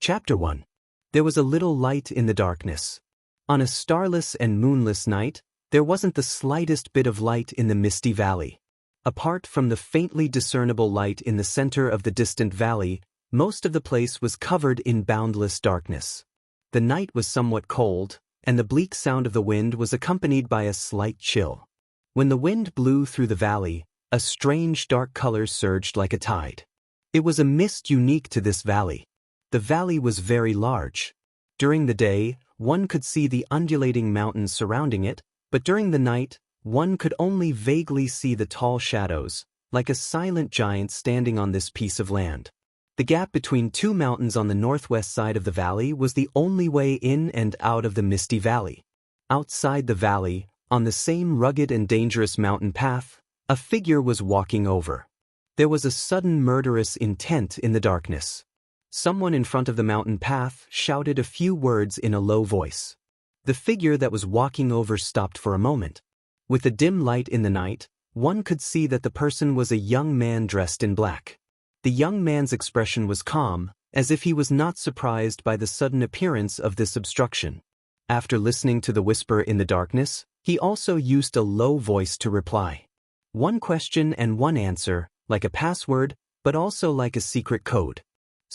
Chapter 1. There was a little light in the darkness. On a starless and moonless night, there wasn't the slightest bit of light in the misty valley. Apart from the faintly discernible light in the center of the distant valley, most of the place was covered in boundless darkness. The night was somewhat cold, and the bleak sound of the wind was accompanied by a slight chill. When the wind blew through the valley, a strange dark color surged like a tide. It was a mist unique to this valley. The valley was very large. During the day, one could see the undulating mountains surrounding it, but during the night, one could only vaguely see the tall shadows, like a silent giant standing on this piece of land. The gap between two mountains on the northwest side of the valley was the only way in and out of the misty valley. Outside the valley, on the same rugged and dangerous mountain path, a figure was walking over. There was a sudden murderous intent in the darkness. Someone in front of the mountain path shouted a few words in a low voice. The figure that was walking over stopped for a moment. With the dim light in the night, one could see that the person was a young man dressed in black. The young man's expression was calm, as if he was not surprised by the sudden appearance of this obstruction. After listening to the whisper in the darkness, he also used a low voice to reply. One question and one answer, like a password, but also like a secret code.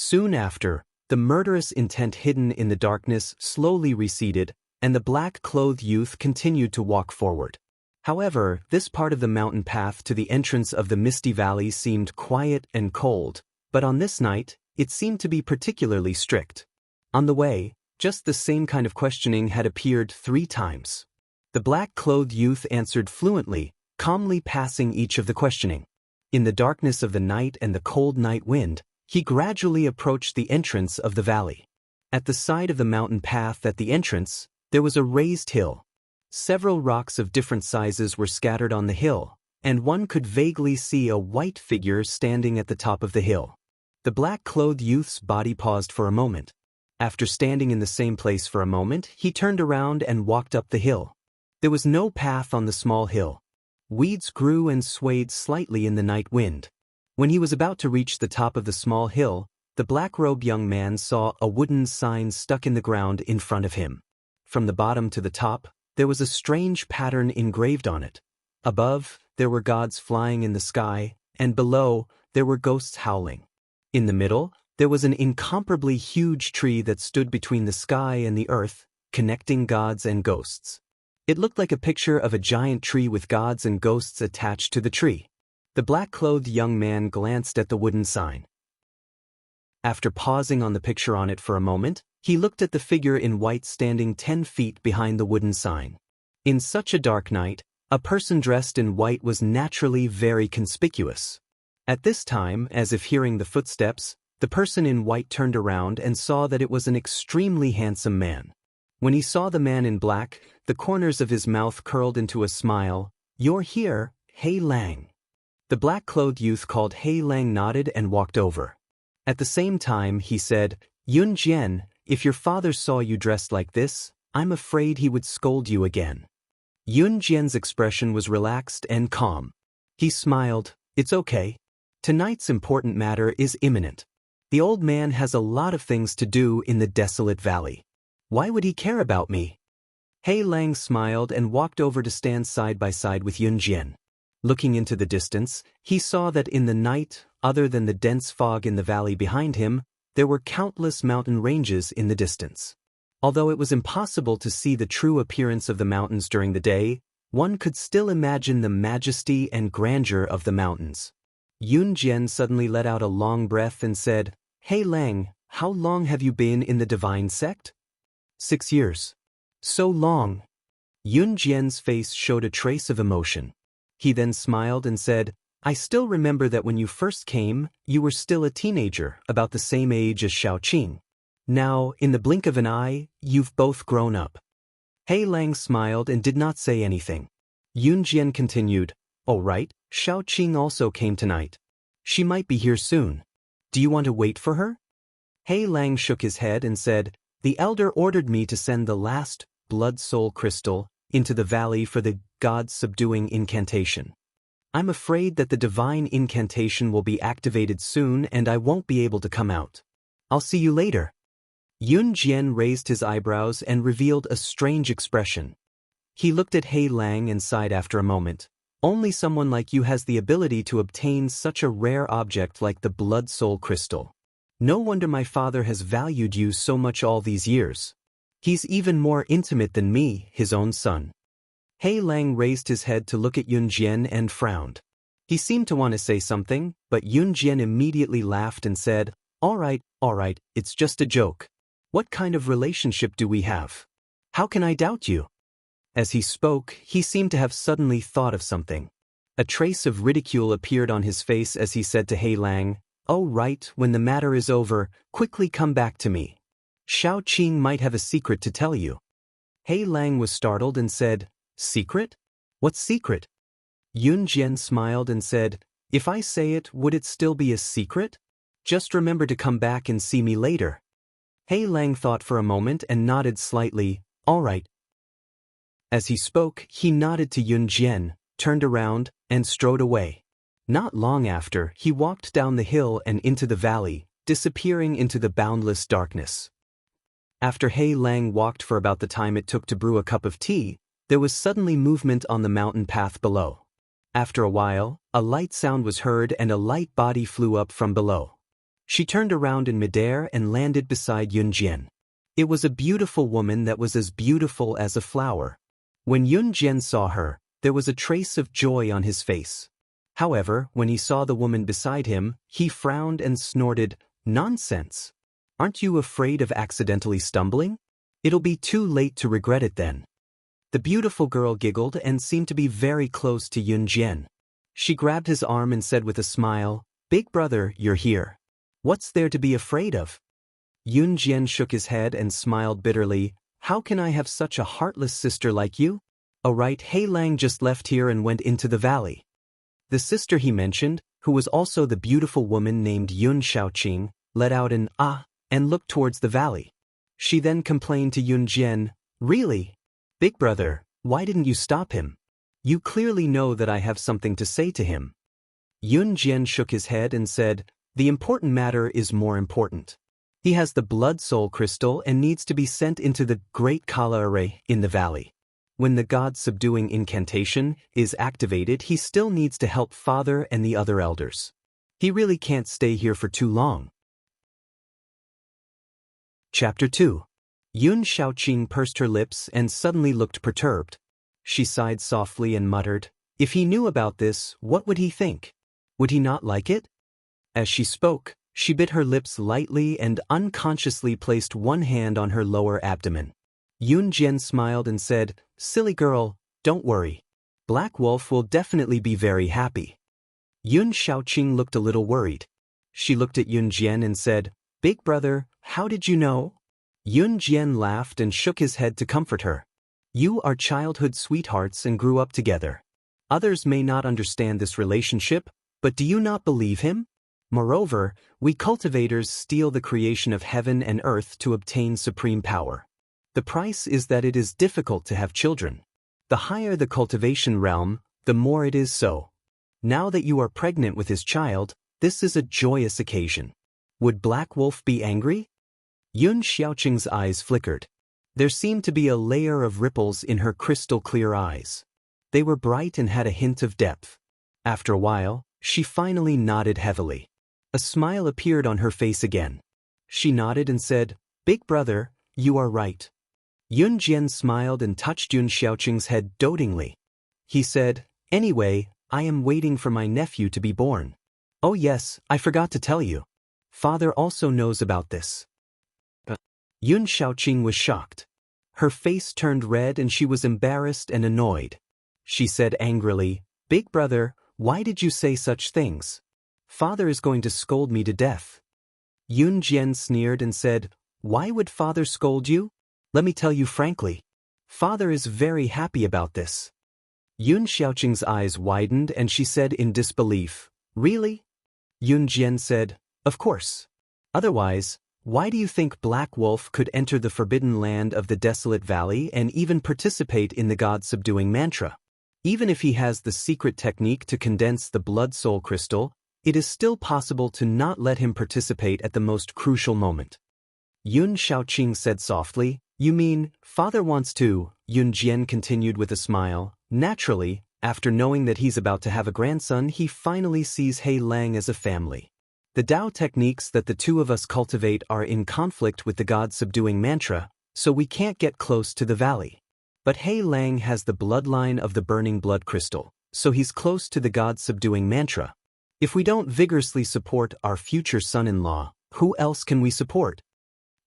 Soon after, the murderous intent hidden in the darkness slowly receded, and the black-clothed youth continued to walk forward. However, this part of the mountain path to the entrance of the misty valley seemed quiet and cold, but on this night, it seemed to be particularly strict. On the way, just the same kind of questioning had appeared 3 times. The black-clothed youth answered fluently, calmly passing each of the questioning. In the darkness of the night and the cold night wind, he gradually approached the entrance of the valley. At the side of the mountain path at the entrance, there was a raised hill. Several rocks of different sizes were scattered on the hill, and one could vaguely see a white figure standing at the top of the hill. The black-clothed youth's body paused for a moment. After standing in the same place for a moment, he turned around and walked up the hill. There was no path on the small hill. Weeds grew and swayed slightly in the night wind. When he was about to reach the top of the small hill, the black-robed young man saw a wooden sign stuck in the ground in front of him. From the bottom to the top, there was a strange pattern engraved on it. Above, there were gods flying in the sky, and below, there were ghosts howling. In the middle, there was an incomparably huge tree that stood between the sky and the earth, connecting gods and ghosts. It looked like a picture of a giant tree with gods and ghosts attached to the tree. The black-clothed young man glanced at the wooden sign. After pausing on the picture on it for a moment, he looked at the figure in white standing 10 feet behind the wooden sign. In such a dark night, a person dressed in white was naturally very conspicuous. At this time, as if hearing the footsteps, the person in white turned around and saw that it was an extremely handsome man. When he saw the man in black, the corners of his mouth curled into a smile. "You're here, Hei Lang." The black-clothed youth called Hei Lang nodded and walked over. At the same time, he said, "Yun Jian, if your father saw you dressed like this, I'm afraid he would scold you again." Yun Jian's expression was relaxed and calm. He smiled. "It's okay. Tonight's important matter is imminent. The old man has a lot of things to do in the desolate valley. Why would he care about me?" Hei Lang smiled and walked over to stand side by side with Yun Jian. Looking into the distance, he saw that in the night, other than the dense fog in the valley behind him, there were countless mountain ranges in the distance. Although it was impossible to see the true appearance of the mountains during the day, one could still imagine the majesty and grandeur of the mountains. Yun Jian suddenly let out a long breath and said, "Hei Lang, how long have you been in the divine sect?" 6 years. So long. Yun Jian's face showed a trace of emotion. He then smiled and said, "I still remember that when you first came, you were still a teenager, about the same age as Xiaoqing. Now, in the blink of an eye, you've both grown up." Hei Lang smiled and did not say anything. Yun Jian continued, "All right, Xiaoqing also came tonight. She might be here soon. Do you want to wait for her?" Hei Lang shook his head and said, "The elder ordered me to send the last blood soul crystal into the valley for the God-subduing incantation. I'm afraid that the divine incantation will be activated soon and I won't be able to come out. I'll see you later." Yun Jian raised his eyebrows and revealed a strange expression. He looked at Hei Lang and sighed after a moment. Only someone like you has the ability to obtain such a rare object like the blood soul crystal. No wonder my father has valued you so much all these years. He's even more intimate than me, his own son. Hei Lang raised his head to look at Yun Jian and frowned. He seemed to want to say something, but Yun Jian immediately laughed and said, all right, it's just a joke. What kind of relationship do we have? How can I doubt you? As he spoke, he seemed to have suddenly thought of something. A trace of ridicule appeared on his face as he said to Hei Lang, oh right, when the matter is over, quickly come back to me. Xiao Qing might have a secret to tell you. Hei Lang was startled and said, secret? What secret? Yun Jian smiled and said, if I say it, would it still be a secret? Just remember to come back and see me later. Hei Lang thought for a moment and nodded slightly, all right. As he spoke, he nodded to Yun Jian, turned around, and strode away. Not long after, he walked down the hill and into the valley, disappearing into the boundless darkness. After Hei Lang walked for about the time it took to brew a cup of tea, there was suddenly movement on the mountain path below. After a while, a light sound was heard and a light body flew up from below. She turned around in midair and landed beside Yun Jian. It was a beautiful woman that was as beautiful as a flower. When Yun Jian saw her, there was a trace of joy on his face. However, when he saw the woman beside him, he frowned and snorted, nonsense. Aren't you afraid of accidentally stumbling? It'll be too late to regret it then. The beautiful girl giggled and seemed to be very close to Yun Jian. She grabbed his arm and said with a smile, big brother, you're here. What's there to be afraid of? Yun Jian shook his head and smiled bitterly, how can I have such a heartless sister like you? Oh right, Hei Lang just left here and went into the valley. The sister he mentioned, who was also the beautiful woman named Yun Xiaoqing, let out an ah and looked towards the valley. She then complained to Yun Jian, really? Big brother, why didn't you stop him? You clearly know that I have something to say to him. Yun Jian shook his head and said, the important matter is more important. He has the blood soul crystal and needs to be sent into the great Kala array in the valley. When the God-subduing incantation is activated, he still needs to help father and the other elders. He really can't stay here for too long. Chapter 2. Yun Xiaoqing pursed her lips and suddenly looked perturbed. She sighed softly and muttered, if he knew about this, what would he think? Would he not like it? As she spoke, she bit her lips lightly and unconsciously placed one hand on her lower abdomen. Yun Jian smiled and said, silly girl, don't worry. Black Wolf will definitely be very happy. Yun Xiaoqing looked a little worried. She looked at Yun Jian and said, big brother, how did you know? Yun Jian laughed and shook his head to comfort her. You are childhood sweethearts and grew up together. Others may not understand this relationship, but do you not believe him? Moreover, we cultivators steal the creation of heaven and earth to obtain supreme power. The price is that it is difficult to have children. The higher the cultivation realm, the more it is so. Now that you are pregnant with his child, this is a joyous occasion. Would Black Wolf be angry? Yun Xiaoqing's eyes flickered. There seemed to be a layer of ripples in her crystal-clear eyes. They were bright and had a hint of depth. After a while, she finally nodded heavily. A smile appeared on her face again. She nodded and said, big brother, you are right. Yun Jian smiled and touched Yun Xiaoqing's head dotingly. He said, anyway, I am waiting for my nephew to be born. Oh yes, I forgot to tell you. Father also knows about this. Yun Xiaoqing was shocked. Her face turned red and she was embarrassed and annoyed. She said angrily, big brother, why did you say such things? Father is going to scold me to death. Yun Jian sneered and said, why would father scold you? Let me tell you frankly. Father is very happy about this. Yun Xiaoqing's eyes widened and she said in disbelief, really? Yun Jian said, of course. Otherwise, why do you think Black Wolf could enter the forbidden land of the desolate valley and even participate in the God-subduing mantra? Even if he has the secret technique to condense the blood soul crystal, it is still possible to not let him participate at the most crucial moment. Yun Shaoqing said softly. You mean, father wants to, Yun Jian continued with a smile. Naturally, after knowing that he's about to have a grandson, he finally sees Hei Lang as a family. The Tao techniques that the two of us cultivate are in conflict with the God-subduing mantra, so we can't get close to the valley. But Hei Lang has the bloodline of the burning blood crystal, so he's close to the God-subduing mantra. If we don't vigorously support our future son-in-law, who else can we support?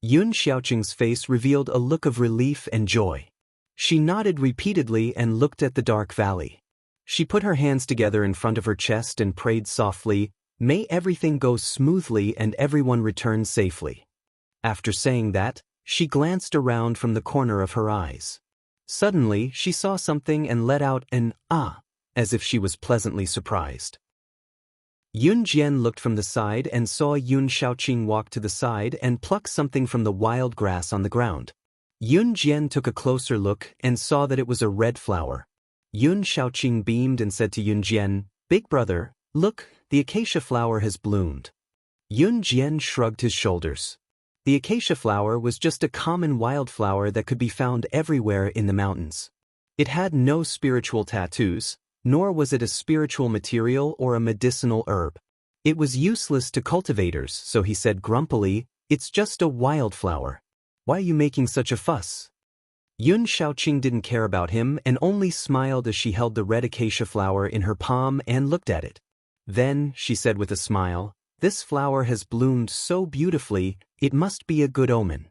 Yun Xiaoqing's face revealed a look of relief and joy. She nodded repeatedly and looked at the dark valley. She put her hands together in front of her chest and prayed softly, "May everything go smoothly and everyone return safely." After saying that, she glanced around from the corner of her eyes. Suddenly, she saw something and let out an "ah," as if she was pleasantly surprised. Yun Jian looked from the side and saw Yun Shaoqing walk to the side and pluck something from the wild grass on the ground. Yun Jian took a closer look and saw that it was a red flower. Yun Shaoqing beamed and said to Yun Jian, "Big brother, look, the acacia flower has bloomed." Yun Jian shrugged his shoulders. The acacia flower was just a common wildflower that could be found everywhere in the mountains. It had no spiritual tattoos, nor was it a spiritual material or a medicinal herb. It was useless to cultivators, so he said grumpily, "It's just a wildflower. Why are you making such a fuss?" Yun Shaoqing didn't care about him and only smiled as she held the red acacia flower in her palm and looked at it. Then, she said with a smile, "This flower has bloomed so beautifully, it must be a good omen."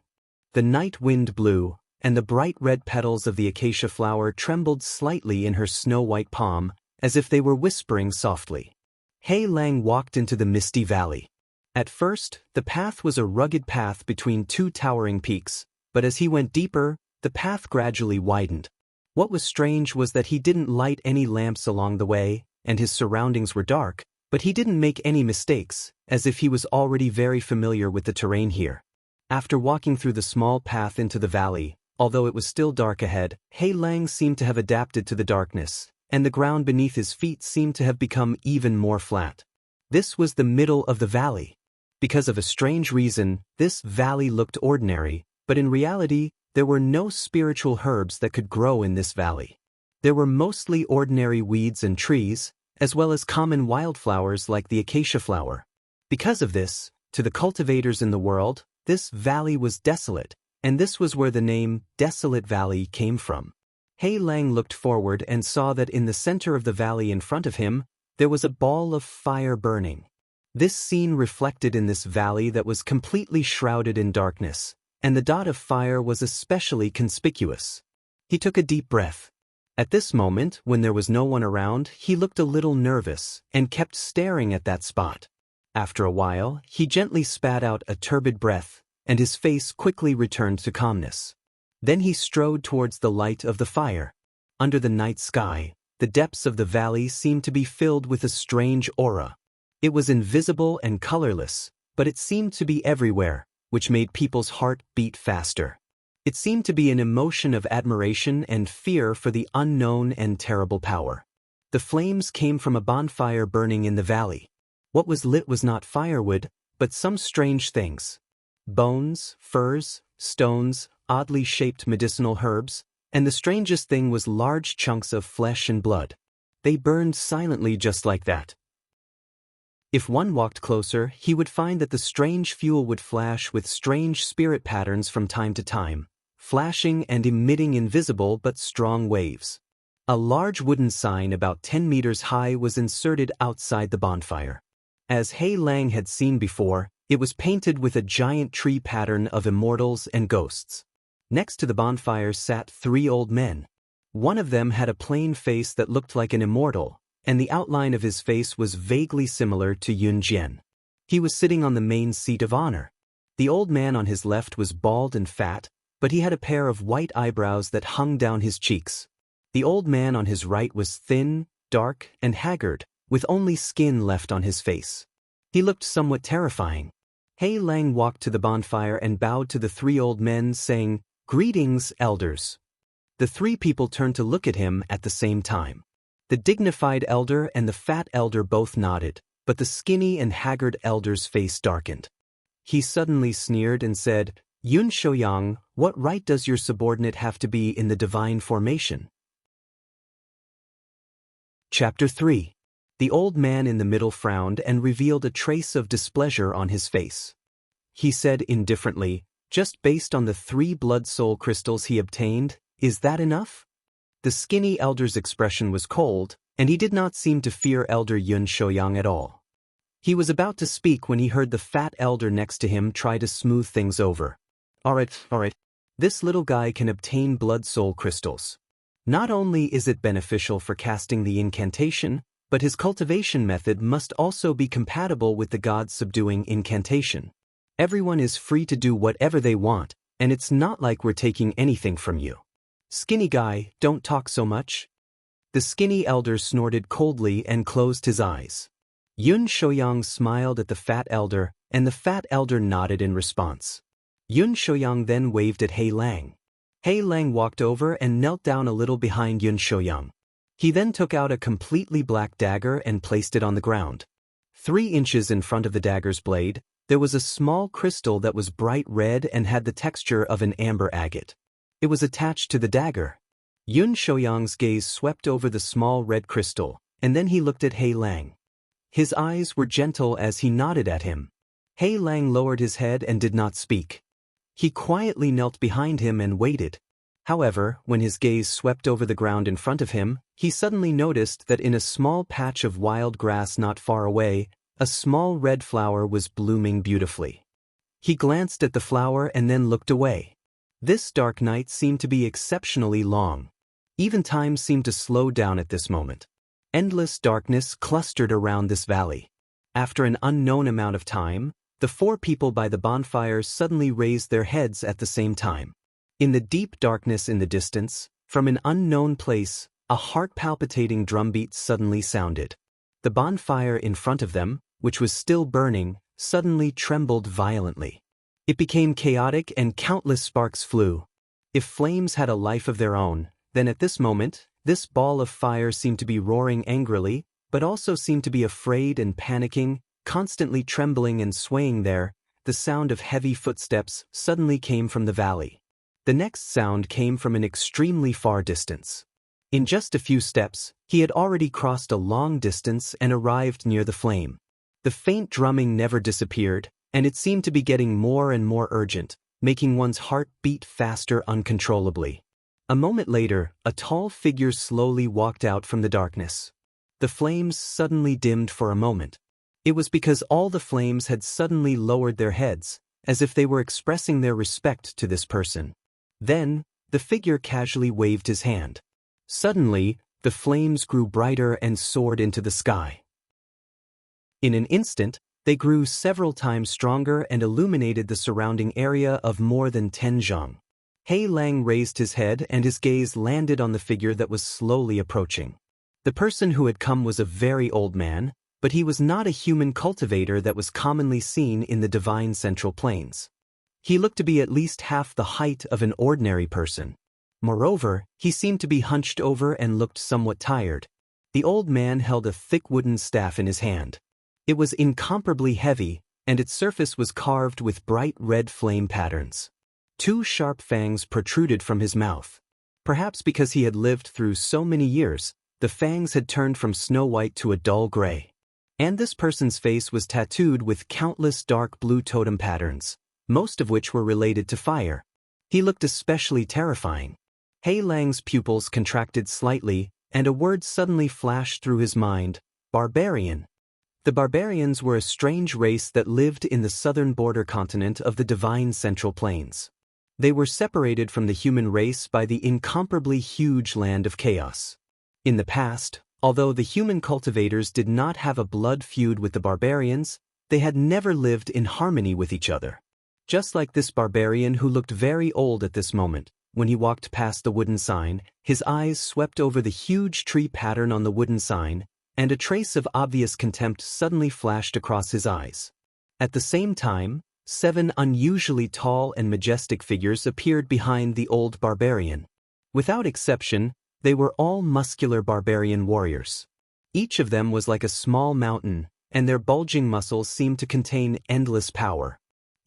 The night wind blew, and the bright red petals of the acacia flower trembled slightly in her snow-white palm, as if they were whispering softly. Hei Lang walked into the misty valley. At first, the path was a rugged path between two towering peaks, but as he went deeper, the path gradually widened. What was strange was that he didn't light any lamps along the way, and his surroundings were dark, but he didn't make any mistakes, as if he was already very familiar with the terrain here. After walking through the small path into the valley, although it was still dark ahead, Hei Lang seemed to have adapted to the darkness, and the ground beneath his feet seemed to have become even more flat. This was the middle of the valley. Because of a strange reason, this valley looked ordinary, but in reality, there were no spiritual herbs that could grow in this valley. There were mostly ordinary weeds and trees, as well as common wildflowers like the acacia flower. Because of this, to the cultivators in the world, this valley was desolate, and this was where the name Desolate Valley came from. Hei Lang looked forward and saw that in the center of the valley in front of him, there was a ball of fire burning. This scene reflected in this valley that was completely shrouded in darkness, and the dot of fire was especially conspicuous. He took a deep breath. At this moment, when there was no one around, he looked a little nervous and kept staring at that spot. After a while, he gently spat out a turbid breath, and his face quickly returned to calmness. Then he strode towards the light of the fire. Under the night sky, the depths of the valley seemed to be filled with a strange aura. It was invisible and colorless, but it seemed to be everywhere, which made people's heart beat faster. It seemed to be an emotion of admiration and fear for the unknown and terrible power. The flames came from a bonfire burning in the valley. What was lit was not firewood, but some strange things. Bones, furs, stones, oddly shaped medicinal herbs, and the strangest thing was large chunks of flesh and blood. They burned silently just like that. If one walked closer, he would find that the strange fuel would flash with strange spirit patterns from time to time, flashing and emitting invisible but strong waves. A large wooden sign about 10 meters high was inserted outside the bonfire. As Hei Lang had seen before, it was painted with a giant tree pattern of immortals and ghosts. Next to the bonfire sat 3 old men. One of them had a plain face that looked like an immortal, and the outline of his face was vaguely similar to Yun Jian. He was sitting on the main seat of honor. The old man on his left was bald and fat, but he had a pair of white eyebrows that hung down his cheeks. The old man on his right was thin, dark, and haggard, with only skin left on his face. He looked somewhat terrifying. Hei Lang walked to the bonfire and bowed to the 3 old men, saying, "Greetings, elders." The 3 people turned to look at him at the same time. The dignified elder and the fat elder both nodded, but the skinny and haggard elder's face darkened. He suddenly sneered and said, Yun Shouyang, what right does your subordinate have to be in the divine formation? Chapter 3. The old man in the middle frowned and revealed a trace of displeasure on his face. He said indifferently, just based on the 3 blood soul crystals he obtained, is that enough? The skinny elder's expression was cold, and he did not seem to fear Elder Yun Shouyang at all. He was about to speak when he heard the fat elder next to him try to smooth things over. Alright. This little guy can obtain blood soul crystals. Not only is it beneficial for casting the incantation, but his cultivation method must also be compatible with the god's subduing incantation. Everyone is free to do whatever they want, and it's not like we're taking anything from you. Skinny guy, don't talk so much. The skinny elder snorted coldly and closed his eyes. Yun Shouyang smiled at the fat elder, and the fat elder nodded in response. Yun Shouyang then waved at Hei Lang. Hei Lang walked over and knelt down a little behind Yun Shouyang. He then took out a completely black dagger and placed it on the ground. 3 inches in front of the dagger's blade, there was a small crystal that was bright red and had the texture of an amber agate. It was attached to the dagger. Yun Shouyang's gaze swept over the small red crystal, and then he looked at Hei Lang. His eyes were gentle as he nodded at him. Hei Lang lowered his head and did not speak. He quietly knelt behind him and waited. However, when his gaze swept over the ground in front of him, he suddenly noticed that in a small patch of wild grass not far away, a small red flower was blooming beautifully. He glanced at the flower and then looked away. This dark night seemed to be exceptionally long. Even time seemed to slow down at this moment. Endless darkness clustered around this valley. After an unknown amount of time, the 4 people by the bonfires suddenly raised their heads at the same time. In the deep darkness in the distance, from an unknown place, a heart-palpitating drumbeat suddenly sounded. The bonfire in front of them, which was still burning, suddenly trembled violently. It became chaotic and countless sparks flew. If flames had a life of their own, then at this moment, this ball of fire seemed to be roaring angrily, but also seemed to be afraid and panicking, constantly trembling and swaying there. The sound of heavy footsteps suddenly came from the valley. The next sound came from an extremely far distance. In just a few steps, he had already crossed a long distance and arrived near the flame. The faint drumming never disappeared, and it seemed to be getting more and more urgent, making one's heart beat faster uncontrollably. A moment later, a tall figure slowly walked out from the darkness. The flames suddenly dimmed for a moment. It was because all the flames had suddenly lowered their heads, as if they were expressing their respect to this person. Then, the figure casually waved his hand. Suddenly, the flames grew brighter and soared into the sky. In an instant, they grew several times stronger and illuminated the surrounding area of more than 10 zhang. Hei Lang raised his head and his gaze landed on the figure that was slowly approaching. The person who had come was a very old man, but he was not a human cultivator that was commonly seen in the divine central plains. He looked to be at least half the height of an ordinary person. Moreover, he seemed to be hunched over and looked somewhat tired. The old man held a thick wooden staff in his hand. It was incomparably heavy, and its surface was carved with bright red flame patterns. 2 sharp fangs protruded from his mouth. Perhaps because he had lived through so many years, the fangs had turned from snow white to a dull gray. And this person's face was tattooed with countless dark blue totem patterns, most of which were related to fire. He looked especially terrifying. Hei Lang's pupils contracted slightly, and a word suddenly flashed through his mind: barbarian. The barbarians were a strange race that lived in the southern border continent of the divine central plains. They were separated from the human race by the incomparably huge land of chaos. In the past, although the human cultivators did not have a blood feud with the barbarians, they had never lived in harmony with each other. Just like this barbarian who looked very old at this moment, when he walked past the wooden sign, his eyes swept over the huge tree pattern on the wooden sign, and a trace of obvious contempt suddenly flashed across his eyes. At the same time, 7 unusually tall and majestic figures appeared behind the old barbarian. Without exception, they were all muscular barbarian warriors. Each of them was like a small mountain, and their bulging muscles seemed to contain endless power.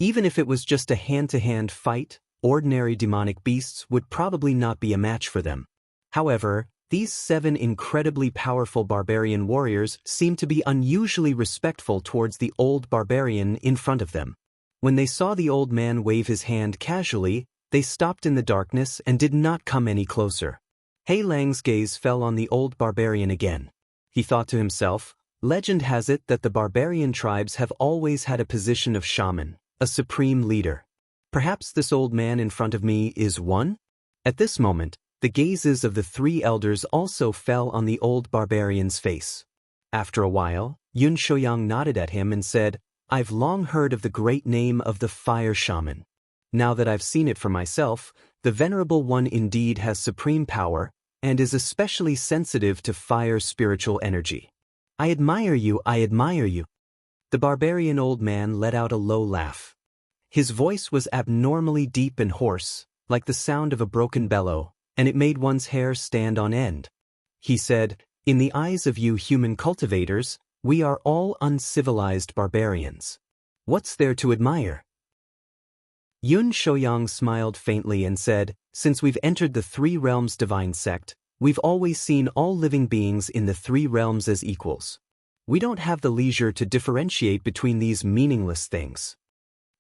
Even if it was just a hand-to-hand fight, ordinary demonic beasts would probably not be a match for them. However, these 7 incredibly powerful barbarian warriors seemed to be unusually respectful towards the old barbarian in front of them. When they saw the old man wave his hand casually, they stopped in the darkness and did not come any closer. He Lang's gaze fell on the old barbarian again. He thought to himself, legend has it that the barbarian tribes have always had a position of shaman, a supreme leader. Perhaps this old man in front of me is one? At this moment, the gazes of the 3 elders also fell on the old barbarian's face. After a while, Yun Shouyang nodded at him and said, I've long heard of the great name of the fire shaman. Now that I've seen it for myself, the Venerable One indeed has supreme power and is especially sensitive to fire spiritual energy. I admire you, I admire you. The barbarian old man let out a low laugh. His voice was abnormally deep and hoarse, like the sound of a broken bellow, and it made one's hair stand on end. He said, in the eyes of you human cultivators, we are all uncivilized barbarians. What's there to admire? Yun Shouyang smiled faintly and said, since we've entered the 3 realms divine sect, we've always seen all living beings in the 3 realms as equals. We don't have the leisure to differentiate between these meaningless things.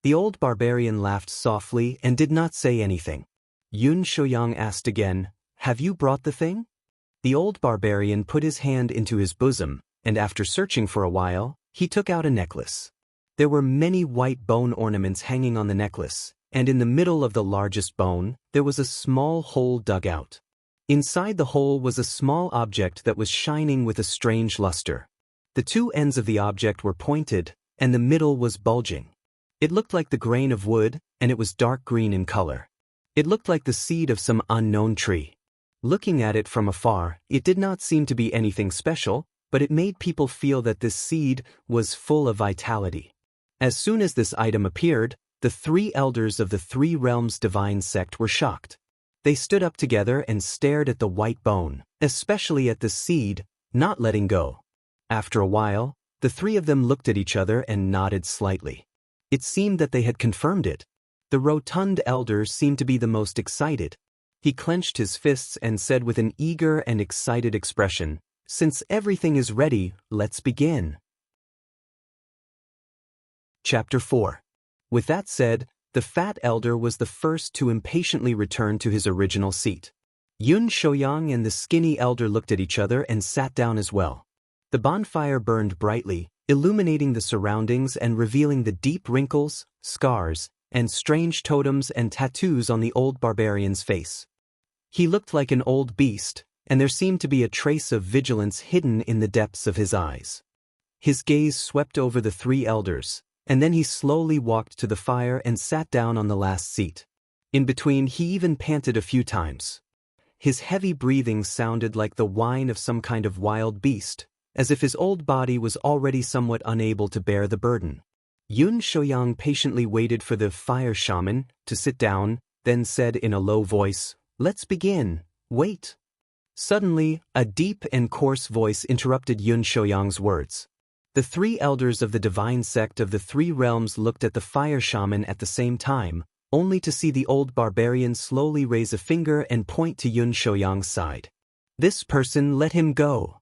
The old barbarian laughed softly and did not say anything. Yun Shouyang asked again, have you brought the thing? The old barbarian put his hand into his bosom, and after searching for a while, he took out a necklace. There were many white bone ornaments hanging on the necklace, and in the middle of the largest bone, there was a small hole dug out. Inside the hole was a small object that was shining with a strange luster. The 2 ends of the object were pointed, and the middle was bulging. It looked like the grain of wood, and it was dark green in color. It looked like the seed of some unknown tree. Looking at it from afar, it did not seem to be anything special, but it made people feel that this seed was full of vitality. As soon as this item appeared, the 3 elders of the 3 realms divine sect were shocked. They stood up together and stared at the white bone, especially at the seed, not letting go. After a while, the 3 of them looked at each other and nodded slightly. It seemed that they had confirmed it. The rotund elder seemed to be the most excited. He clenched his fists and said with an eager and excited expression, since everything is ready, let's begin. Chapter 4. With that said, the fat elder was the first to impatiently return to his original seat. Yun Shouyang and the skinny elder looked at each other and sat down as well. The bonfire burned brightly, illuminating the surroundings and revealing the deep wrinkles, scars, and strange totems and tattoos on the old barbarian's face. He looked like an old beast, and there seemed to be a trace of vigilance hidden in the depths of his eyes. His gaze swept over the 3 elders, and then he slowly walked to the fire and sat down on the last seat. In between, he even panted a few times. His heavy breathing sounded like the whine of some kind of wild beast, as if his old body was already somewhat unable to bear the burden. Yun Shouyang patiently waited for the fire shaman to sit down, then said in a low voice, let's begin, wait. Suddenly, a deep and coarse voice interrupted Yun Shouyang's words. The 3 elders of the divine sect of the 3 realms looked at the fire shaman at the same time, only to see the old barbarian slowly raise a finger and point to Yun Shouyang's side. This person, let him go.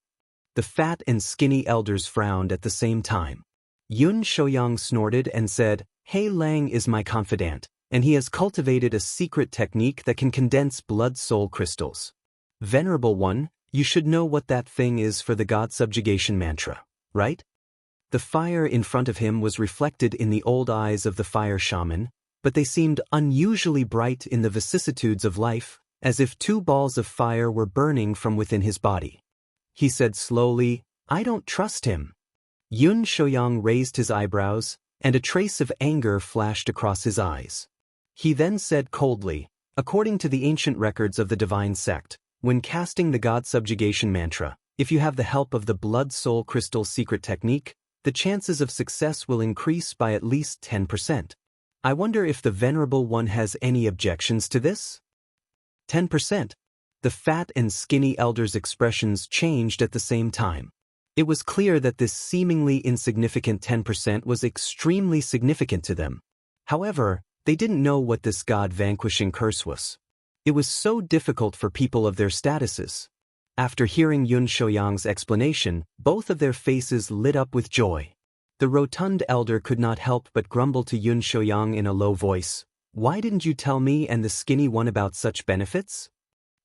The fat and skinny elders frowned at the same time. Yun Shouyang snorted and said, He Lang is my confidant, and he has cultivated a secret technique that can condense blood-soul crystals. Venerable One, you should know what that thing is for the God subjugation mantra, right? The fire in front of him was reflected in the old eyes of the fire shaman, but they seemed unusually bright in the vicissitudes of life, as if 2 balls of fire were burning from within his body. He said slowly, I don't trust him. Yun Shouyang raised his eyebrows, and a trace of anger flashed across his eyes. He then said coldly, according to the ancient records of the divine sect, when casting the God subjugation mantra, if you have the help of the blood-soul crystal secret technique, the chances of success will increase by at least 10%. I wonder if the Venerable One has any objections to this? 10%. The fat and skinny elder's expressions changed at the same time. It was clear that this seemingly insignificant 10% was extremely significant to them. However, they didn't know what this god-vanquishing curse was. It was so difficult for people of their statuses. After hearing Yun Shouyang's explanation, both of their faces lit up with joy. The rotund elder could not help but grumble to Yun Shouyang in a low voice, "Why didn't you tell me and the skinny one about such benefits?"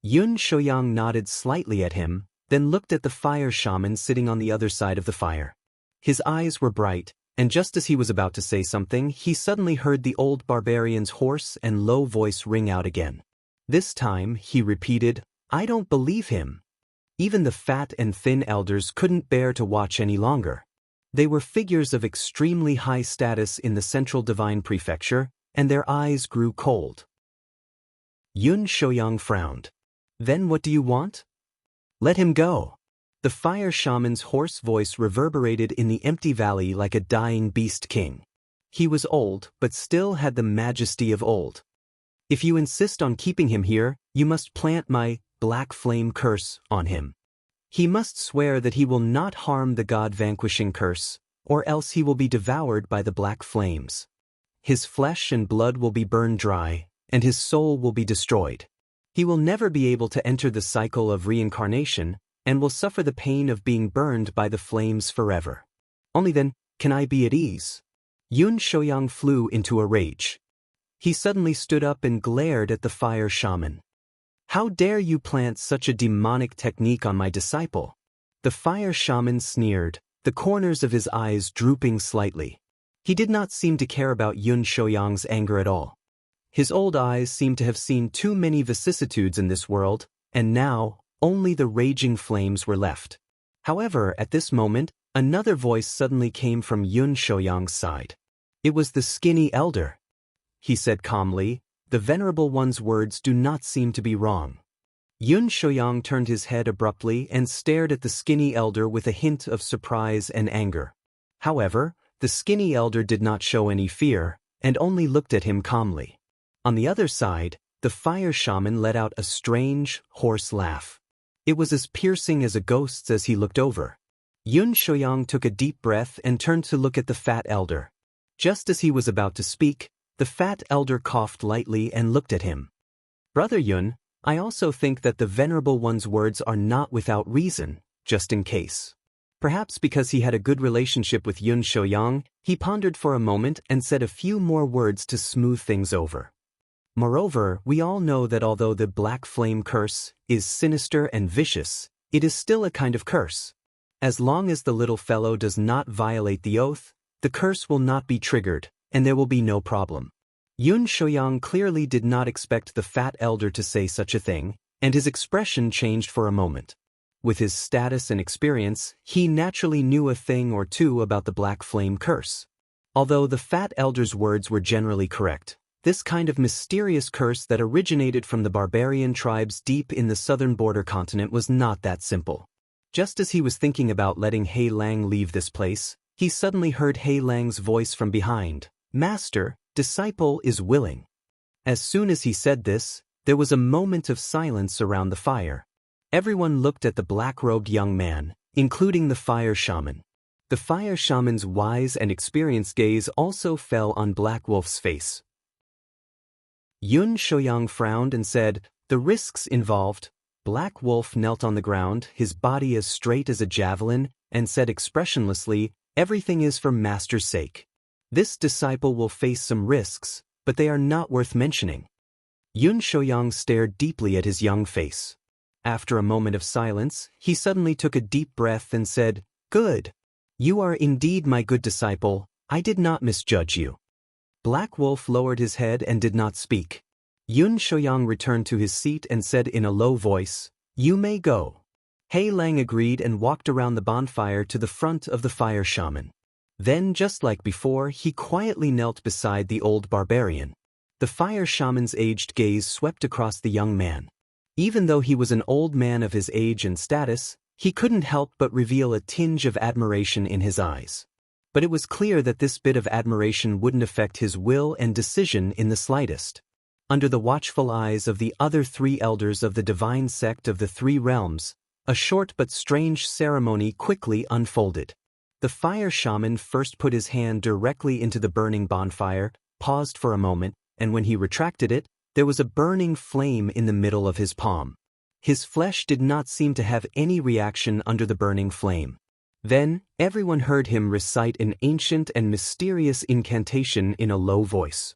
Yun Shouyang nodded slightly at him, then looked at the fire shaman sitting on the other side of the fire. His eyes were bright, and just as he was about to say something, he suddenly heard the old barbarian's hoarse and low voice ring out again. This time, he repeated, "I don't believe him." Even the fat and thin elders couldn't bear to watch any longer. They were figures of extremely high status in the central divine prefecture, and their eyes grew cold. Yun Shouyang frowned. "Then what do you want?" "Let him go." The fire shaman's hoarse voice reverberated in the empty valley like a dying beast king. He was old, but still had the majesty of old. "If you insist on keeping him here, you must plant my black flame curse on him. He must swear that he will not harm the god-vanquishing curse, or else he will be devoured by the black flames. His flesh and blood will be burned dry, and his soul will be destroyed. He will never be able to enter the cycle of reincarnation, and will suffer the pain of being burned by the flames forever. Only then can I be at ease." Yun Shouyang flew into a rage. He suddenly stood up and glared at the fire shaman. "How dare you plant such a demonic technique on my disciple?" The fire shaman sneered, the corners of his eyes drooping slightly. He did not seem to care about Yun Shouyang's anger at all. His old eyes seemed to have seen too many vicissitudes in this world, and now, only the raging flames were left. However, at this moment, another voice suddenly came from Yun Shouyang's side. It was the skinny elder. He said calmly, "The Venerable One's words do not seem to be wrong." Yun Shouyang turned his head abruptly and stared at the skinny elder with a hint of surprise and anger. However, the skinny elder did not show any fear, and only looked at him calmly. On the other side, the fire shaman let out a strange, hoarse laugh. It was as piercing as a ghost's as he looked over. Yun Shouyang took a deep breath and turned to look at the fat elder. Just as he was about to speak, the fat elder coughed lightly and looked at him. "Brother Yun, I also think that the Venerable One's words are not without reason, just in case." Perhaps because he had a good relationship with Yun Shouyang, he pondered for a moment and said a few more words to smooth things over. "Moreover, we all know that although the black flame curse is sinister and vicious, it is still a kind of curse. As long as the little fellow does not violate the oath, the curse will not be triggered, and there will be no problem." Yun Shouyang clearly did not expect the fat elder to say such a thing, and his expression changed for a moment. With his status and experience, he naturally knew a thing or two about the black flame curse. Although the fat elder's words were generally correct, this kind of mysterious curse that originated from the barbarian tribes deep in the southern border continent was not that simple. Just as he was thinking about letting Hei Lang leave this place, he suddenly heard Hei Lang's voice from behind. "Master, disciple is willing." As soon as he said this, there was a moment of silence around the fire. Everyone looked at the black-robed young man, including the fire shaman. The fire shaman's wise and experienced gaze also fell on Black Wolf's face. Yun Shouyang frowned and said, "The risks involved." Black Wolf knelt on the ground, his body as straight as a javelin, and said expressionlessly, "Everything is for Master's sake. This disciple will face some risks, but they are not worth mentioning." Yun Shouyang stared deeply at his young face. After a moment of silence, he suddenly took a deep breath and said, "Good. You are indeed my good disciple. I did not misjudge you." Black Wolf lowered his head and did not speak. Yun Shouyang returned to his seat and said in a low voice, "You may go." Hei Lang agreed and walked around the bonfire to the front of the fire shaman. Then, just like before, he quietly knelt beside the old barbarian. The fire shaman's aged gaze swept across the young man. Even though he was an old man of his age and status, he couldn't help but reveal a tinge of admiration in his eyes. But it was clear that this bit of admiration wouldn't affect his will and decision in the slightest. Under the watchful eyes of the other three elders of the divine sect of the Three Realms, a short but strange ceremony quickly unfolded. The fire shaman first put his hand directly into the burning bonfire, paused for a moment, and when he retracted it, there was a burning flame in the middle of his palm. His flesh did not seem to have any reaction under the burning flame. Then, everyone heard him recite an ancient and mysterious incantation in a low voice.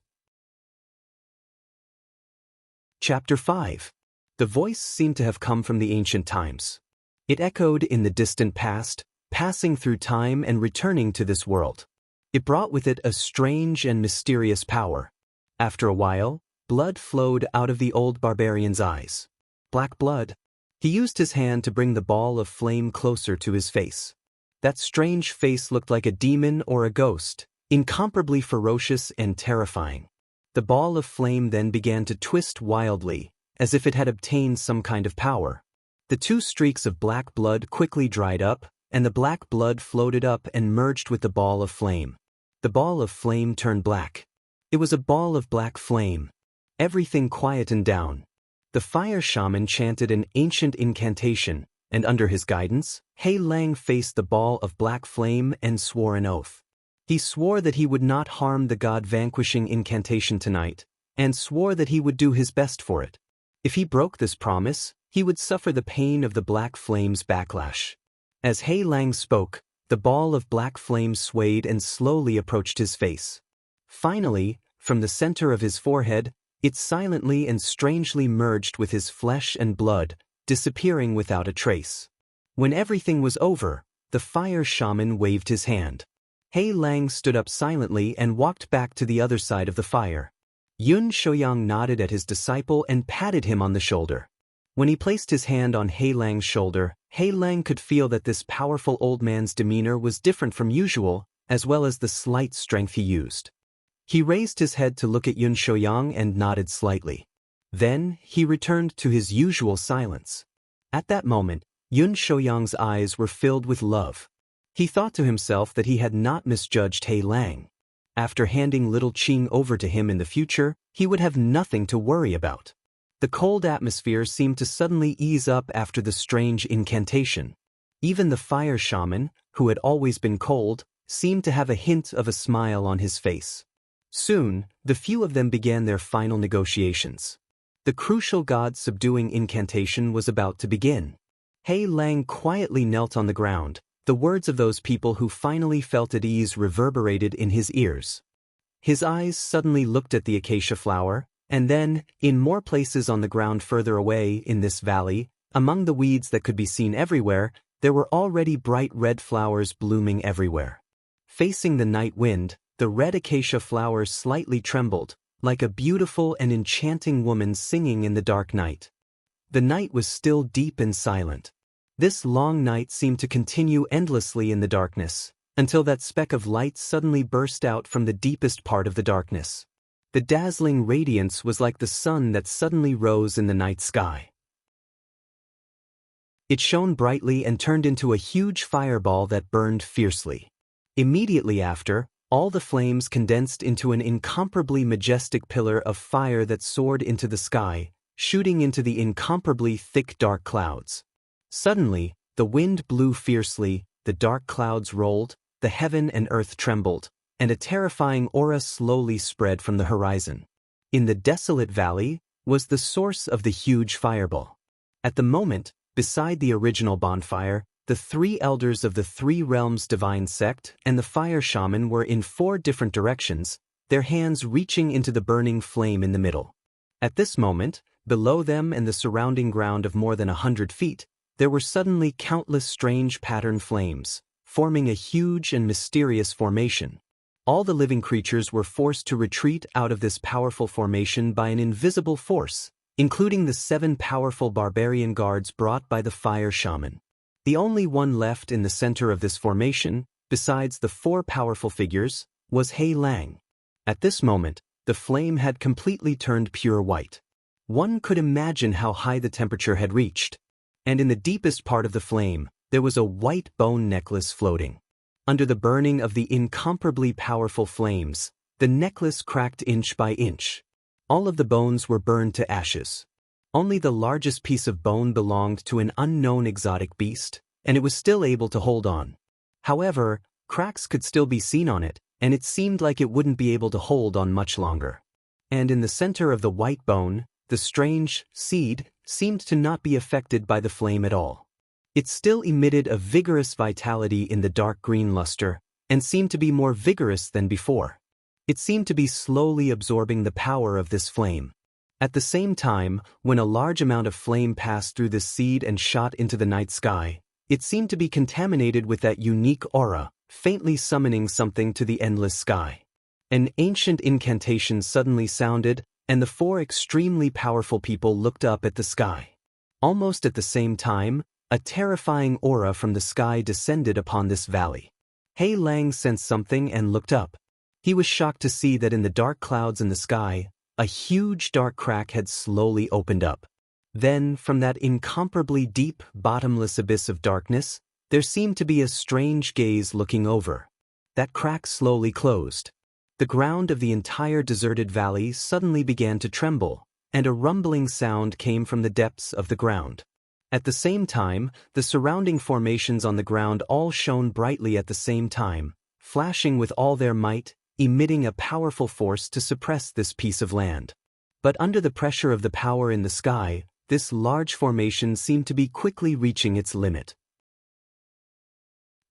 Chapter 5. The voice seemed to have come from the ancient times. It echoed in the distant past, passing through time and returning to this world. It brought with it a strange and mysterious power. After a while, blood flowed out of the old barbarian's eyes. Black blood. He used his hand to bring the ball of flame closer to his face. That strange face looked like a demon or a ghost, incomparably ferocious and terrifying. The ball of flame then began to twist wildly, as if it had obtained some kind of power. The two streaks of black blood quickly dried up, and the black blood floated up and merged with the ball of flame. The ball of flame turned black. It was a ball of black flame. Everything quietened down. The fire shaman chanted an ancient incantation, and under his guidance, He Lang faced the ball of black flame and swore an oath. He swore that he would not harm the god-vanquishing incantation tonight, and swore that he would do his best for it. If he broke this promise, he would suffer the pain of the black flame's backlash. As He Lang spoke, the ball of black flame swayed and slowly approached his face. Finally, from the center of his forehead, it silently and strangely merged with his flesh and blood, disappearing without a trace. When everything was over, the fire shaman waved his hand. He Lang stood up silently and walked back to the other side of the fire. Yun Shouyang nodded at his disciple and patted him on the shoulder. When he placed his hand on He Lang's shoulder, He Lang could feel that this powerful old man's demeanor was different from usual, as well as the slight strength he used. He raised his head to look at Yun Shouyang and nodded slightly. Then, he returned to his usual silence. At that moment, Yun Shouyang's eyes were filled with love. He thought to himself that he had not misjudged He Lang. After handing little Qing over to him in the future, he would have nothing to worry about. The cold atmosphere seemed to suddenly ease up after the strange incantation. Even the fire shaman, who had always been cold, seemed to have a hint of a smile on his face. Soon, the few of them began their final negotiations. The crucial god-subduing incantation was about to begin. He Lang quietly knelt on the ground. The words of those people who finally felt at ease reverberated in his ears. His eyes suddenly looked at the acacia flower, and then, in more places on the ground further away in this valley, among the weeds that could be seen everywhere, there were already bright red flowers blooming everywhere. Facing the night wind, the red acacia flowers slightly trembled, like a beautiful and enchanting woman singing in the dark night. The night was still deep and silent. This long night seemed to continue endlessly in the darkness, until that speck of light suddenly burst out from the deepest part of the darkness. The dazzling radiance was like the sun that suddenly rose in the night sky. It shone brightly and turned into a huge fireball that burned fiercely. Immediately after, all the flames condensed into an incomparably majestic pillar of fire that soared into the sky, shooting into the incomparably thick dark clouds. Suddenly, the wind blew fiercely, the dark clouds rolled, the heaven and earth trembled, and a terrifying aura slowly spread from the horizon. In the desolate valley was the source of the huge fireball. At the moment, beside the original bonfire, the three elders of the Three Realms divine sect and the fire shaman were in 4 different directions, their hands reaching into the burning flame in the middle. At this moment, below them and the surrounding ground of more than 100 feet, there were suddenly countless strange patterned flames, forming a huge and mysterious formation. All the living creatures were forced to retreat out of this powerful formation by an invisible force, including the 7 powerful barbarian guards brought by the fire shaman. The only one left in the center of this formation, besides the 4 powerful figures, was He Lang. At this moment, the flame had completely turned pure white. One could imagine how high the temperature had reached. And in the deepest part of the flame, there was a white bone necklace floating. Under the burning of the incomparably powerful flames, the necklace cracked inch by inch. All of the bones were burned to ashes. Only the largest piece of bone belonged to an unknown exotic beast, and it was still able to hold on. However, cracks could still be seen on it, and it seemed like it wouldn't be able to hold on much longer. And in the center of the white bone, the strange seed seemed to not be affected by the flame at all. It still emitted a vigorous vitality in the dark green luster, and seemed to be more vigorous than before. It seemed to be slowly absorbing the power of this flame. At the same time, when a large amount of flame passed through this seed and shot into the night sky, it seemed to be contaminated with that unique aura, faintly summoning something to the endless sky. An ancient incantation suddenly sounded, and the four extremely powerful people looked up at the sky. Almost at the same time, a terrifying aura from the sky descended upon this valley. He Lang sensed something and looked up. He was shocked to see that in the dark clouds in the sky, a huge dark crack had slowly opened up. Then, from that incomparably deep, bottomless abyss of darkness, there seemed to be a strange gaze looking over. That crack slowly closed. The ground of the entire deserted valley suddenly began to tremble, and a rumbling sound came from the depths of the ground. At the same time, the surrounding formations on the ground all shone brightly at the same time, flashing with all their might, emitting a powerful force to suppress this piece of land. But under the pressure of the power in the sky, this large formation seemed to be quickly reaching its limit.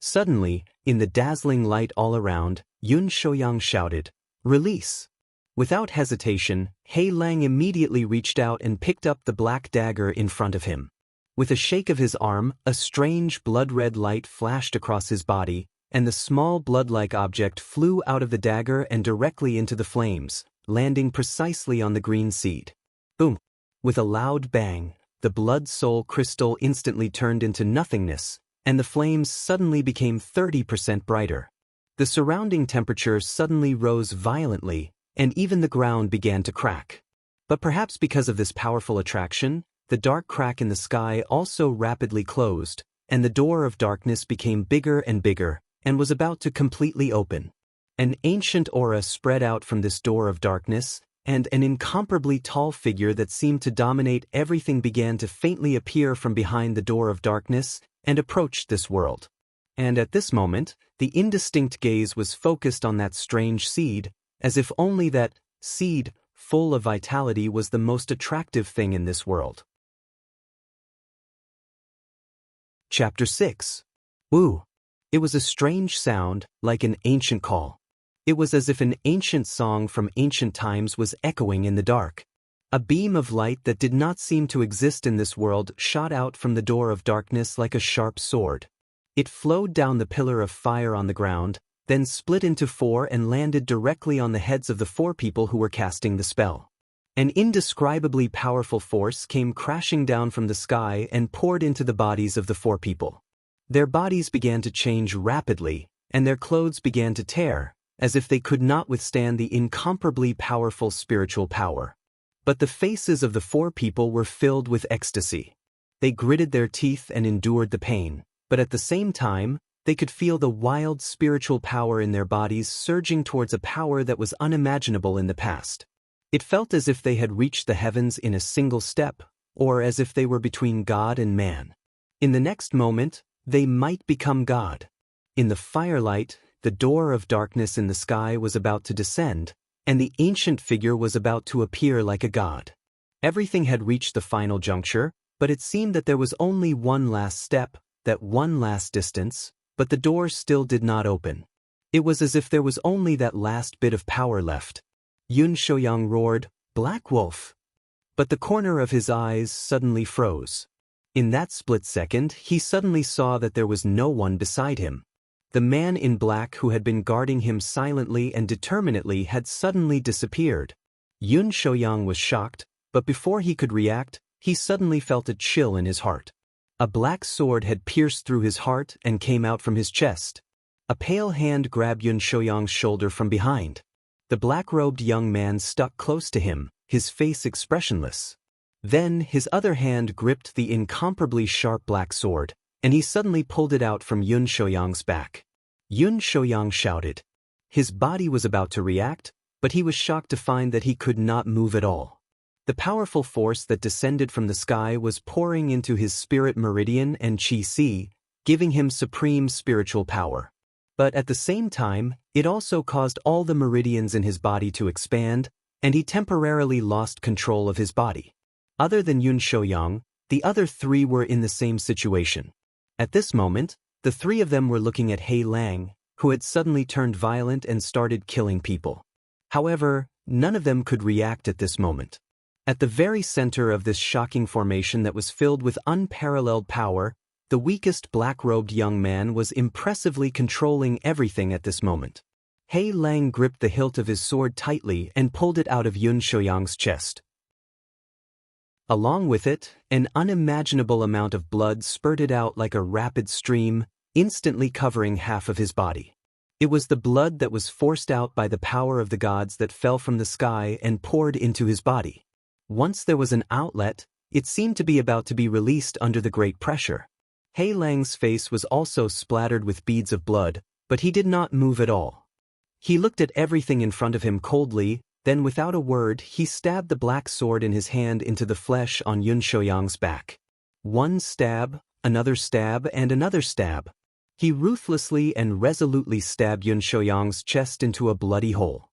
Suddenly, in the dazzling light all around, Yun Shouyang shouted, "Release!" Without hesitation, He Lang immediately reached out and picked up the black dagger in front of him. With a shake of his arm, a strange blood-red light flashed across his body, and the small blood-like object flew out of the dagger and directly into the flames, landing precisely on the green seed. Boom! With a loud bang, the blood-soul crystal instantly turned into nothingness, and the flames suddenly became 30% brighter. The surrounding temperature suddenly rose violently, and even the ground began to crack. But perhaps because of this powerful attraction, the dark crack in the sky also rapidly closed, and the door of darkness became bigger and bigger, and was about to completely open. An ancient aura spread out from this door of darkness, and an incomparably tall figure that seemed to dominate everything began to faintly appear from behind the door of darkness and approached this world. And at this moment, the indistinct gaze was focused on that strange seed, as if only that seed, full of vitality, was the most attractive thing in this world. Chapter 6. Wu. It was a strange sound, like an ancient call. It was as if an ancient song from ancient times was echoing in the dark. A beam of light that did not seem to exist in this world shot out from the door of darkness like a sharp sword. It flowed down the pillar of fire on the ground, then split into four and landed directly on the heads of the four people who were casting the spell. An indescribably powerful force came crashing down from the sky and poured into the bodies of the four people. Their bodies began to change rapidly, and their clothes began to tear, as if they could not withstand the incomparably powerful spiritual power. But the faces of the four people were filled with ecstasy. They gritted their teeth and endured the pain, but at the same time, they could feel the wild spiritual power in their bodies surging towards a power that was unimaginable in the past. It felt as if they had reached the heavens in a single step, or as if they were between God and man. In the next moment, they might become God. In the firelight, the door of darkness in the sky was about to descend, and the ancient figure was about to appear like a god. Everything had reached the final juncture, but it seemed that there was only one last step, that one last distance, but the door still did not open. It was as if there was only that last bit of power left. Yun Shouyang roared, "Black Wolf!" But the corner of his eyes suddenly froze. In that split second, he suddenly saw that there was no one beside him. The man in black who had been guarding him silently and determinedly had suddenly disappeared. Yun Shouyang was shocked, but before he could react, he suddenly felt a chill in his heart. A black sword had pierced through his heart and came out from his chest. A pale hand grabbed Yun Shouyang's shoulder from behind. The black-robed young man stuck close to him, his face expressionless. Then his other hand gripped the incomparably sharp black sword, and he suddenly pulled it out from Yun Shouyang's back. Yun Shouyang shouted. His body was about to react, but he was shocked to find that he could not move at all. The powerful force that descended from the sky was pouring into his spirit meridian and qi-si, giving him supreme spiritual power. But at the same time, It also caused all the meridians in his body to expand, and he temporarily lost control of his body. Other than Yun Shouyang, the other three were in the same situation. At this moment, the three of them were looking at He Lang, who had suddenly turned violent and started killing people. However, none of them could react at this moment. At the very center of this shocking formation that was filled with unparalleled power, the weakest black-robed young man was impressively controlling everything at this moment. He Lang gripped the hilt of his sword tightly and pulled it out of Yun Shouyang's chest. Along with it, an unimaginable amount of blood spurted out like a rapid stream, instantly covering half of his body. It was the blood that was forced out by the power of the gods that fell from the sky and poured into his body. Once there was an outlet, it seemed to be about to be released under the great pressure. He Lang's face was also splattered with beads of blood, but he did not move at all. He looked at everything in front of him coldly, then without a word he stabbed the black sword in his hand into the flesh on Yun Shouyang's back. One stab, another stab, and another stab. He ruthlessly and resolutely stabbed Yun Shouyang's chest into a bloody hole.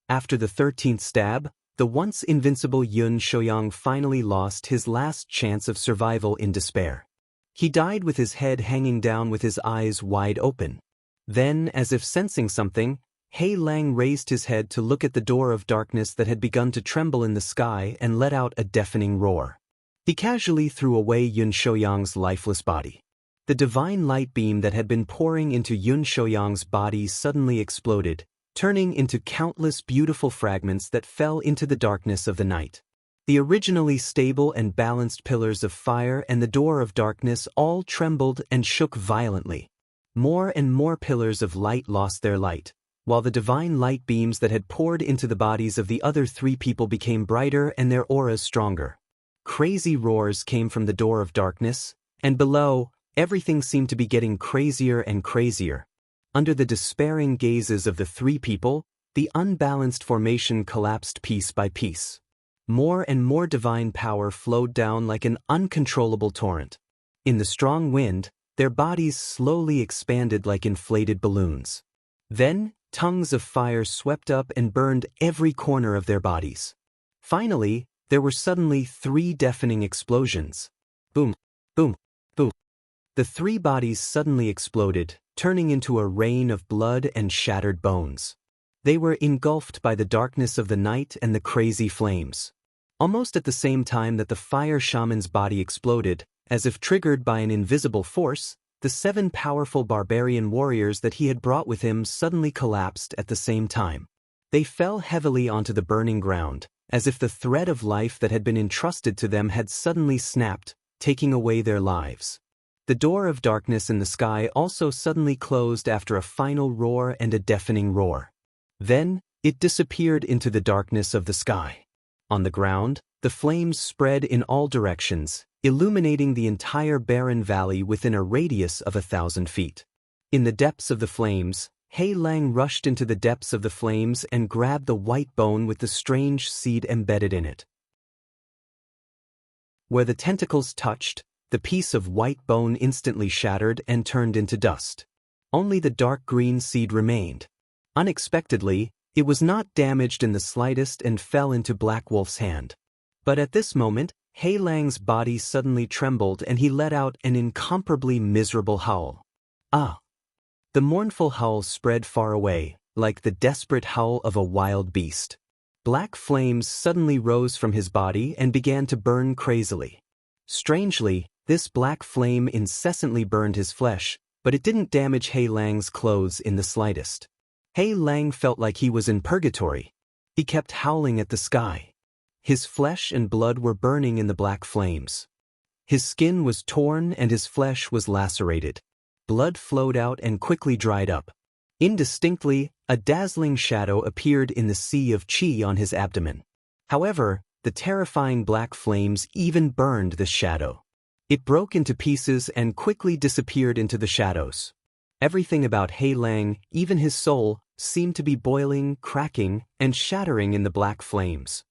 After the 13th stab, the once invincible Yun Shouyang finally lost his last chance of survival in despair. He died with his head hanging down with his eyes wide open. Then, as if sensing something, He Lang raised his head to look at the door of darkness that had begun to tremble in the sky and let out a deafening roar. He casually threw away Yun Shouyang's lifeless body. The divine light beam that had been pouring into Yun Shouyang's body suddenly exploded, turning into countless beautiful fragments that fell into the darkness of the night. The originally stable and balanced pillars of fire and the door of darkness all trembled and shook violently. More and more pillars of light lost their light, while the divine light beams that had poured into the bodies of the other three people became brighter and their auras stronger. Crazy roars came from the door of darkness, and below, everything seemed to be getting crazier and crazier. Under the despairing gazes of the three people, the unbalanced formation collapsed piece by piece. More and more divine power flowed down like an uncontrollable torrent. In the strong wind, their bodies slowly expanded like inflated balloons. Then, tongues of fire swept up and burned every corner of their bodies. Finally, there were suddenly 3 deafening explosions. Boom, boom, boom. The 3 bodies suddenly exploded, turning into a rain of blood and shattered bones. They were engulfed by the darkness of the night and the crazy flames. Almost at the same time that the fire shaman's body exploded, as if triggered by an invisible force, the 7 powerful barbarian warriors that he had brought with him suddenly collapsed at the same time. They fell heavily onto the burning ground, as if the thread of life that had been entrusted to them had suddenly snapped, taking away their lives. The door of darkness in the sky also suddenly closed after a final roar and a deafening roar. Then, it disappeared into the darkness of the sky. On the ground, the flames spread in all directions, illuminating the entire barren valley within a radius of 1,000 feet. In the depths of the flames, He Lang rushed into the depths of the flames and grabbed the white bone with the strange seed embedded in it. Where the tentacles touched, the piece of white bone instantly shattered and turned into dust. Only the dark green seed remained. Unexpectedly, it was not damaged in the slightest and fell into Black Wolf's hand. But at this moment, He Lang's body suddenly trembled and he let out an incomparably miserable howl. Ah! The mournful howl spread far away, like the desperate howl of a wild beast. Black flames suddenly rose from his body and began to burn crazily. Strangely, this black flame incessantly burned his flesh, but it didn't damage He Lang's clothes in the slightest. He Lang felt like he was in purgatory. He kept howling at the sky. His flesh and blood were burning in the black flames. His skin was torn and his flesh was lacerated. Blood flowed out and quickly dried up. Indistinctly, a dazzling shadow appeared in the sea of chi on his abdomen. However, the terrifying black flames even burned this shadow. It broke into pieces and quickly disappeared into the shadows. Everything about He Lang, even his soul, seemed to be boiling, cracking, and shattering in the black flames.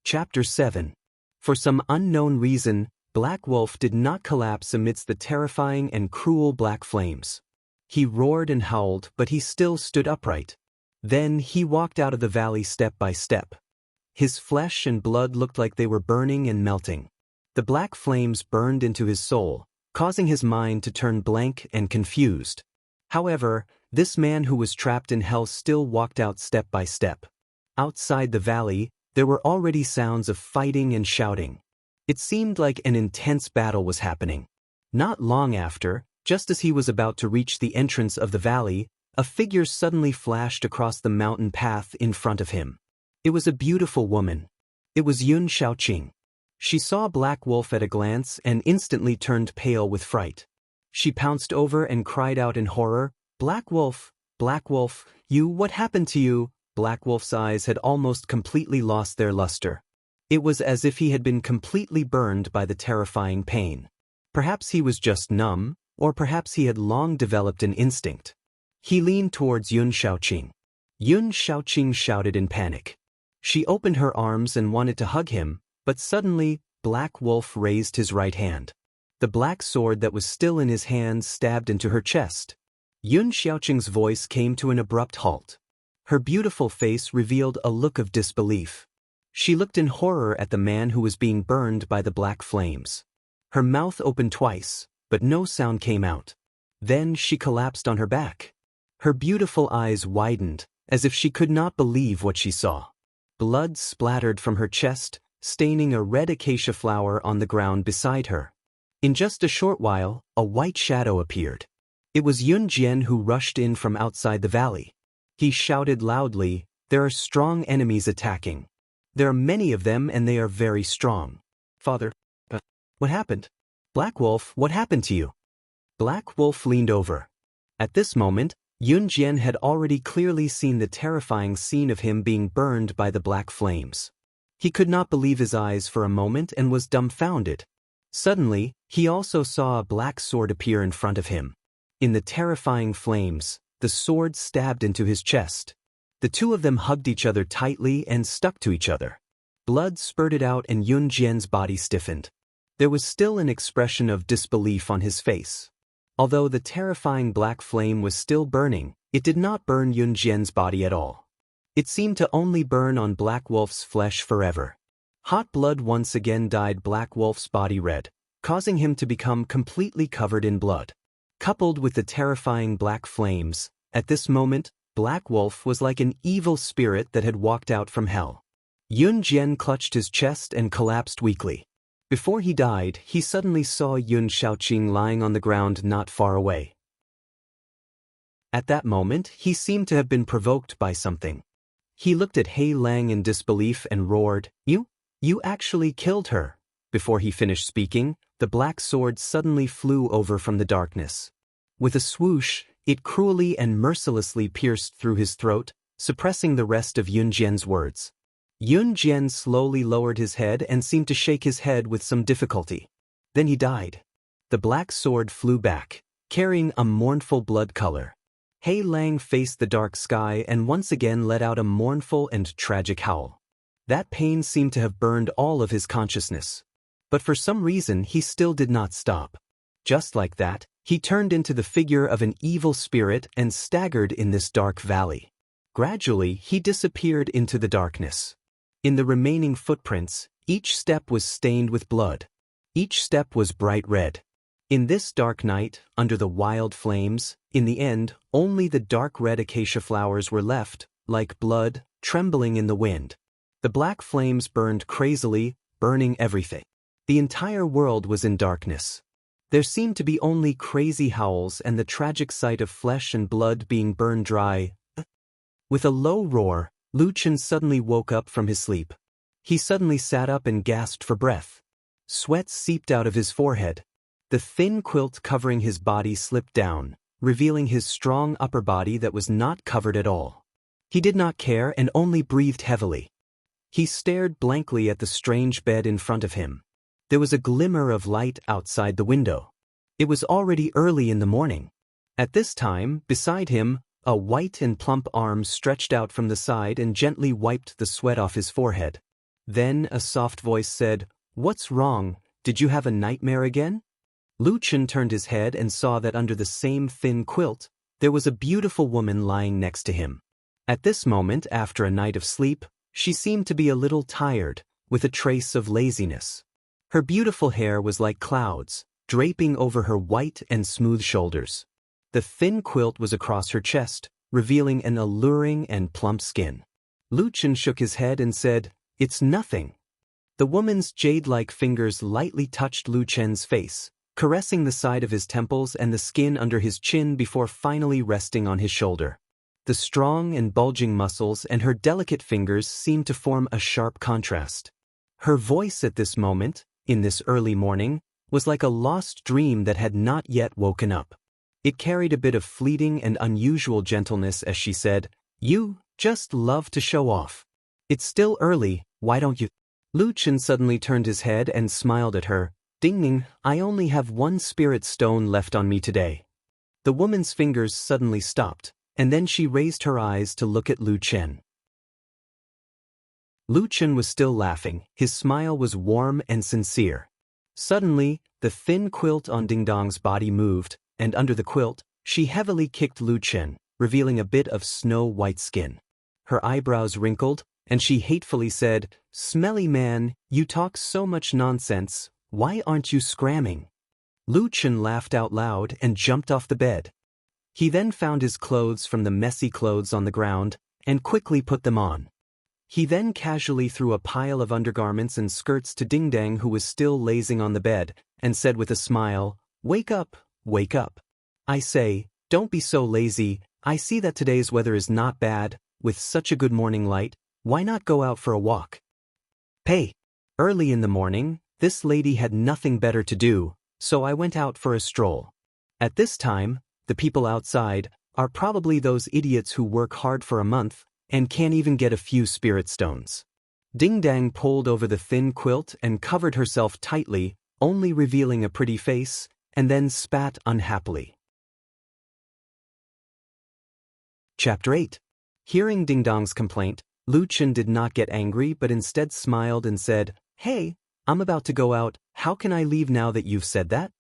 Chapter 7. For some unknown reason, Black Wolf did not collapse amidst the terrifying and cruel black flames. He roared and howled, but he still stood upright. Then he walked out of the valley step by step. His flesh and blood looked like they were burning and melting. The black flames burned into his soul, causing his mind to turn blank and confused. However, this man who was trapped in hell still walked out step by step. Outside the valley, there were already sounds of fighting and shouting. It seemed like an intense battle was happening. Not long after, just as he was about to reach the entrance of the valley, a figure suddenly flashed across the mountain path in front of him. It was a beautiful woman. It was Yun Shaoqing. She saw Black Wolf at a glance and instantly turned pale with fright. She pounced over and cried out in horror, Black Wolf, what happened to you?" Black Wolf's eyes had almost completely lost their luster. It was as if he had been completely burned by the terrifying pain. Perhaps he was just numb, or perhaps he had long developed an instinct. He leaned towards Yun Shaoqing. Yun Shaoqing shouted in panic. She opened her arms and wanted to hug him, but suddenly, Black Wolf raised his right hand. The black sword that was still in his hand stabbed into her chest. Yun Shaoqing's voice came to an abrupt halt. Her beautiful face revealed a look of disbelief. She looked in horror at the man who was being burned by the black flames. Her mouth opened twice, but no sound came out. Then she collapsed on her back. Her beautiful eyes widened, as if she could not believe what she saw. Blood splattered from her chest, staining a red acacia flower on the ground beside her. In just a short while, a white shadow appeared. It was Yun Jian who rushed in from outside the valley. He shouted loudly, "There are strong enemies attacking. There are many of them and they are very strong. Father, what happened? Black Wolf, what happened to you?" Black Wolf leaned over. At this moment, Yun Jian had already clearly seen the terrifying scene of him being burned by the black flames. He could not believe his eyes for a moment and was dumbfounded. Suddenly, he also saw a black sword appear in front of him. In the terrifying flames, the sword stabbed into his chest. The two of them hugged each other tightly and stuck to each other. Blood spurted out and Yun Jian's body stiffened. There was still an expression of disbelief on his face. Although the terrifying black flame was still burning, it did not burn Yun Jian's body at all. It seemed to only burn on Black Wolf's flesh forever. Hot blood once again dyed Black Wolf's body red, causing him to become completely covered in blood. Coupled with the terrifying black flames, at this moment, Black Wolf was like an evil spirit that had walked out from hell. Yun Jian clutched his chest and collapsed weakly. Before he died, he suddenly saw Yun Shaoqing lying on the ground not far away. At that moment, he seemed to have been provoked by something. He looked at Hei Lang in disbelief and roared, You actually killed her." Before he finished speaking, the black sword suddenly flew over from the darkness. With a swoosh, it cruelly and mercilessly pierced through his throat, suppressing the rest of Yun Jian's words. Yun Jian slowly lowered his head and seemed to shake his head with some difficulty. Then he died. The black sword flew back, carrying a mournful blood color. Hei Lang faced the dark sky and once again let out a mournful and tragic howl. That pain seemed to have burned all of his consciousness. But for some reason he still did not stop. Just like that, he turned into the figure of an evil spirit and staggered in this dark valley. Gradually, he disappeared into the darkness. In the remaining footprints, each step was stained with blood. Each step was bright red. In this dark night, under the wild flames, in the end, only the dark red acacia flowers were left, like blood, trembling in the wind. The black flames burned crazily, burning everything. The entire world was in darkness. There seemed to be only crazy howls and the tragic sight of flesh and blood being burned dry. With a low roar, Lu Chen suddenly woke up from his sleep. He suddenly sat up and gasped for breath. Sweat seeped out of his forehead. The thin quilt covering his body slipped down, revealing his strong upper body that was not covered at all. He did not care and only breathed heavily. He stared blankly at the strange bed in front of him. There was a glimmer of light outside the window. It was already early in the morning. At this time, beside him, a white and plump arm stretched out from the side and gently wiped the sweat off his forehead. Then a soft voice said, "What's wrong? Did you have a nightmare again?" Lu Chen turned his head and saw that under the same thin quilt, There was a beautiful woman lying next to him. At this moment, after a night of sleep, she seemed to be a little tired, with a trace of laziness. Her beautiful hair was like clouds, draping over her white and smooth shoulders. The thin quilt was across her chest, revealing an alluring and plump skin. Lu Chen shook his head and said, "It's nothing." The woman's jade-like fingers lightly touched Lu Chen's face, caressing the side of his temples and the skin under his chin before finally resting on his shoulder. The strong and bulging muscles and her delicate fingers seemed to form a sharp contrast. Her voice at this moment, in this early morning, was like a lost dream that had not yet woken up. It carried a bit of fleeting and unusual gentleness as she said, "You just love to show off. It's still early, why don't you?" Lu Chen suddenly turned his head and smiled at her. "Ding-ning, I only have one spirit stone left on me today." The woman's fingers suddenly stopped, and then she raised her eyes to look at Lu Chen. Lu Chen was still laughing, his smile was warm and sincere. Suddenly, the thin quilt on Ding Dong's body moved, and under the quilt, she heavily kicked Lu Chen, revealing a bit of snow-white skin. Her eyebrows wrinkled, and she hatefully said, "Smelly man, you talk so much nonsense, why aren't you scramming?" Lu Chen laughed out loud and jumped off the bed. He then found his clothes from the messy clothes on the ground, and quickly put them on. He then casually threw a pile of undergarments and skirts to Ding Dong, who was still lazing on the bed, and said with a smile, "Wake up, wake up. I say, don't be so lazy, I see that today's weather is not bad, with such a good morning light, why not go out for a walk?" Hey! Early in the morning, this lady had nothing better to do, so I went out for a stroll. At this time, the people outside are probably those idiots who work hard for a month and can't even get a few spirit stones. Ding Dong pulled over the thin quilt and covered herself tightly, only revealing a pretty face, and then spat unhappily. Chapter 8. Hearing Ding Dong's complaint, Lu Chen did not get angry but instead smiled and said, "Hey, I'm about to go out, how can I leave now that you've said that?"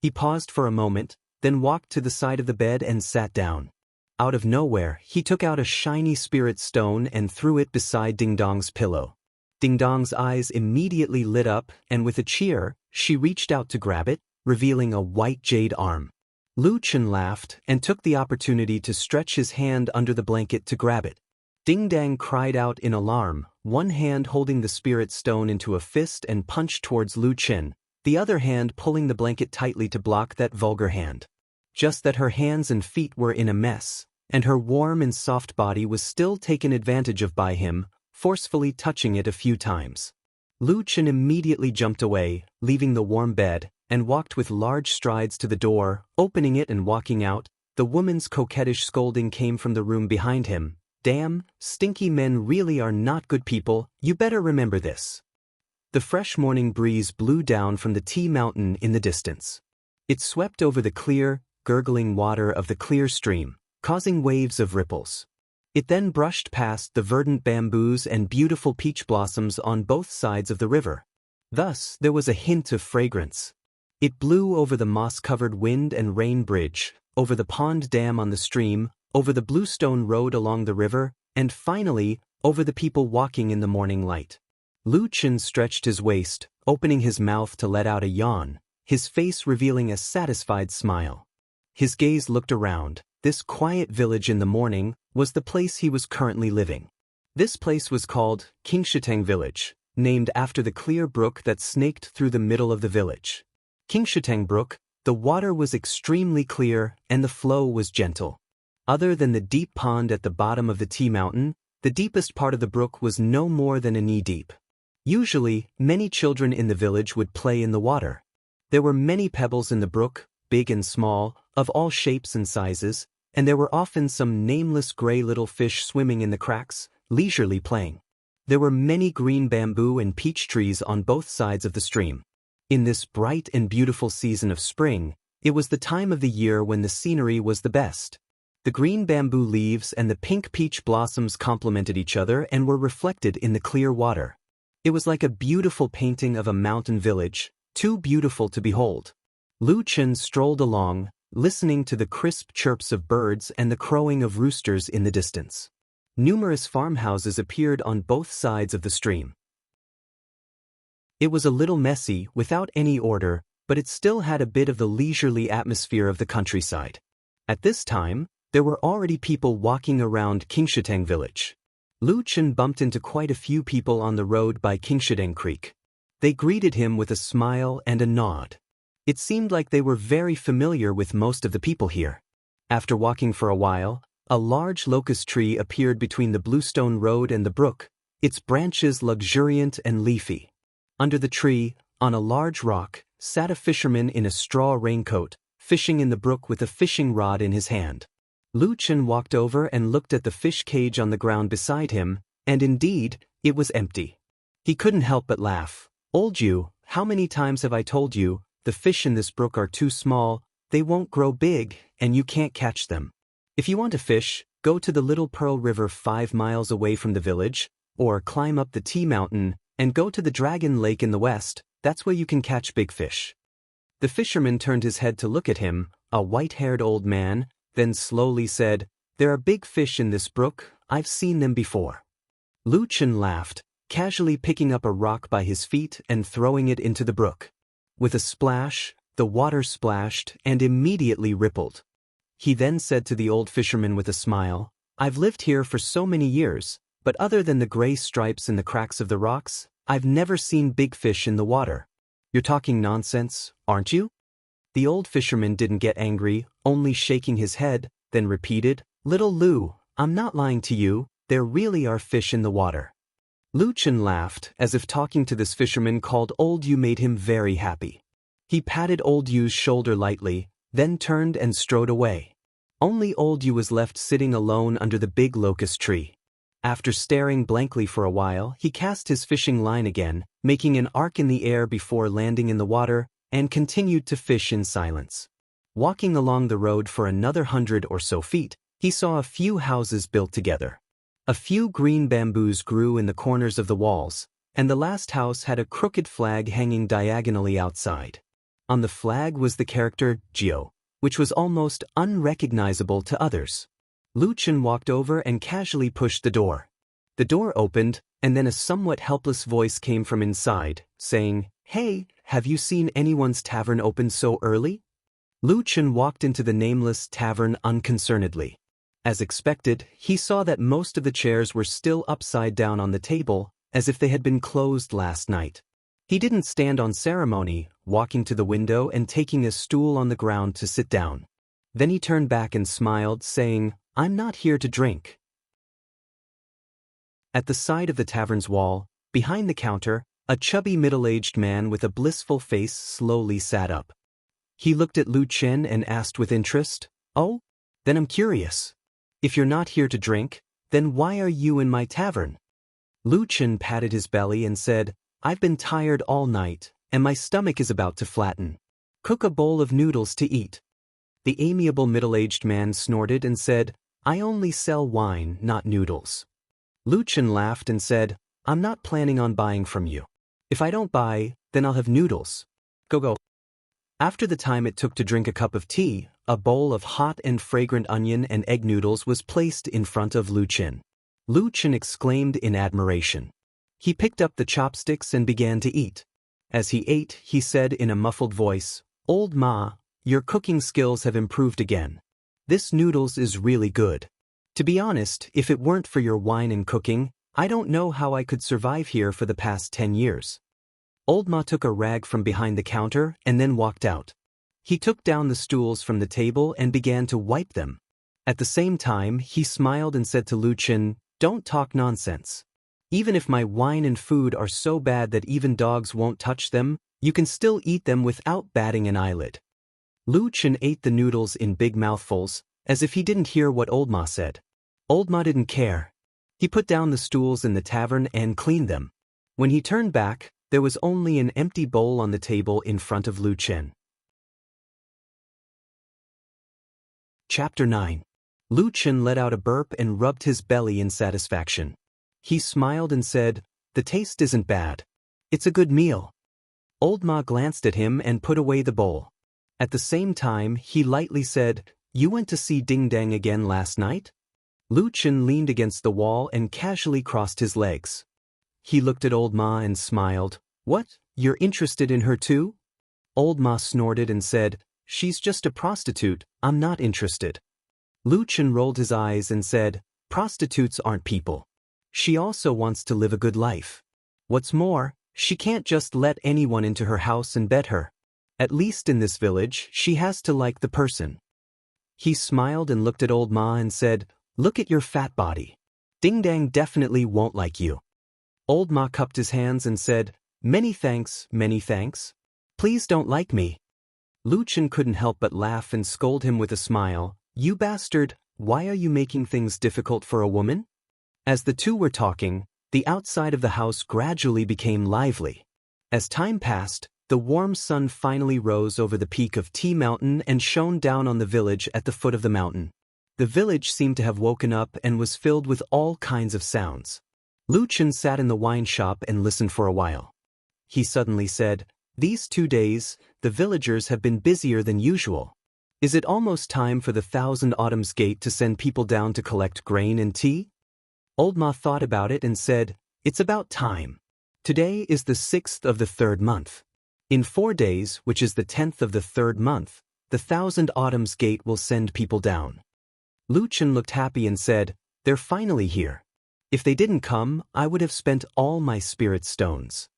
He paused for a moment, then walked to the side of the bed and sat down. Out of nowhere, he took out a shiny spirit stone and threw it beside Ding Dong's pillow. Ding Dong's eyes immediately lit up, and with a cheer, she reached out to grab it, revealing a white jade arm. Lu Chen laughed and took the opportunity to stretch his hand under the blanket to grab it. Ding Dong cried out in alarm, one hand holding the spirit stone into a fist and punched towards Lu Chen, the other hand pulling the blanket tightly to block that vulgar hand. Just that her hands and feet were in a mess, and her warm and soft body was still taken advantage of by him, forcefully touching it a few times. Lu Chen immediately jumped away, leaving the warm bed, and walked with large strides to the door, opening it and walking out. The woman's coquettish scolding came from the room behind him. "Damn, stinky men really are not good people, you better remember this." The fresh morning breeze blew down from the tea mountain in the distance. It swept over the clear, gurgling water of the clear stream, causing waves of ripples. It then brushed past the verdant bamboos and beautiful peach blossoms on both sides of the river. Thus, there was a hint of fragrance. It blew over the moss-covered wind and rain bridge, over the pond dam on the stream, over the bluestone road along the river, and finally, over the people walking in the morning light. Lu Chen stretched his waist, opening his mouth to let out a yawn, his face revealing a satisfied smile. His gaze looked around. This quiet village in the morning was the place he was currently living. This place was called Qingshetang Village, named after the clear brook that snaked through the middle of the village. Qingshetang Brook, the water was extremely clear and the flow was gentle. Other than the deep pond at the bottom of the tea mountain, the deepest part of the brook was no more than a knee deep. Usually, many children in the village would play in the water. There were many pebbles in the brook, big and small, of all shapes and sizes, and there were often some nameless gray little fish swimming in the cracks, leisurely playing. There were many green bamboo and peach trees on both sides of the stream. In this bright and beautiful season of spring, it was the time of the year when the scenery was the best. The green bamboo leaves and the pink peach blossoms complemented each other and were reflected in the clear water. It was like a beautiful painting of a mountain village, too beautiful to behold. Lu Chen strolled along, listening to the crisp chirps of birds and the crowing of roosters in the distance. Numerous farmhouses appeared on both sides of the stream. It was a little messy, without any order, but it still had a bit of the leisurely atmosphere of the countryside. At this time, there were already people walking around Qingshiteng village. Lu Chen bumped into quite a few people on the road by Qingshiteng Creek. They greeted him with a smile and a nod. It seemed like they were very familiar with most of the people here. After walking for a while, a large locust tree appeared between the bluestone road and the brook, its branches luxuriant and leafy. Under the tree, on a large rock, sat a fisherman in a straw raincoat, fishing in the brook with a fishing rod in his hand. Lu Chen walked over and looked at the fish cage on the ground beside him, and indeed, it was empty. He couldn't help but laugh. "Old you, how many times have I told you, the fish in this brook are too small, they won't grow big, and you can't catch them. If you want to fish, go to the Little Pearl River 5 miles away from the village, or climb up the Tea Mountain, and go to the Dragon Lake in the west, that's where you can catch big fish." The fisherman turned his head to look at him, a white-haired old man, then slowly said, "There are big fish in this brook, I've seen them before." Lu Chen laughed, casually picking up a rock by his feet and throwing it into the brook. With a splash, the water splashed and immediately rippled. He then said to the old fisherman with a smile, "I've lived here for so many years, but other than the gray stripes in the cracks of the rocks, I've never seen big fish in the water." "You're talking nonsense, aren't you?" The old fisherman didn't get angry, only shaking his head, then repeated, "Little Lu, I'm not lying to you, there really are fish in the water." Lu Chen laughed, as if talking to this fisherman called Old Yu made him very happy. He patted Old Yu's shoulder lightly, then turned and strode away. Only Old Yu was left sitting alone under the big locust tree. After staring blankly for a while, he cast his fishing line again, making an arc in the air before landing in the water, and continued to fish in silence. Walking along the road for another 100 or so feet, he saw a few houses built together. A few green bamboos grew in the corners of the walls, and the last house had a crooked flag hanging diagonally outside. On the flag was the character Jiao, which was almost unrecognizable to others. Lu Chen walked over and casually pushed the door. The door opened, and then a somewhat helpless voice came from inside, saying, "Hey, have you seen anyone's tavern open so early?" Lu Chen walked into the nameless tavern unconcernedly. As expected, he saw that most of the chairs were still upside down on the table, as if they had been closed last night. He didn't stand on ceremony, walking to the window and taking a stool on the ground to sit down. Then he turned back and smiled, saying, "I'm not here to drink." At the side of the tavern's wall, behind the counter, a chubby middle-aged man with a blissful face slowly sat up. He looked at Lu Chen and asked with interest, "Oh? Then I'm curious. If you're not here to drink, then why are you in my tavern?" Lu Chen patted his belly and said, "I've been tired all night, and my stomach is about to flatten. Cook a bowl of noodles to eat." The amiable middle-aged man snorted and said, "I only sell wine, not noodles." Lu Chen laughed and said, "I'm not planning on buying from you. If I don't buy, then I'll have noodles. Go. After the time it took to drink a cup of tea, a bowl of hot and fragrant onion and egg noodles was placed in front of Lu Chen. Lu Chen exclaimed in admiration. He picked up the chopsticks and began to eat. As he ate, he said in a muffled voice, "Old Ma, your cooking skills have improved again. This noodles is really good. To be honest, if it weren't for your wine and cooking, I don't know how I could survive here for the past 10 years. Old Ma took a rag from behind the counter and then walked out. He took down the stools from the table and began to wipe them. At the same time, he smiled and said to Lu Chen, "Don't talk nonsense. Even if my wine and food are so bad that even dogs won't touch them, you can still eat them without batting an eyelid." Lu Chen ate the noodles in big mouthfuls, as if he didn't hear what Old Ma said. Old Ma didn't care. He put down the stools in the tavern and cleaned them. When he turned back, there was only an empty bowl on the table in front of Lu Chen. Chapter 9. Lu Chen let out a burp and rubbed his belly in satisfaction. He smiled and said, "The taste isn't bad. It's a good meal." Old Ma glanced at him and put away the bowl. At the same time, he lightly said, "You went to see Ding Dang again last night?" Lu Chen leaned against the wall and casually crossed his legs. He looked at Old Ma and smiled. "What, you're interested in her too?" Old Ma snorted and said, "She's just a prostitute, I'm not interested." Lu Chen rolled his eyes and said, "Prostitutes aren't people. She also wants to live a good life. What's more, she can't just let anyone into her house and bed her. At least in this village, she has to like the person." He smiled and looked at Old Ma and said, "Look at your fat body. Ding Dang definitely won't like you." Old Ma cupped his hands and said, "Many thanks, many thanks. Please don't like me." Lu Chen couldn't help but laugh and scold him with a smile. "You bastard, why are you making things difficult for a woman?" As the two were talking, the outside of the house gradually became lively. As time passed, the warm sun finally rose over the peak of Tea Mountain and shone down on the village at the foot of the mountain. The village seemed to have woken up and was filled with all kinds of sounds. Lu Chen sat in the wine shop and listened for a while. He suddenly said, "These 2 days, the villagers have been busier than usual. Is it almost time for the Thousand Autumns Gate to send people down to collect grain and tea?" Old Ma thought about it and said, "It's about time. Today is the 6th of the 3rd month. In 4 days, which is the 10th of the 3rd month, the Thousand Autumns Gate will send people down." Lu Chen looked happy and said, "They're finally here. If they didn't come, I would have spent all my spirit stones."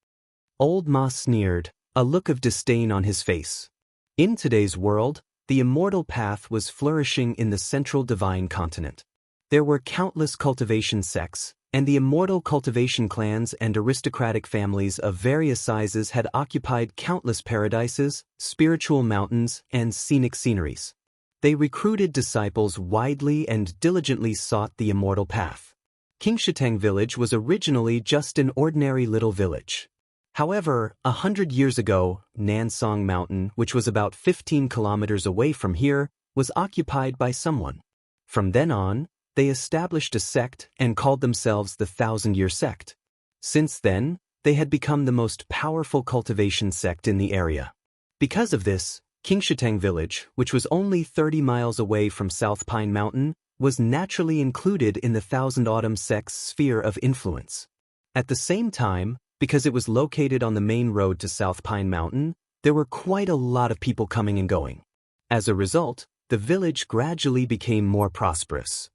Old Ma sneered, a look of disdain on his face. In today's world, the immortal path was flourishing in the central divine continent. There were countless cultivation sects, and the immortal cultivation clans and aristocratic families of various sizes had occupied countless paradises, spiritual mountains, and scenic sceneries. They recruited disciples widely and diligently sought the immortal path. Qingshitang village was originally just an ordinary little village. However, 100 years ago, Nansong Mountain, which was about 15 kilometers away from here, was occupied by someone. From then on, they established a sect and called themselves the Thousand-Year Sect. Since then, they had become the most powerful cultivation sect in the area. Because of this, Qingshitang village, which was only 30 miles away from South Pine Mountain, was naturally included in the Thousand Autumn Sect's sphere of influence. At the same time, because it was located on the main road to South Pine Mountain, there were quite a lot of people coming and going. As a result, the village gradually became more prosperous.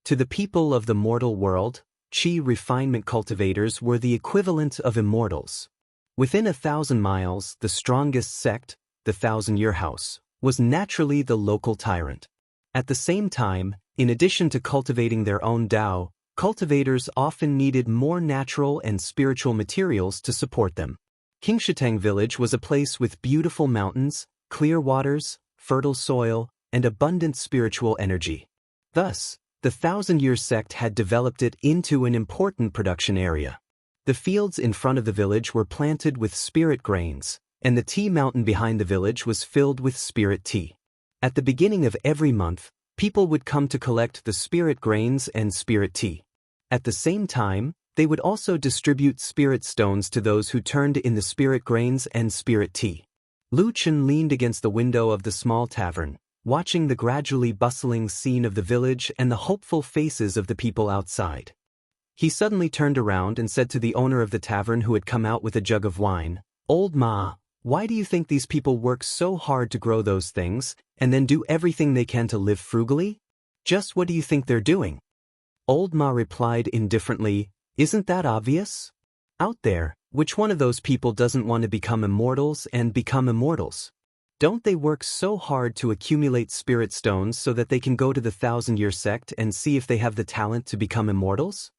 To the people of the mortal world, Qi refinement cultivators were the equivalent of immortals. Within 1,000 miles, the strongest sect, the Thousand-Year House, was naturally the local tyrant. At the same time, in addition to cultivating their own Tao, cultivators often needed more natural and spiritual materials to support them. Qingshitang village was a place with beautiful mountains, clear waters, fertile soil, and abundant spiritual energy. Thus, the Thousand-Year Sect had developed it into an important production area. The fields in front of the village were planted with spirit grains, and the tea mountain behind the village was filled with spirit tea. At the beginning of every month, people would come to collect the spirit grains and spirit tea. At the same time, they would also distribute spirit stones to those who turned in the spirit grains and spirit tea. Lu Chen leaned against the window of the small tavern, watching the gradually bustling scene of the village and the hopeful faces of the people outside. He suddenly turned around and said to the owner of the tavern who had come out with a jug of wine, "Old Ma, why do you think these people work so hard to grow those things, and then do everything they can to live frugally? Just what do you think they're doing?" Old Ma replied indifferently, "Isn't that obvious? Out there, which one of those people doesn't want to become immortals and become immortals? Don't they work so hard to accumulate spirit stones so that they can go to the Thousand-Year Sect and see if they have the talent to become immortals?"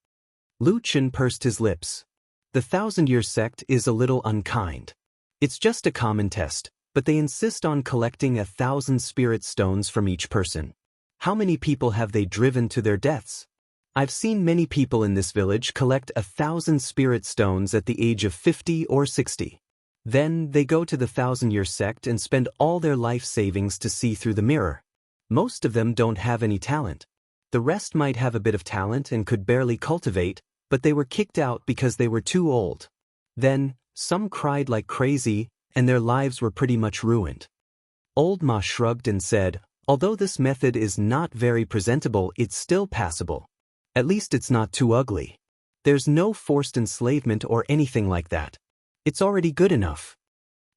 Lu Chen pursed his lips. The Thousand-Year Sect is a little unkind. It's just a common test, but they insist on collecting 1,000 spirit stones from each person. How many people have they driven to their deaths? I've seen many people in this village collect 1,000 spirit stones at the age of 50 or 60. Then they go to the Thousand-Year Sect and spend all their life savings to see through the mirror. Most of them don't have any talent. The rest might have a bit of talent and could barely cultivate, but they were kicked out because they were too old. Then, some cried like crazy, and their lives were pretty much ruined. Old Ma shrugged and said, although this method is not very presentable, it's still passable. At least it's not too ugly. There's no forced enslavement or anything like that. It's already good enough.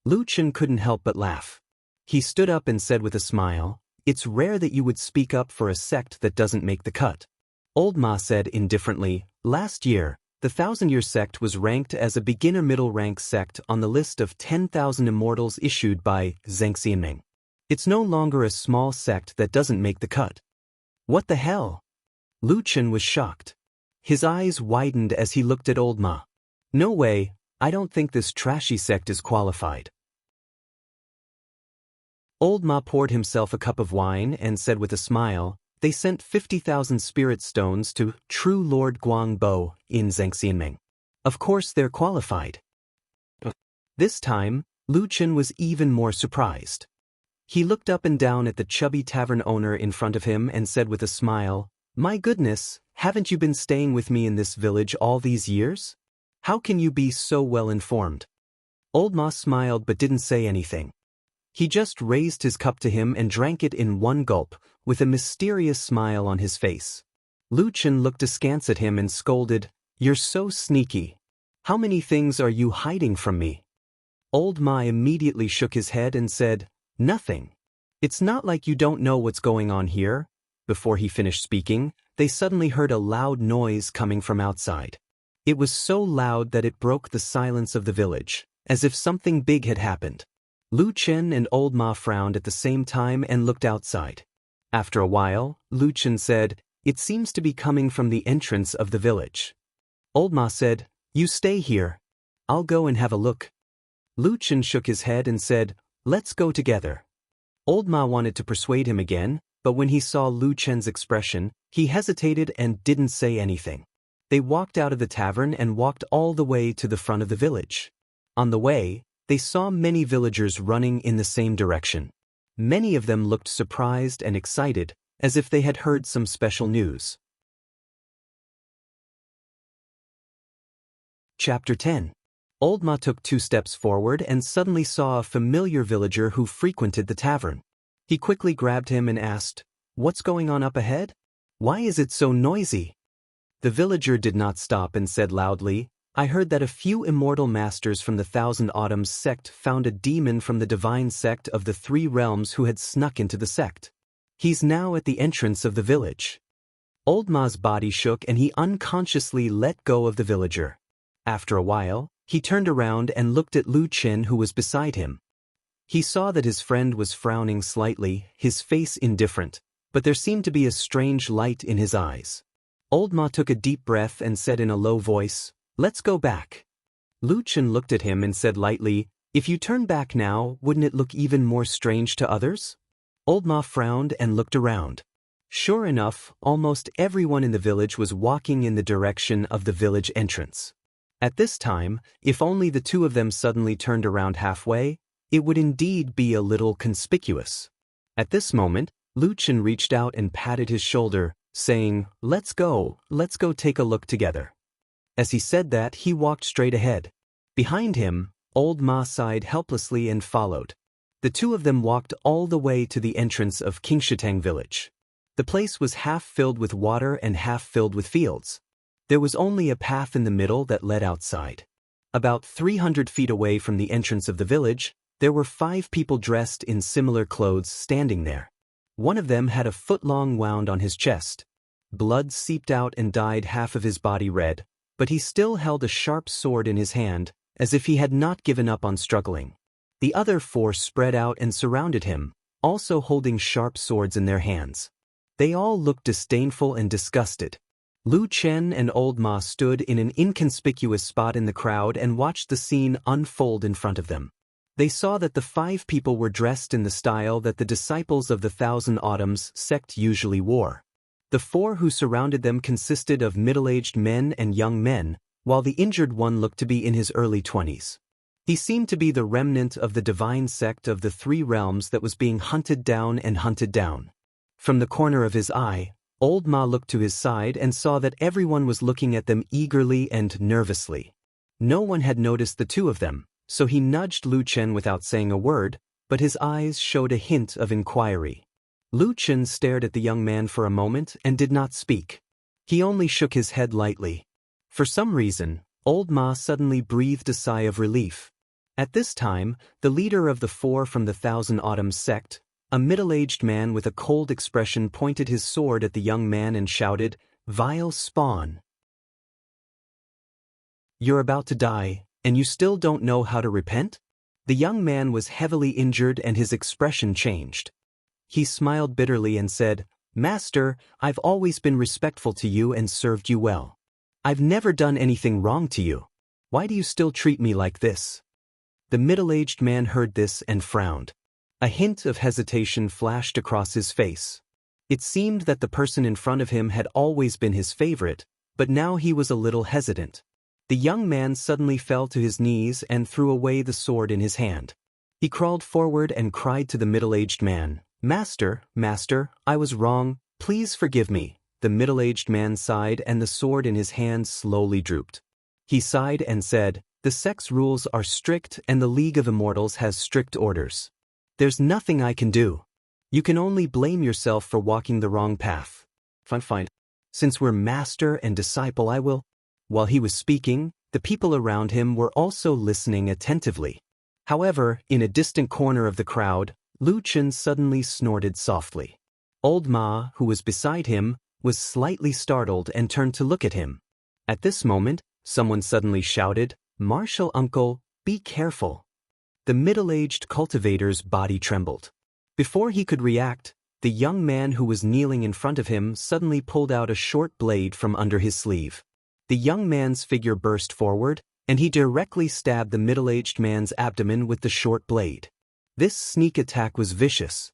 Lu Chen couldn't help but laugh. He stood up and said with a smile, it's rare that you would speak up for a sect that doesn't make the cut. Old Ma said indifferently, last year, the 1,000-year sect was ranked as a beginner middle rank sect on the list of 10,000 immortals issued by Zheng Xianming. It's no longer a small sect that doesn't make the cut. What the hell? Lu Chen was shocked. His eyes widened as he looked at Old Ma. No way, I don't think this trashy sect is qualified. Old Ma poured himself a cup of wine and said with a smile, they sent 50,000 spirit stones to True Lord Guangbo in Zheng Xianming. Of course they're qualified. This time, Lu Chen was even more surprised. He looked up and down at the chubby tavern owner in front of him and said with a smile, my goodness, haven't you been staying with me in this village all these years? How can you be so well informed? Old Ma smiled but didn't say anything. He just raised his cup to him and drank it in one gulp, with a mysterious smile on his face. Lu Chen looked askance at him and scolded, you're so sneaky. How many things are you hiding from me? Old Ma immediately shook his head and said, nothing. It's not like you don't know what's going on here. Before he finished speaking, they suddenly heard a loud noise coming from outside. It was so loud that it broke the silence of the village, as if something big had happened. Lu Chen and Old Ma frowned at the same time and looked outside. After a while, Lu Chen said, it seems to be coming from the entrance of the village. Old Ma said, you stay here. I'll go and have a look. Lu Chen shook his head and said, let's go together. Old Ma wanted to persuade him again, but when he saw Lu Chen's expression, he hesitated and didn't say anything. They walked out of the tavern and walked all the way to the front of the village. On the way, they saw many villagers running in the same direction. Many of them looked surprised and excited, as if they had heard some special news. Chapter 10. Old Ma took 2 steps forward and suddenly saw a familiar villager who frequented the tavern. He quickly grabbed him and asked, what's going on up ahead? Why is it so noisy? The villager did not stop and said loudly, I heard that a few immortal masters from the 1,000 Autumns sect found a demon from the divine sect of the 3 realms who had snuck into the sect. He's now at the entrance of the village. Old Ma's body shook and he unconsciously let go of the villager. After a while, he turned around and looked at Lu Chen who was beside him. He saw that his friend was frowning slightly, his face indifferent, but there seemed to be a strange light in his eyes. Old Ma took a deep breath and said in a low voice, let's go back. Lu Chen looked at him and said lightly, if you turn back now, wouldn't it look even more strange to others? Old Ma frowned and looked around. Sure enough, almost everyone in the village was walking in the direction of the village entrance. At this time, if only the 2 of them suddenly turned around halfway, it would indeed be a little conspicuous. At this moment, Lu Chen reached out and patted his shoulder, saying, let's go take a look together. As he said that, he walked straight ahead. Behind him, Old Ma sighed helplessly and followed. The 2 of them walked all the way to the entrance of Qingshitang village. The place was half filled with water and half filled with fields. There was only a path in the middle that led outside. About 300 feet away from the entrance of the village, there were 5 people dressed in similar clothes standing there. One of them had a foot-long wound on his chest. Blood seeped out and dyed half of his body red, but he still held a sharp sword in his hand, as if he had not given up on struggling. The other 4 spread out and surrounded him, also holding sharp swords in their hands. They all looked disdainful and disgusted. Lu Chen and Old Ma stood in an inconspicuous spot in the crowd and watched the scene unfold in front of them. They saw that the 5 people were dressed in the style that the disciples of the 1,000 Autumns sect usually wore. The 4 who surrounded them consisted of middle-aged men and young men, while the injured one looked to be in his early 20s. He seemed to be the remnant of the divine sect of the 3 realms that was being hunted down and hunted down. From the corner of his eye, Old Ma looked to his side and saw that everyone was looking at them eagerly and nervously. No one had noticed the 2 of them, so he nudged Lu Chen without saying a word, but his eyes showed a hint of inquiry. Lu Chen stared at the young man for a moment and did not speak. He only shook his head lightly. For some reason, old Ma suddenly breathed a sigh of relief. At this time, the leader of the four from the Thousand Autumns sect, a middle-aged man with a cold expression, pointed his sword at the young man and shouted, "Vile spawn! You're about to die, and you still don't know how to repent?" The young man was heavily injured and his expression changed. He smiled bitterly and said, "Master, I've always been respectful to you and served you well. I've never done anything wrong to you. Why do you still treat me like this?" The middle-aged man heard this and frowned. A hint of hesitation flashed across his face. It seemed that the person in front of him had always been his favorite, but now he was a little hesitant. The young man suddenly fell to his knees and threw away the sword in his hand. He crawled forward and cried to the middle-aged man, "Master, Master, I was wrong, please forgive me." The middle-aged man sighed and the sword in his hand slowly drooped. He sighed and said, "The sect's rules are strict and the League of Immortals has strict orders. There's nothing I can do. You can only blame yourself for walking the wrong path. Fine. Since we're master and disciple, I will." While he was speaking, the people around him were also listening attentively. However, in a distant corner of the crowd, Lu Chen suddenly snorted softly. Old Ma, who was beside him, was slightly startled and turned to look at him. At this moment, someone suddenly shouted, "Martial uncle, be careful." The middle-aged cultivator's body trembled. Before he could react, the young man who was kneeling in front of him suddenly pulled out a short blade from under his sleeve. The young man's figure burst forward, and he directly stabbed the middle-aged man's abdomen with the short blade. This sneak attack was vicious.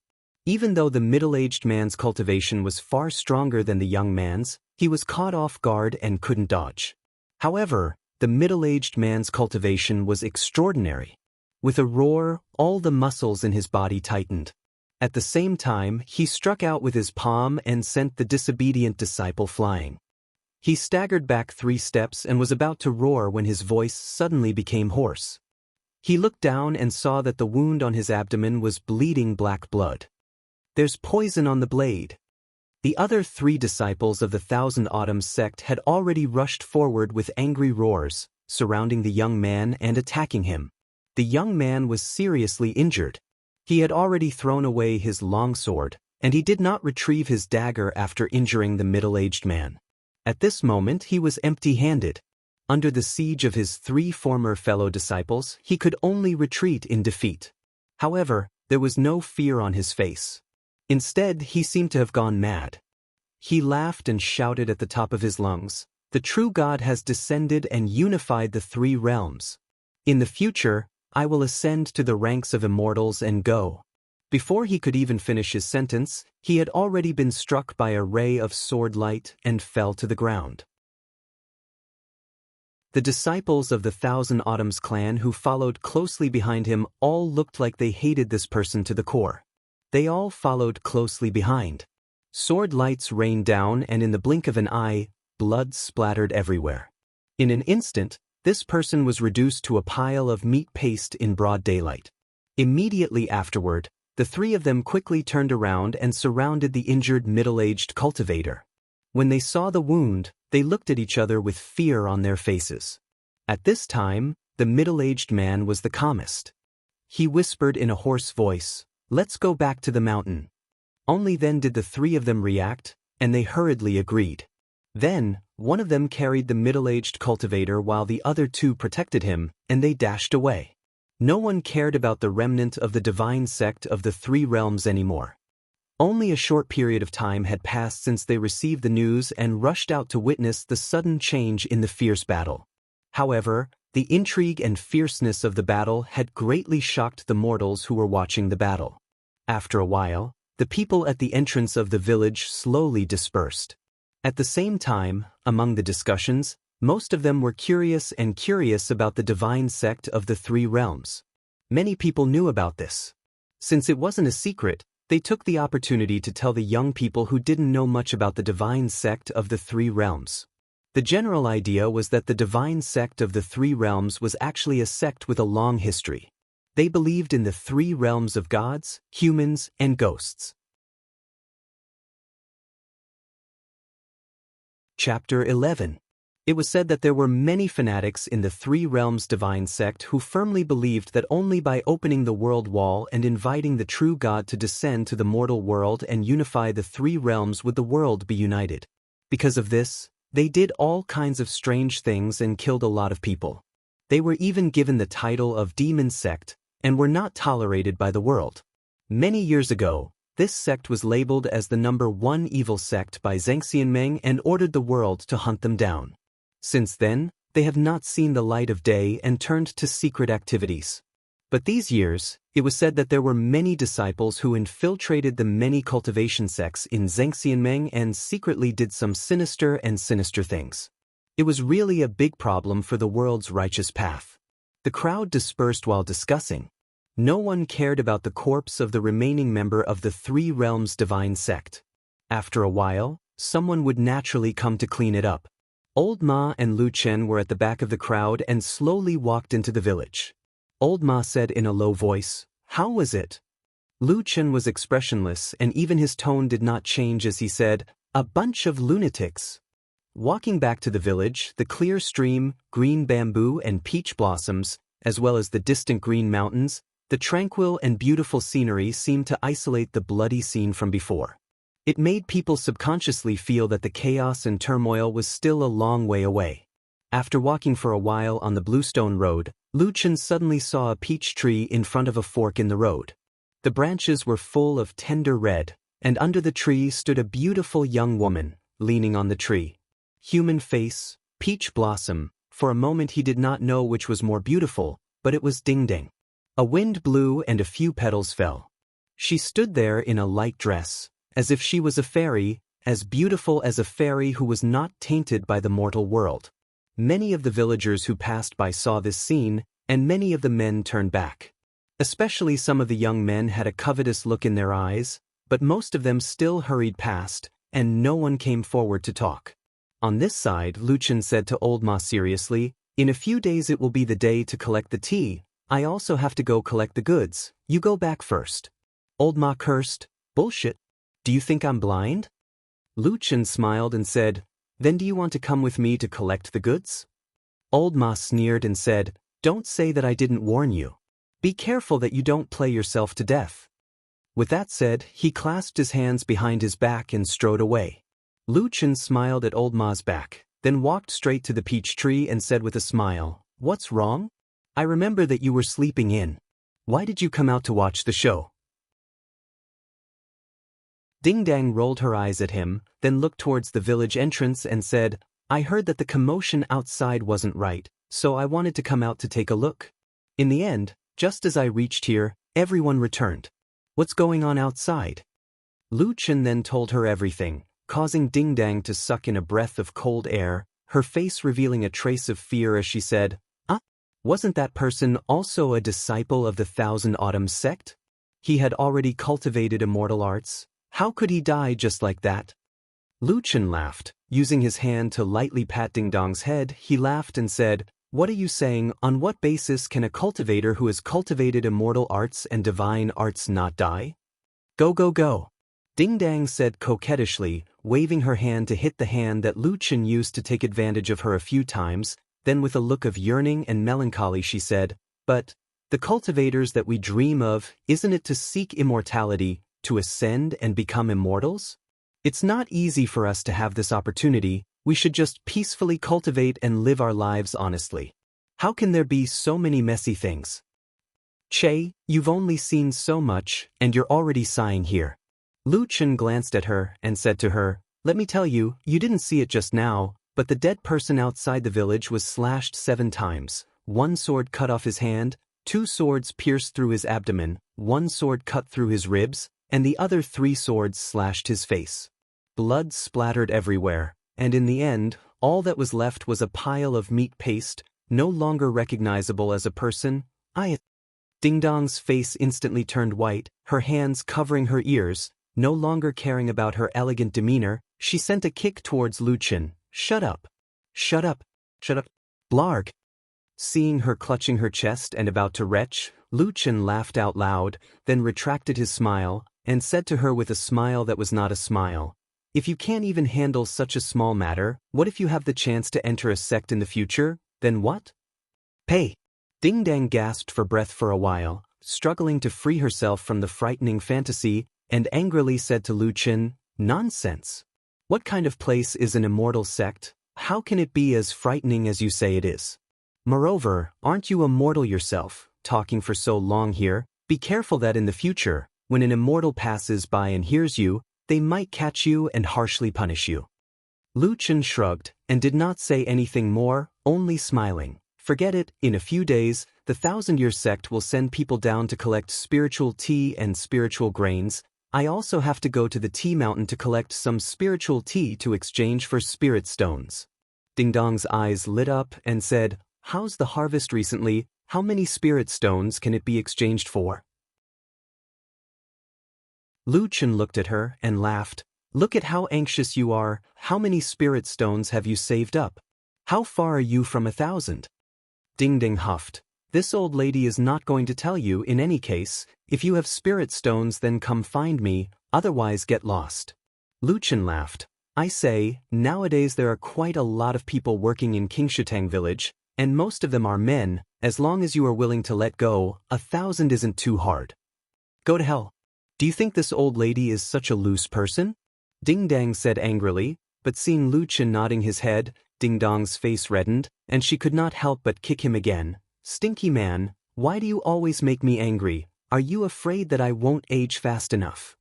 Even though the middle-aged man's cultivation was far stronger than the young man's, he was caught off guard and couldn't dodge. However, the middle-aged man's cultivation was extraordinary. With a roar, all the muscles in his body tightened. At the same time, he struck out with his palm and sent the disobedient disciple flying. He staggered back 3 steps and was about to roar when his voice suddenly became hoarse. He looked down and saw that the wound on his abdomen was bleeding black blood. "There's poison on the blade." The other 3 disciples of the Thousand Autumns sect had already rushed forward with angry roars, surrounding the young man and attacking him. The young man was seriously injured. He had already thrown away his longsword, and he did not retrieve his dagger after injuring the middle-aged man. At this moment he was empty-handed. Under the siege of his 3 former fellow disciples, he could only retreat in defeat. However, there was no fear on his face. Instead, he seemed to have gone mad. He laughed and shouted at the top of his lungs, "The true God has descended and unified the 3 realms. In the future, I will ascend to the ranks of immortals and go." Before he could even finish his sentence, he had already been struck by a ray of sword light and fell to the ground. The disciples of the Thousand Autumns clan who followed closely behind him all looked like they hated this person to the core. They all followed closely behind. Sword lights rained down and in the blink of an eye, blood splattered everywhere. In an instant, this person was reduced to a pile of meat paste in broad daylight. Immediately afterward, the 3 of them quickly turned around and surrounded the injured middle-aged cultivator. When they saw the wound, they looked at each other with fear on their faces. At this time, the middle-aged man was the calmest. He whispered in a hoarse voice, "Let's go back to the mountain." Only then did the 3 of them react, and they hurriedly agreed. Then, one of them carried the middle-aged cultivator while the other 2 protected him, and they dashed away. No one cared about the remnant of the divine sect of the 3 realms anymore. Only a short period of time had passed since they received the news and rushed out to witness the sudden change in the fierce battle. However, the intrigue and fierceness of the battle had greatly shocked the mortals who were watching the battle. After a while, the people at the entrance of the village slowly dispersed. At the same time, among the discussions, most of them were curious about the divine sect of the 3 realms. Many people knew about this. Since it wasn't a secret, they took the opportunity to tell the young people who didn't know much about the divine sect of the 3 realms. The general idea was that the divine sect of the three realms was actually a sect with a long history. They believed in the three realms of gods, humans, and ghosts. Chapter 11. It was said that there were many fanatics in the Three Realms Divine sect who firmly believed that only by opening the world wall and inviting the true God to descend to the mortal world and unify the three realms would the world be united. Because of this, they did all kinds of strange things and killed a lot of people. They were even given the title of demon sect and were not tolerated by the world. Many years ago, this sect was labeled as the #1 evil sect by Zheng Xianmeng and ordered the world to hunt them down. Since then, they have not seen the light of day and turned to secret activities. But these years, it was said that there were many disciples who infiltrated the many cultivation sects in Zheng Xianmeng and secretly did some sinister things. It was really a big problem for the world's righteous path. The crowd dispersed while discussing. No one cared about the corpse of the remaining member of the Three Realms Divine sect. After a while, someone would naturally come to clean it up. Old Ma and Lu Chen were at the back of the crowd and slowly walked into the village. Old Ma said in a low voice, "How was it?" Lu Chen was expressionless and even his tone did not change as he said, "A bunch of lunatics." Walking back to the village, the clear stream, green bamboo and peach blossoms, as well as the distant green mountains, the tranquil and beautiful scenery seemed to isolate the bloody scene from before. It made people subconsciously feel that the chaos and turmoil was still a long way away. After walking for a while on the bluestone road, Lu Chen suddenly saw a peach tree in front of a fork in the road. The branches were full of tender red, and under the tree stood a beautiful young woman, leaning on the tree. Human face, peach blossom, for a moment he did not know which was more beautiful, but it was Ding Ding. A wind blew and a few petals fell. She stood there in a light dress, as if she was a fairy, as beautiful as a fairy who was not tainted by the mortal world. Many of the villagers who passed by saw this scene, and many of the men turned back. Especially some of the young men had a covetous look in their eyes, but most of them still hurried past, and no one came forward to talk. On this side, Lu Chen said to Old Ma seriously, "In a few days it will be the day to collect the tea. I also have to go collect the goods. You go back first." Old Ma cursed, "Bullshit. Do you think I'm blind?" Lu Chen smiled and said, "Then do you want to come with me to collect the goods?" Old Ma sneered and said, "Don't say that I didn't warn you. Be careful that you don't play yourself to death." With that said, he clasped his hands behind his back and strode away. Lu Chen smiled at Old Ma's back, then walked straight to the peach tree and said with a smile, "What's wrong? I remember that you were sleeping in. Why did you come out to watch the show?" Ding Dang rolled her eyes at him, then looked towards the village entrance and said, "I heard that the commotion outside wasn't right, so I wanted to come out to take a look. In the end, just as I reached here, everyone returned. What's going on outside?" Lu Chen then told her everything, causing Ding Dang to suck in a breath of cold air, her face revealing a trace of fear as she said, Wasn't that person also a disciple of the Thousand Autumns sect? He had already cultivated immortal arts. How could he die just like that?" Lu Chen laughed. Using his hand to lightly pat Ding Dong's head, he laughed and said, "What are you saying? On what basis can a cultivator who has cultivated immortal arts and divine arts not die? Go, go, go." Ding Dang said coquettishly, waving her hand to hit the hand that Lu Chen used to take advantage of her a few times. Then with a look of yearning and melancholy she said, "But the cultivators that we dream of, isn't it to seek immortality, to ascend and become immortals? It's not easy for us to have this opportunity. We should just peacefully cultivate and live our lives honestly. How can there be so many messy things? Che, you've only seen so much, and you're already sighing here." Lu Chen glanced at her and said to her, "Let me tell you, you didn't see it just now, but the dead person outside the village was slashed 7 times. 1 sword cut off his hand, 2 swords pierced through his abdomen, 1 sword cut through his ribs, and the other 3 swords slashed his face. Blood splattered everywhere, and in the end, all that was left was a pile of meat paste, no longer recognizable as a person. Ding Dong's face instantly turned white, her hands covering her ears. No longer caring about her elegant demeanor, she sent a kick towards Lu Chen. "Shut up. Shut up. Shut up. Blarg. Seeing her clutching her chest and about to retch, Lu Chen laughed out loud, then retracted his smile, and said to her with a smile that was not a smile, "If you can't even handle such a small matter, what if you have the chance to enter a sect in the future, then what?" "Pay." Ding Dang gasped for breath for a while, struggling to free herself from the frightening fantasy, and angrily said to Lu Chen, "Nonsense. What kind of place is an immortal sect? How can it be as frightening as you say it is? Moreover, aren't you immortal yourself, talking for so long here? Be careful that in the future, when an immortal passes by and hears you, they might catch you and harshly punish you." Lu Chen shrugged, and did not say anything more, only smiling. "Forget it, in a few days, the 1,000-year sect will send people down to collect spiritual tea and spiritual grains. I also have to go to the tea mountain to collect some spiritual tea to exchange for spirit stones." Ding Dong's eyes lit up and said, "How's the harvest recently? How many spirit stones can it be exchanged for?" Lu Chen looked at her and laughed. "Look at how anxious you are. How many spirit stones have you saved up? How far are you from 1,000? Ding Ding huffed. "This old lady is not going to tell you in any case. If you have spirit stones, then come find me, otherwise get lost." Lu Chen laughed. "I say, nowadays there are quite a lot of people working in Qingshitang village, and most of them are men. As long as you are willing to let go, 1,000 isn't too hard." "Go to hell. Do you think this old lady is such a loose person?" Ding Dang said angrily, but seeing Lu Chen nodding his head, Ding Dong's face reddened, and she could not help but kick him again. "Stinky man, why do you always make me angry? Are you afraid that I won't age fast enough?"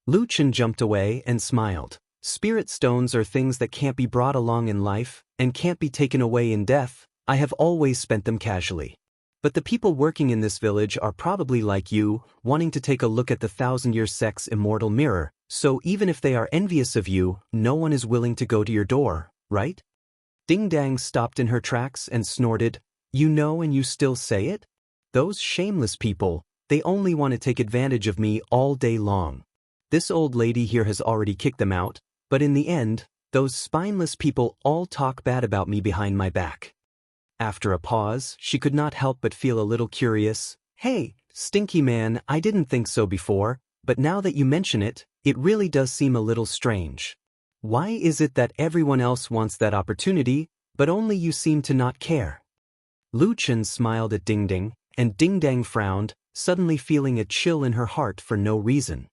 Lu Chen jumped away and smiled. "Spirit stones are things that can't be brought along in life, and can't be taken away in death. I have always spent them casually. But the people working in this village are probably like you, wanting to take a look at the 1,000-year sect's immortal mirror, so even if they are envious of you, no one is willing to go to your door, right?" Ding Dang stopped in her tracks and snorted, "You know and you still say it? Those shameless people, they only want to take advantage of me all day long. This old lady here has already kicked them out, but in the end, those spineless people all talk bad about me behind my back." After a pause, she could not help but feel a little curious. "Hey, Stinky man, I didn't think so before, but now that you mention it, it really does seem a little strange. Why is it that everyone else wants that opportunity, but only you seem to not care?" Lu Chen smiled at Ding Ding, and Ding Dang frowned, suddenly feeling a chill in her heart for no reason.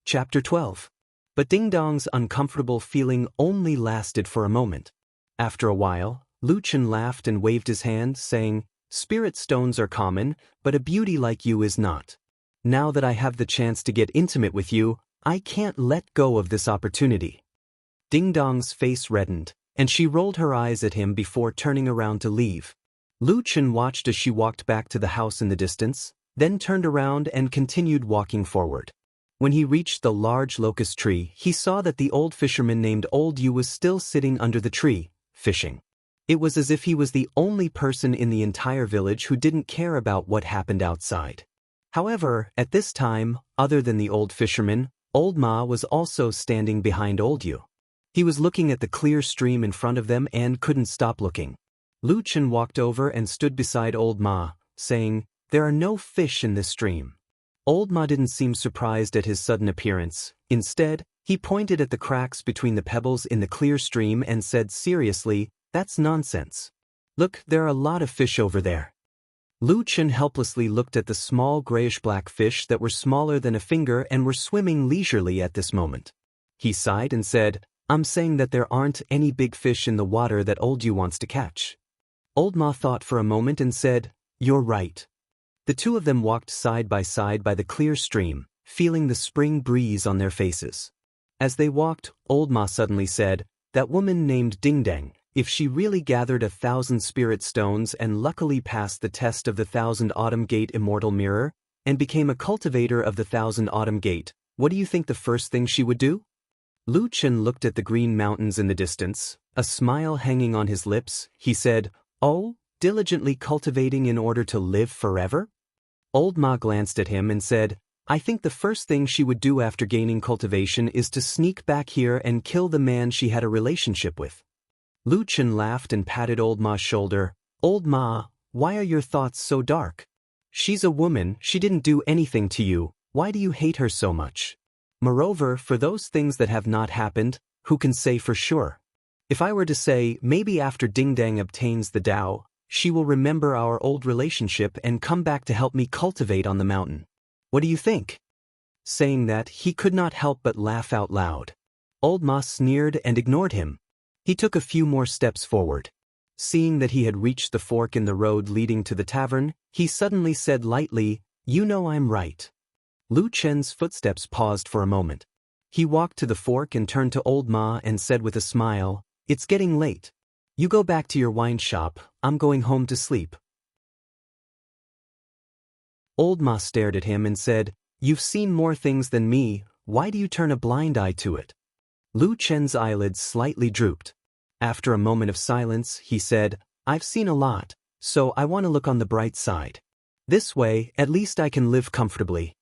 Chapter 12. But Ding Dong's uncomfortable feeling only lasted for a moment. After a while, Lu Chen laughed and waved his hand, saying, "Spirit stones are common, but a beauty like you is not. Now that I have the chance to get intimate with you, I can't let go of this opportunity." Ding Dong's face reddened, and she rolled her eyes at him before turning around to leave. Lu Chen watched as she walked back to the house in the distance, then turned around and continued walking forward. When he reached the large locust tree, he saw that the old fisherman named Old Yu was still sitting under the tree, fishing. It was as if he was the only person in the entire village who didn't care about what happened outside. However, at this time, other than the old fisherman, Old Ma was also standing behind Old Yu. He was looking at the clear stream in front of them and couldn't stop looking. Lu Chen walked over and stood beside Old Ma, saying, "There are no fish in this stream." Old Ma didn't seem surprised at his sudden appearance. Instead, he pointed at the cracks between the pebbles in the clear stream and said seriously, "That's nonsense. Look, there are a lot of fish over there." Lu Chen helplessly looked at the small grayish-black fish that were smaller than a finger and were swimming leisurely at this moment. He sighed and said, "I'm saying that there aren't any big fish in the water that Old Yu wants to catch." Old Ma thought for a moment and said, "You're right." The two of them walked side by the clear stream, feeling the spring breeze on their faces. As they walked, Old Ma suddenly said, "That woman named Ding Dang, if she really gathered 1,000 spirit stones and luckily passed the test of the 1,000 Autumn Gate Immortal Mirror, and became a cultivator of the 1,000 Autumn Gate, what do you think the first thing she would do?" Lu Chen looked at the green mountains in the distance, a smile hanging on his lips. He said, "Oh, diligently cultivating in order to live forever?" Old Ma glanced at him and said, I think the first thing she would do after gaining cultivation is to sneak back here and kill the man she had a relationship with. Lu Chen laughed and patted Old Ma's shoulder. Old Ma, why are your thoughts so dark? She's a woman, she didn't do anything to you, why do you hate her so much? Moreover, for those things that have not happened, who can say for sure? If I were to say, maybe after Ding Dang obtains the Tao, she will remember our old relationship and come back to help me cultivate on the mountain. What do you think? Saying that, he could not help but laugh out loud. Old Ma sneered and ignored him. He took a few more steps forward. Seeing that he had reached the fork in the road leading to the tavern, he suddenly said lightly, "You know I'm right." Lu Chen's footsteps paused for a moment. He walked to the fork and turned to Old Ma and said with a smile, "It's getting late. You go back to your wine shop, I'm going home to sleep." Old Ma stared at him and said, "You've seen more things than me, why do you turn a blind eye to it?" Lu Chen's eyelids slightly drooped. After a moment of silence, he said, "I've seen a lot, so I want to look on the bright side. This way, at least I can live comfortably."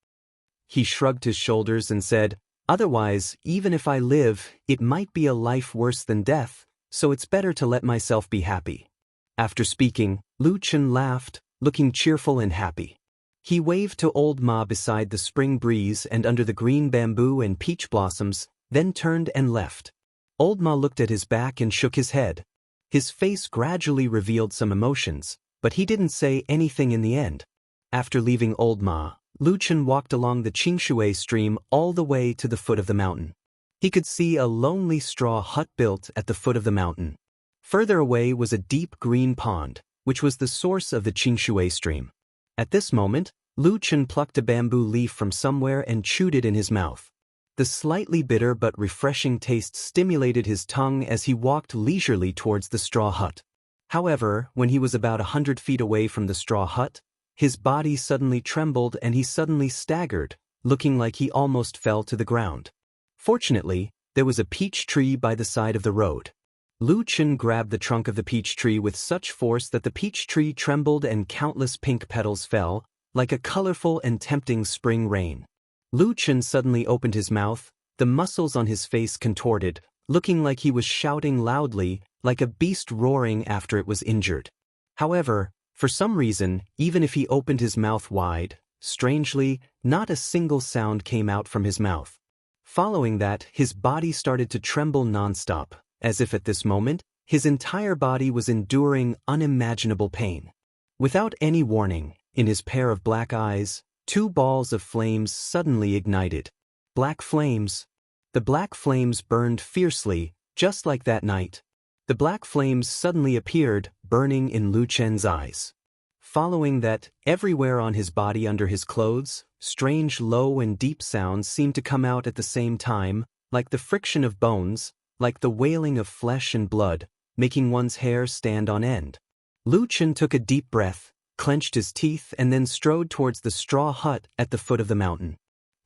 He shrugged his shoulders and said, "Otherwise, even if I live, it might be a life worse than death, so it's better to let myself be happy." After speaking, Lu Chen laughed, looking cheerful and happy. He waved to Old Ma beside the spring breeze and under the green bamboo and peach blossoms, then turned and left. Old Ma looked at his back and shook his head. His face gradually revealed some emotions, but he didn't say anything in the end. After leaving Old Ma, Lu Chen walked along the Qingshui stream all the way to the foot of the mountain. He could see a lonely straw hut built at the foot of the mountain. Further away was a deep green pond, which was the source of the Qingshui stream. At this moment, Lu Chen plucked a bamboo leaf from somewhere and chewed it in his mouth. The slightly bitter but refreshing taste stimulated his tongue as he walked leisurely towards the straw hut. However, when he was about 100 feet away from the straw hut, his body suddenly trembled and he suddenly staggered, looking like he almost fell to the ground. Fortunately, there was a peach tree by the side of the road. Lu Chen grabbed the trunk of the peach tree with such force that the peach tree trembled and countless pink petals fell, like a colorful and tempting spring rain. Lu Chen suddenly opened his mouth, the muscles on his face contorted, looking like he was shouting loudly, like a beast roaring after it was injured. However, for some reason, even if he opened his mouth wide, strangely, not a single sound came out from his mouth. Following that, his body started to tremble nonstop, as if at this moment, his entire body was enduring unimaginable pain. Without any warning, in his pair of black eyes, 2 balls of flames suddenly ignited. Black flames. The black flames burned fiercely, just like that night. The black flames suddenly appeared, burning in Lu Chen's eyes. Following that, everywhere on his body under his clothes, strange low and deep sounds seemed to come out at the same time, like the friction of bones, like the wailing of flesh and blood, making one's hair stand on end. Lu Chen took a deep breath, clenched his teeth and then strode towards the straw hut at the foot of the mountain.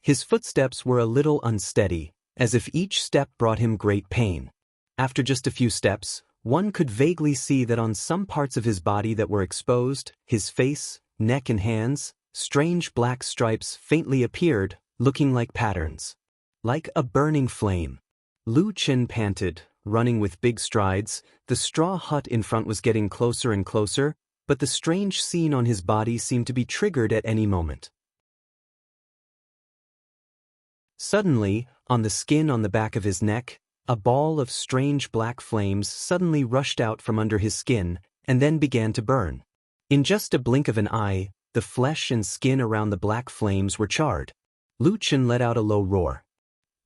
His footsteps were a little unsteady, as if each step brought him great pain. After just a few steps, one could vaguely see that on some parts of his body that were exposed, his face, neck and hands, strange black stripes faintly appeared, looking like patterns. Like a burning flame. Lu Chen panted, running with big strides. The straw hut in front was getting closer and closer, but the strange scene on his body seemed to be triggered at any moment. Suddenly, on the skin on the back of his neck, a ball of strange black flames suddenly rushed out from under his skin, and then began to burn. In just a blink of an eye, the flesh and skin around the black flames were charred. Lu Chen let out a low roar.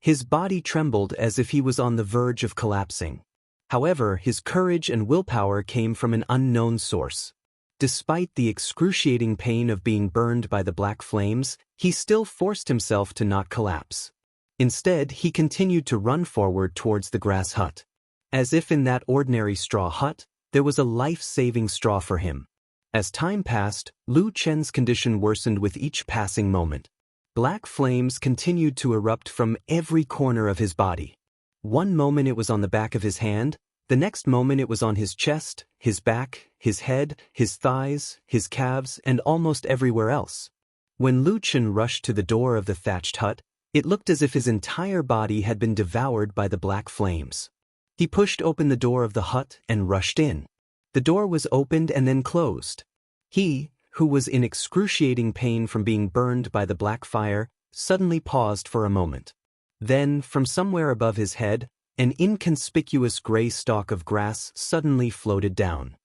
His body trembled as if he was on the verge of collapsing. However, his courage and willpower came from an unknown source. Despite the excruciating pain of being burned by the black flames, he still forced himself to not collapse. Instead, he continued to run forward towards the grass hut. As if in that ordinary straw hut, there was a life-saving straw for him. As time passed, Lu Chen's condition worsened with each passing moment. Black flames continued to erupt from every corner of his body. One moment it was on the back of his hand, the next moment it was on his chest, his back, his head, his thighs, his calves, and almost everywhere else. When Lu Chen rushed to the door of the thatched hut, it looked as if his entire body had been devoured by the black flames. He pushed open the door of the hut and rushed in. The door was opened and then closed. He, who was in excruciating pain from being burned by the black fire, suddenly paused for a moment. Then, from somewhere above his head, an inconspicuous gray stalk of grass suddenly floated down.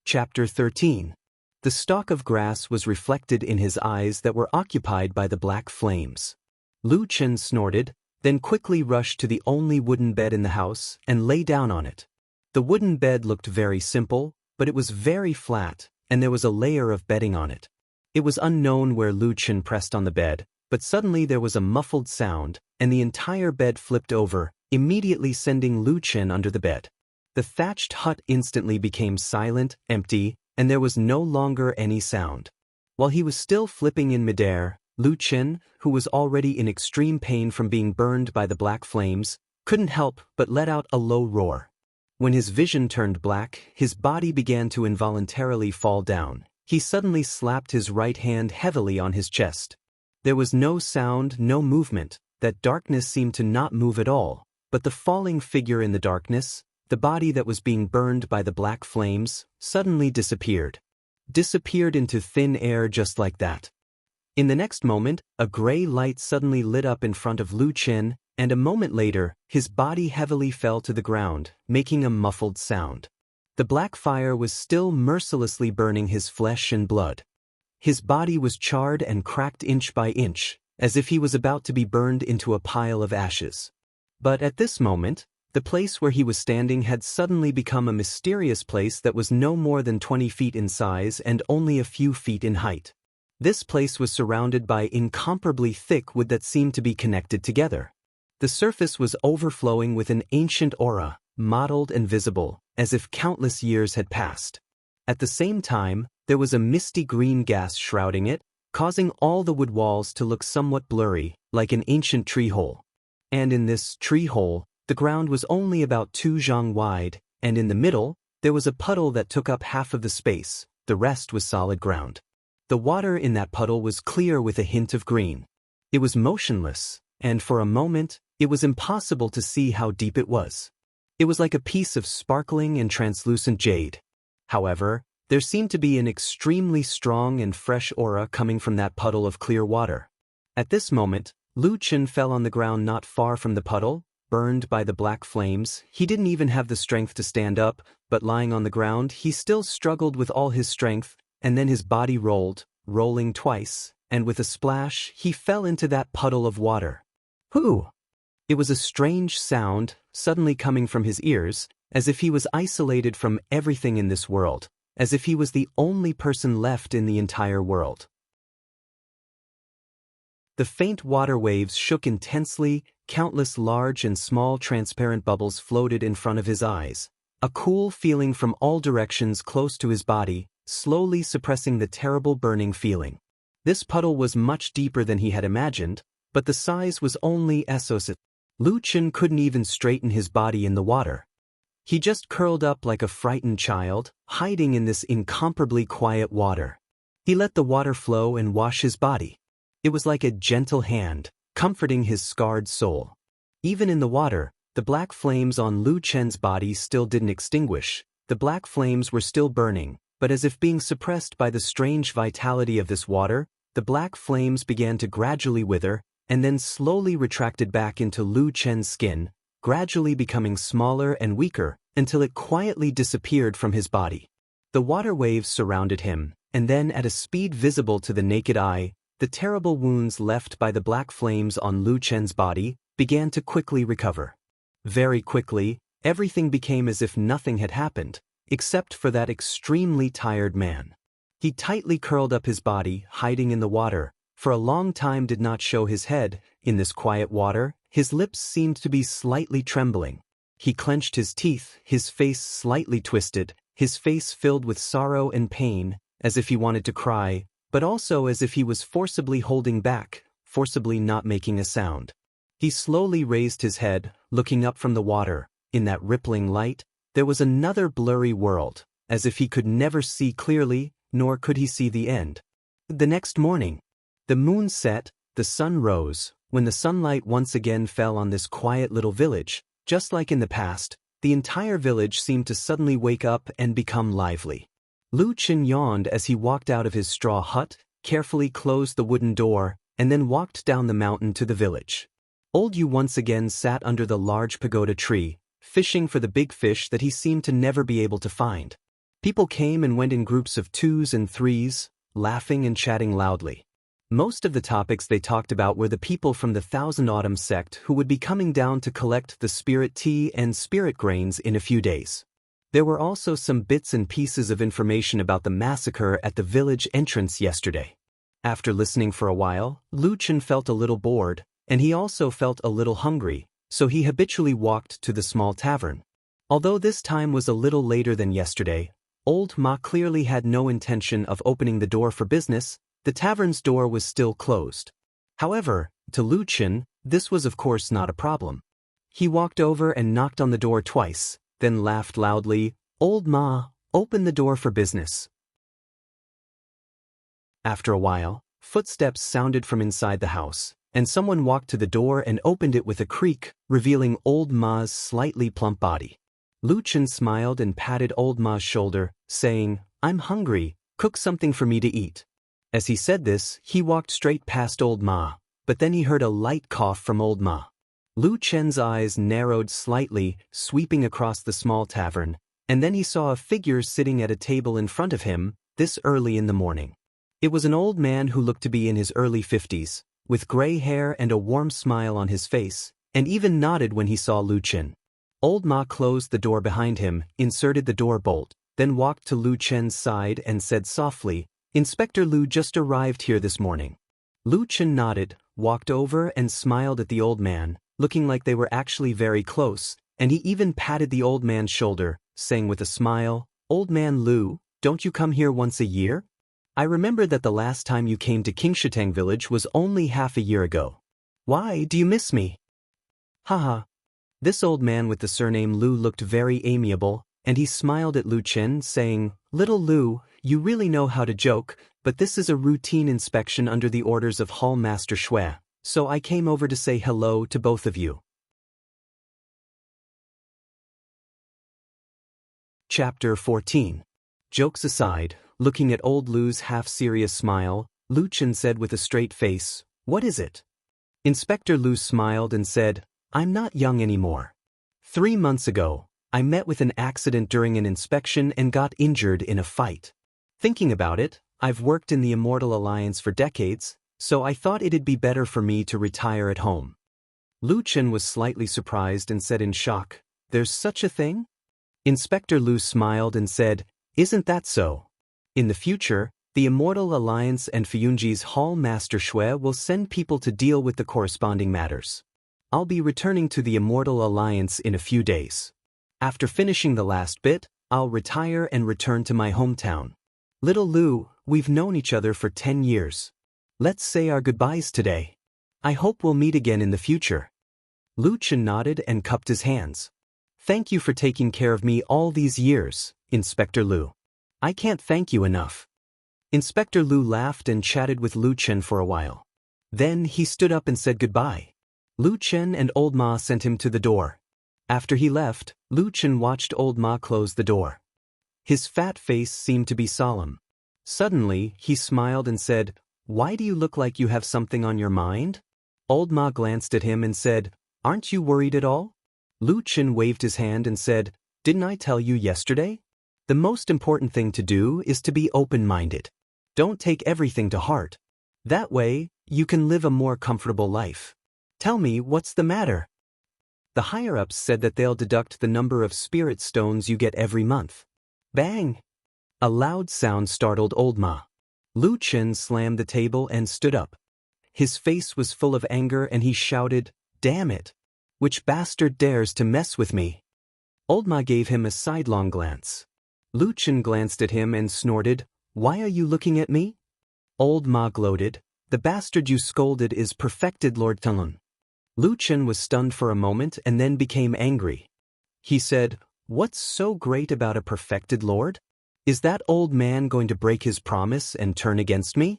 Chapter 13. The stalk of grass was reflected in his eyes that were occupied by the black flames. Lu Chen snorted, then quickly rushed to the only wooden bed in the house and lay down on it. The wooden bed looked very simple, but it was very flat, and there was a layer of bedding on it. It was unknown where Lu Chen pressed on the bed, but suddenly there was a muffled sound, and the entire bed flipped over, immediately sending Lu Chen under the bed. The thatched hut instantly became silent, empty, and there was no longer any sound. While he was still flipping in midair, Lu Chen, who was already in extreme pain from being burned by the black flames, couldn't help but let out a low roar. When his vision turned black, his body began to involuntarily fall down. He suddenly slapped his right hand heavily on his chest. There was no sound, no movement. That darkness seemed to not move at all, but the falling figure in the darkness, the body that was being burned by the black flames, suddenly disappeared. Disappeared into thin air just like that. In the next moment, a gray light suddenly lit up in front of Lu Chen, and a moment later, his body heavily fell to the ground, making a muffled sound. The black fire was still mercilessly burning his flesh and blood. His body was charred and cracked inch by inch, as if he was about to be burned into a pile of ashes. But at this moment, the place where he was standing had suddenly become a mysterious place that was no more than 20 feet in size and only a few feet in height. This place was surrounded by incomparably thick wood that seemed to be connected together. The surface was overflowing with an ancient aura, mottled and visible, as if countless years had passed. At the same time, there was a misty green gas shrouding it, causing all the wood walls to look somewhat blurry, like an ancient tree hole. And in this tree hole, the ground was only about 2 zhang wide, and in the middle, there was a puddle that took up half of the space, the rest was solid ground. The water in that puddle was clear with a hint of green. It was motionless, and for a moment, it was impossible to see how deep it was. It was like a piece of sparkling and translucent jade. However, there seemed to be an extremely strong and fresh aura coming from that puddle of clear water. At this moment, Lu Chen fell on the ground not far from the puddle, burned by the black flames. He didn't even have the strength to stand up, but lying on the ground, he still struggled with all his strength, and then his body rolled, rolling twice, and with a splash, he fell into that puddle of water. Whoo! It was a strange sound, suddenly coming from his ears, as if he was isolated from everything in this world, as if he was the only person left in the entire world. The faint water waves shook intensely, countless large and small transparent bubbles floated in front of his eyes. A cool feeling from all directions close to his body, slowly suppressing the terrible burning feeling. This puddle was much deeper than he had imagined, but the size was only so. Lu Chen couldn't even straighten his body in the water. He just curled up like a frightened child, hiding in this incomparably quiet water. He let the water flow and wash his body. It was like a gentle hand, comforting his scarred soul. Even in the water, the black flames on Lu Chen's body still didn't extinguish. The black flames were still burning, but as if being suppressed by the strange vitality of this water, the black flames began to gradually wither, and then slowly retracted back into Lu Chen's skin, gradually becoming smaller and weaker, until it quietly disappeared from his body. The water waves surrounded him, and then at a speed visible to the naked eye, the terrible wounds left by the black flames on Lu Chen's body began to quickly recover. Very quickly, everything became as if nothing had happened, except for that extremely tired man. He tightly curled up his body, hiding in the water, for a long time did not show his head. In this quiet water, his lips seemed to be slightly trembling. He clenched his teeth, his face slightly twisted, his face filled with sorrow and pain, as if he wanted to cry, but also as if he was forcibly holding back, forcibly not making a sound. He slowly raised his head, looking up from the water. In that rippling light, there was another blurry world, as if he could never see clearly, nor could he see the end. The next morning, the moon set, the sun rose. When the sunlight once again fell on this quiet little village, just like in the past, the entire village seemed to suddenly wake up and become lively. Lu Qin yawned as he walked out of his straw hut, carefully closed the wooden door, and then walked down the mountain to the village. Old Yu once again sat under the large pagoda tree, fishing for the big fish that he seemed to never be able to find. People came and went in groups of 2s and 3s, laughing and chatting loudly. Most of the topics they talked about were the people from the Thousand Autumn sect who would be coming down to collect the spirit tea and spirit grains in a few days. There were also some bits and pieces of information about the massacre at the village entrance yesterday. After listening for a while, Lu Qin felt a little bored, and he also felt a little hungry, so he habitually walked to the small tavern. Although this time was a little later than yesterday, Old Ma clearly had no intention of opening the door for business. The tavern's door was still closed. However, to Lu Qin, this was of course not a problem. He walked over and knocked on the door twice, then laughed loudly. "Old Ma, open the door for business." After a while, footsteps sounded from inside the house, and someone walked to the door and opened it with a creak, revealing Old Ma's slightly plump body. Lu Qin smiled and patted Old Ma's shoulder, saying, "I'm hungry, cook something for me to eat." As he said this, he walked straight past Old Ma, but then he heard a light cough from Old Ma. Lu Qin's eyes narrowed slightly, sweeping across the small tavern, and then he saw a figure sitting at a table in front of him, this early in the morning. It was an old man who looked to be in his early 50s, with gray hair and a warm smile on his face, and even nodded when he saw Lu Qin. Old Ma closed the door behind him, inserted the door bolt, then walked to Lu Qin's side and said softly, "Inspector Lu just arrived here this morning." Lu Qin nodded, walked over and smiled at the old man, looking like they were actually very close, and he even patted the old man's shoulder, saying with a smile, "Old man Lu, don't you come here once a year? I remember that the last time you came to Qingshitang village was only half a year ago. Why, do you miss me?" Haha. This old man with the surname Lu looked very amiable, and he smiled at Lu Qin, saying, "Little Lu, you really know how to joke, but this is a routine inspection under the orders of Hall Master Shui, so I came over to say hello to both of you." Chapter 14. Jokes aside, looking at old Lu's half-serious smile, Lu Qin said with a straight face, "What is it?" Inspector Lu smiled and said, "I'm not young anymore. 3 months ago, I met with an accident during an inspection and got injured in a fight. Thinking about it, I've worked in the Immortal Alliance for decades, so I thought it'd be better for me to retire at home." Lu Qin was slightly surprised and said in shock, "There's such a thing?" Inspector Lu smiled and said, "Isn't that so? In the future, the Immortal Alliance and Fuyunji's Hall Master Shui will send people to deal with the corresponding matters. I'll be returning to the Immortal Alliance in a few days. After finishing the last bit, I'll retire and return to my hometown. Little Lu, we've known each other for 10 years. Let's say our goodbyes today. I hope we'll meet again in the future." Lu Qin nodded and cupped his hands. "Thank you for taking care of me all these years, Inspector Lu. I can't thank you enough." Inspector Lu laughed and chatted with Lu Qin for a while. Then he stood up and said goodbye. Lu Qin and Old Ma sent him to the door. After he left, Lu Qin watched Old Ma close the door. His fat face seemed to be solemn. Suddenly, he smiled and said, "Why do you look like you have something on your mind?" Old Ma glanced at him and said, "Aren't you worried at all?" Lu Qin waved his hand and said, "Didn't I tell you yesterday? The most important thing to do is to be open-minded. Don't take everything to heart. That way, you can live a more comfortable life. Tell me, what's the matter?" The higher-ups said that they'll deduct the number of spirit stones you get every month. Bang! A loud sound startled Old Ma. Lu Qin slammed the table and stood up. His face was full of anger and he shouted, "Damn it! Which bastard dares to mess with me?" Old Ma gave him a sidelong glance. Lu Qin glanced at him and snorted, "Why are you looking at me?" Old Ma gloated, "The bastard you scolded is perfected Lord Tunlun." Lu Qin was stunned for a moment and then became angry. He said, "What's so great about a perfected lord? Is that old man going to break his promise and turn against me?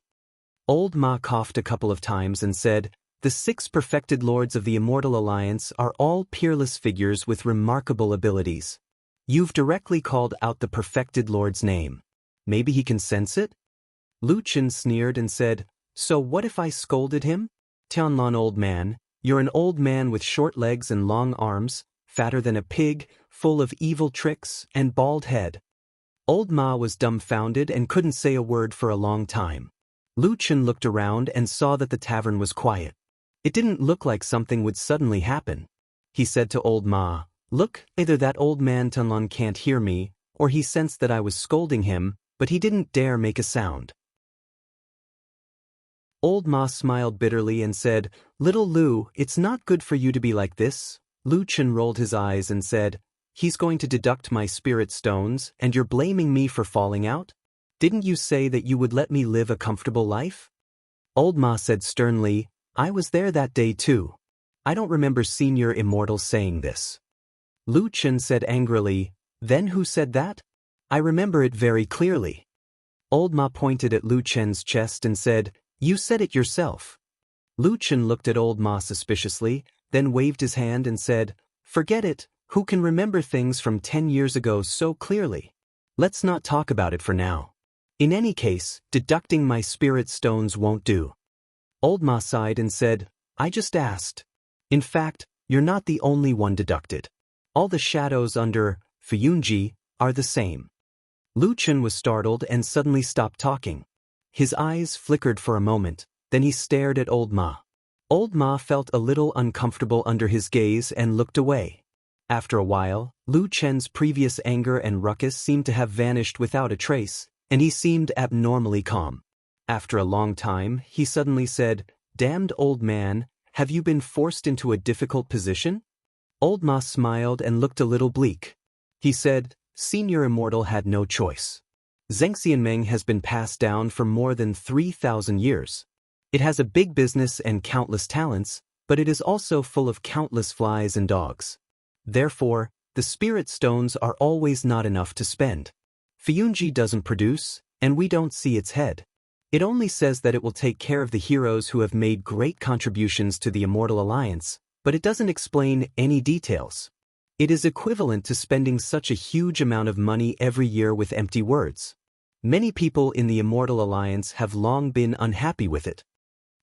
Old Ma coughed a couple of times and said, "The 6 perfected lords of the Immortal Alliance are all peerless figures with remarkable abilities. You've directly called out the perfected lord's name. Maybe he can sense it?" Lu Chen sneered and said, "So what if I scolded him? Tianlan old man, you're an old man with short legs and long arms, fatter than a pig, full of evil tricks, and bald head." Old Ma was dumbfounded and couldn't say a word for a long time. Lu Chen looked around and saw that the tavern was quiet. It didn't look like something would suddenly happen. He said to Old Ma, "Look, either that old man Tianlan can't hear me, or he sensed that I was scolding him, but he didn't dare make a sound." Old Ma smiled bitterly and said, "Little Lu, it's not good for you to be like this." Lu Chen rolled his eyes and said, "He's going to deduct my spirit stones, and you're blaming me for falling out? Didn't you say that you would let me live a comfortable life?" Old Ma said sternly, "I was there that day too. I don't remember Senior Immortal saying this." Lu Chen said angrily, "Then who said that? I remember it very clearly." Old Ma pointed at Lu Chen's chest and said, "You said it yourself." Lu Chen looked at Old Ma suspiciously, then waved his hand and said, "Forget it, who can remember things from 10 years ago so clearly? Let's not talk about it for now. In any case, deducting my spirit stones won't do." Old Ma sighed and said, "I just asked. In fact, you're not the only one deducted. All the shadows under Fuyunji are the same." Lu Chen was startled and suddenly stopped talking. His eyes flickered for a moment, then he stared at Old Ma. Old Ma felt a little uncomfortable under his gaze and looked away. After a while, Lu Chen's previous anger and ruckus seemed to have vanished without a trace, and he seemed abnormally calm. After a long time, he suddenly said, "Damned old man, have you been forced into a difficult position?" Old Ma smiled and looked a little bleak. He said, "Senior Immortal had no choice. Zhengxianmeng has been passed down for more than 3,000 years. It has a big business and countless talents, but it is also full of countless flies and dogs. Therefore, the spirit stones are always not enough to spend. Fuyunji doesn't produce, and we don't see its head. It only says that it will take care of the heroes who have made great contributions to the Immortal Alliance, but it doesn't explain any details. It is equivalent to spending such a huge amount of money every year with empty words. Many people in the Immortal Alliance have long been unhappy with it."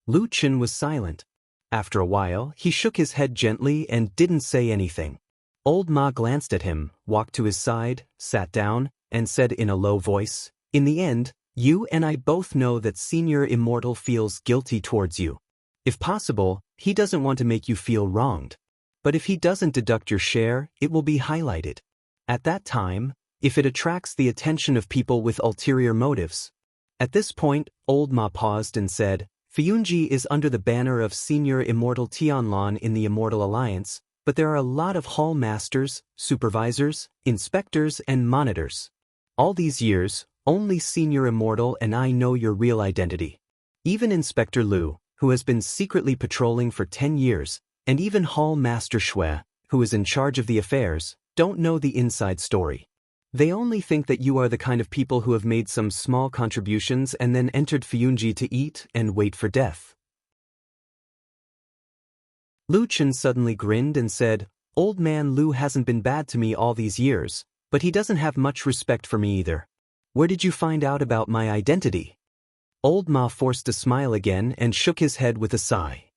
Lu Chen was silent. After a while, he shook his head gently and didn't say anything. Old Ma glanced at him, walked to his side, sat down, and said in a low voice, "In the end, you and I both know that Senior Immortal feels guilty towards you. If possible, he doesn't want to make you feel wronged. But if he doesn't deduct your share, it will be highlighted. At that time, if it attracts the attention of people with ulterior motives." At this point, Old Ma paused and said, "Fuyunji is under the banner of Senior Immortal Tianlan in the Immortal Alliance, but there are a lot of hall masters, supervisors, inspectors, and monitors. All these years, only Senior Immortal and I know your real identity. Even Inspector Lu, who has been secretly patrolling for 10 years, and even Hall Master Shui, who is in charge of the affairs, don't know the inside story. They only think that you are the kind of people who have made some small contributions and then entered Fuyunji to eat and wait for death." Lu Chen suddenly grinned and said, "Old man Lu hasn't been bad to me all these years, but he doesn't have much respect for me either. Where did you find out about my identity?" Old Ma forced a smile again and shook his head with a sigh.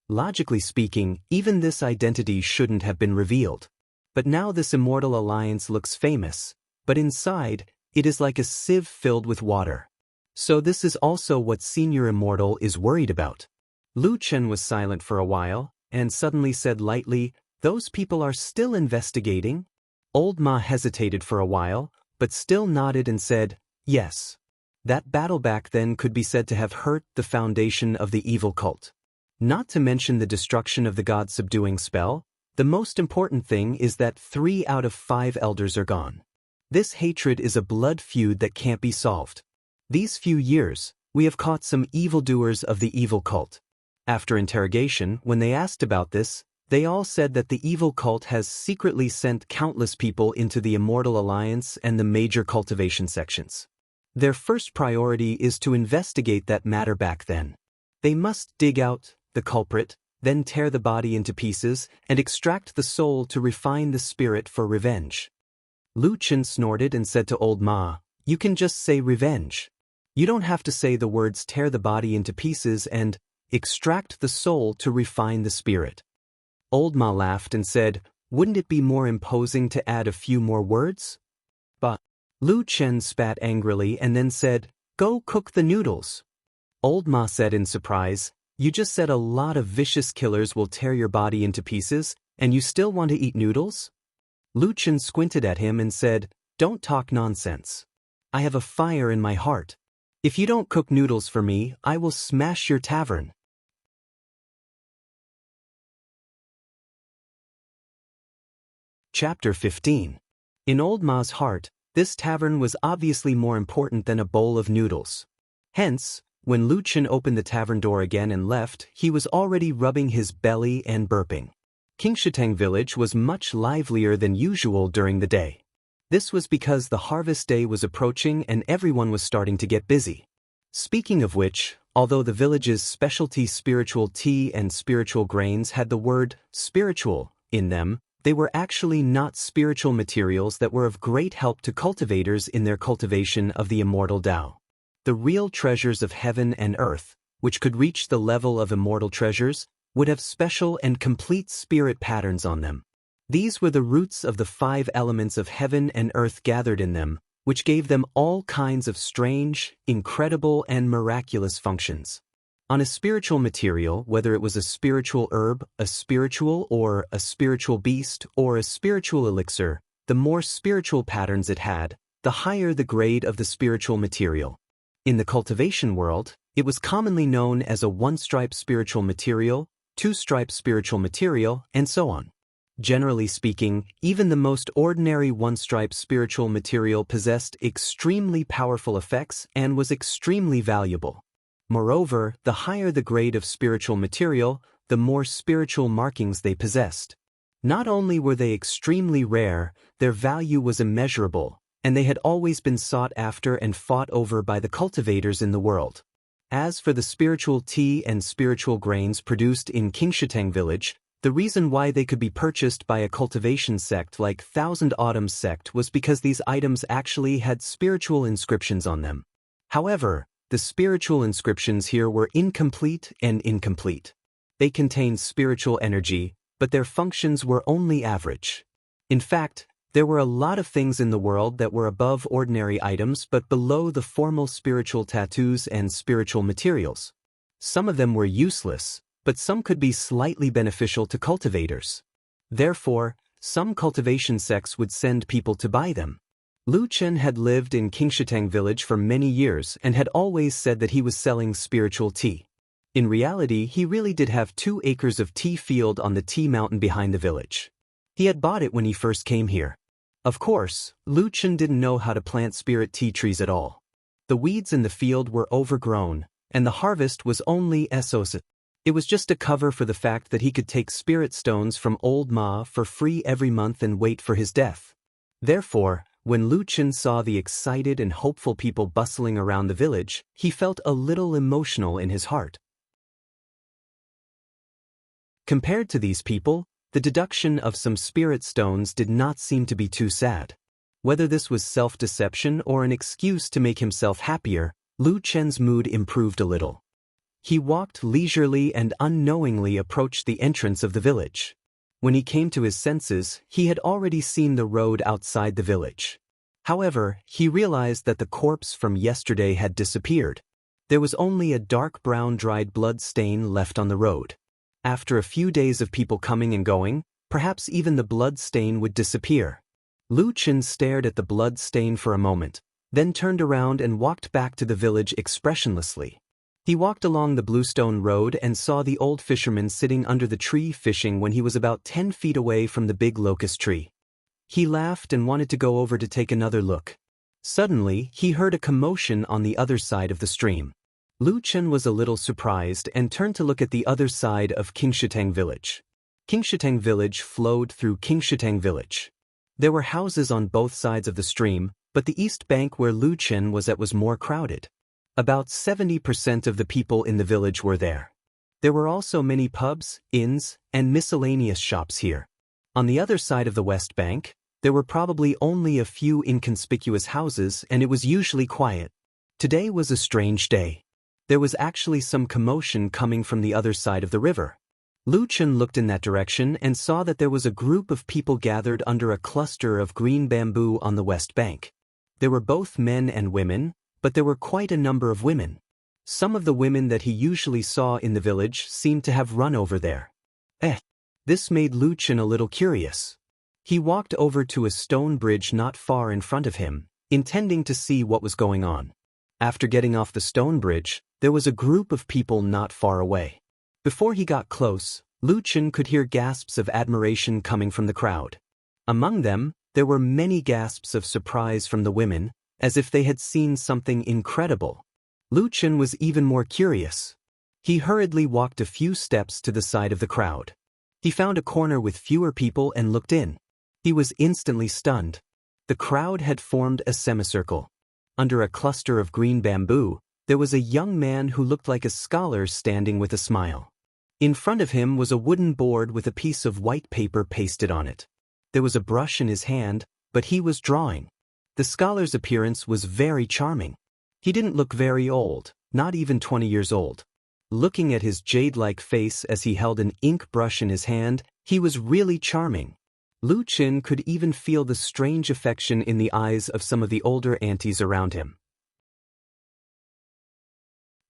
Logically speaking, even this identity shouldn't have been revealed. But now this Immortal Alliance looks famous, but inside, it is like a sieve filled with water. So this is also what Senior Immortal is worried about. Lu Chen was silent for a while, and suddenly said lightly, "Those people are still investigating?" Old Ma hesitated for a while, but still nodded and said, "Yes. That battle back then could be said to have hurt the foundation of the evil cult. Not to mention the destruction of the God-subduing spell, the most important thing is that 3 out of 5 elders are gone. This hatred is a blood feud that can't be solved. These few years, we have caught some evildoers of the evil cult. After interrogation, when they asked about this, They all said that the evil cult has secretly sent countless people into the Immortal Alliance and the major cultivation sections. Their first priority is to investigate that matter back then. They must dig out the culprit, then tear the body into pieces and extract the soul to refine the spirit for revenge. Lu Chen snorted and said to Old Ma, "You can just say revenge. You don't have to say the words tear the body into pieces and extract the soul to refine the spirit." Old Ma laughed and said, "Wouldn't it be more imposing to add a few more words?" But Lu Chen spat angrily and then said, "Go cook the noodles." Old Ma said in surprise, "You just said a lot of vicious killers will tear your body into pieces, and you still want to eat noodles?" Lu Chen squinted at him and said, "Don't talk nonsense. I have a fire in my heart. If you don't cook noodles for me, I will smash your tavern." Chapter 15. In Old Ma's heart, this tavern was obviously more important than a bowl of noodles. Hence, when Lu Chen opened the tavern door again and left, he was already rubbing his belly and burping. Qingshitang village was much livelier than usual during the day. This was because the harvest day was approaching and everyone was starting to get busy. Speaking of which, although the village's specialty spiritual tea and spiritual grains had the word spiritual in them, they were actually not spiritual materials that were of great help to cultivators in their cultivation of the immortal Tao. The real treasures of heaven and earth, which could reach the level of immortal treasures, would have special and complete spirit patterns on them. These were the roots of the 5 elements of heaven and earth gathered in them, which gave them all kinds of strange, incredible, and miraculous functions. On a spiritual material, whether it was a spiritual herb, a spiritual beast, or a spiritual elixir, the more spiritual patterns it had, the higher the grade of the spiritual material. In the cultivation world, it was commonly known as a 1-stripe spiritual material, 2-stripe spiritual material, and so on. Generally speaking, even the most ordinary 1-stripe spiritual material possessed extremely powerful effects and was extremely valuable. Moreover, the higher the grade of spiritual material, the more spiritual markings they possessed. Not only were they extremely rare, their value was immeasurable, and they had always been sought after and fought over by the cultivators in the world. As for the spiritual tea and spiritual grains produced in Qingshitang village, the reason why they could be purchased by a cultivation sect like Thousand Autumns sect was because these items actually had spiritual inscriptions on them. However, the spiritual inscriptions here were incomplete and incomplete. They contained spiritual energy, but their functions were only average. In fact, there were a lot of things in the world that were above ordinary items but below the formal spiritual tattoos and spiritual materials. Some of them were useless, but some could be slightly beneficial to cultivators. Therefore, some cultivation sects would send people to buy them. Lu Chen had lived in Qingshitang village for many years and had always said that he was selling spiritual tea. In reality, he really did have 2 acres of tea field on the tea mountain behind the village. He had bought it when he first came here. Of course, Lu Chen didn't know how to plant spirit tea trees at all. The weeds in the field were overgrown, and the harvest was only SOS. It was just a cover for the fact that he could take spirit stones from Old Ma for free every month and wait for his death. Therefore, when Lu Chen saw the excited and hopeful people bustling around the village, he felt a little emotional in his heart. Compared to these people, the deduction of some spirit stones did not seem to be too sad. Whether this was self-deception or an excuse to make himself happier, Lu Chen's mood improved a little. He walked leisurely and unknowingly approached the entrance of the village. When he came to his senses, he had already seen the road outside the village. However, he realized that the corpse from yesterday had disappeared. There was only a dark brown dried blood stain left on the road. After a few days of people coming and going, perhaps even the blood stain would disappear. Lu Chen stared at the blood stain for a moment, then turned around and walked back to the village expressionlessly. He walked along the bluestone road and saw the old fisherman sitting under the tree fishing when he was about 10 feet away from the big locust tree. He laughed and wanted to go over to take another look. Suddenly, he heard a commotion on the other side of the stream. Lu Chen was a little surprised and turned to look at the other side of Qingshitang village. Qingshitang village flowed through Qingshitang village. There were houses on both sides of the stream, but the east bank where Lu Chen was at was more crowded. About 70% of the people in the village were there. There were also many pubs, inns, and miscellaneous shops here. On the other side of the west bank, there were probably only a few inconspicuous houses, and it was usually quiet. Today was a strange day. There was actually some commotion coming from the other side of the river. Lu Chen looked in that direction and saw that there was a group of people gathered under a cluster of green bamboo on the west bank. There were both men and women, but there were quite a number of women. Some of the women that he usually saw in the village seemed to have run over there. This made Lu Chen a little curious. He walked over to a stone bridge not far in front of him, intending to see what was going on. After getting off the stone bridge, there was a group of people not far away. Before he got close, Lu Chen could hear gasps of admiration coming from the crowd. Among them, there were many gasps of surprise from the women, as if they had seen something incredible. Lu Chen was even more curious. He hurriedly walked a few steps to the side of the crowd. He found a corner with fewer people and looked in. He was instantly stunned. The crowd had formed a semicircle. Under a cluster of green bamboo, there was a young man who looked like a scholar standing with a smile. In front of him was a wooden board with a piece of white paper pasted on it. There was a brush in his hand, but he was drawing. The scholar's appearance was very charming. He didn't look very old, not even 20 years old. Looking at his jade-like face as he held an ink brush in his hand, he was really charming. Lu Chen could even feel the strange affection in the eyes of some of the older aunties around him.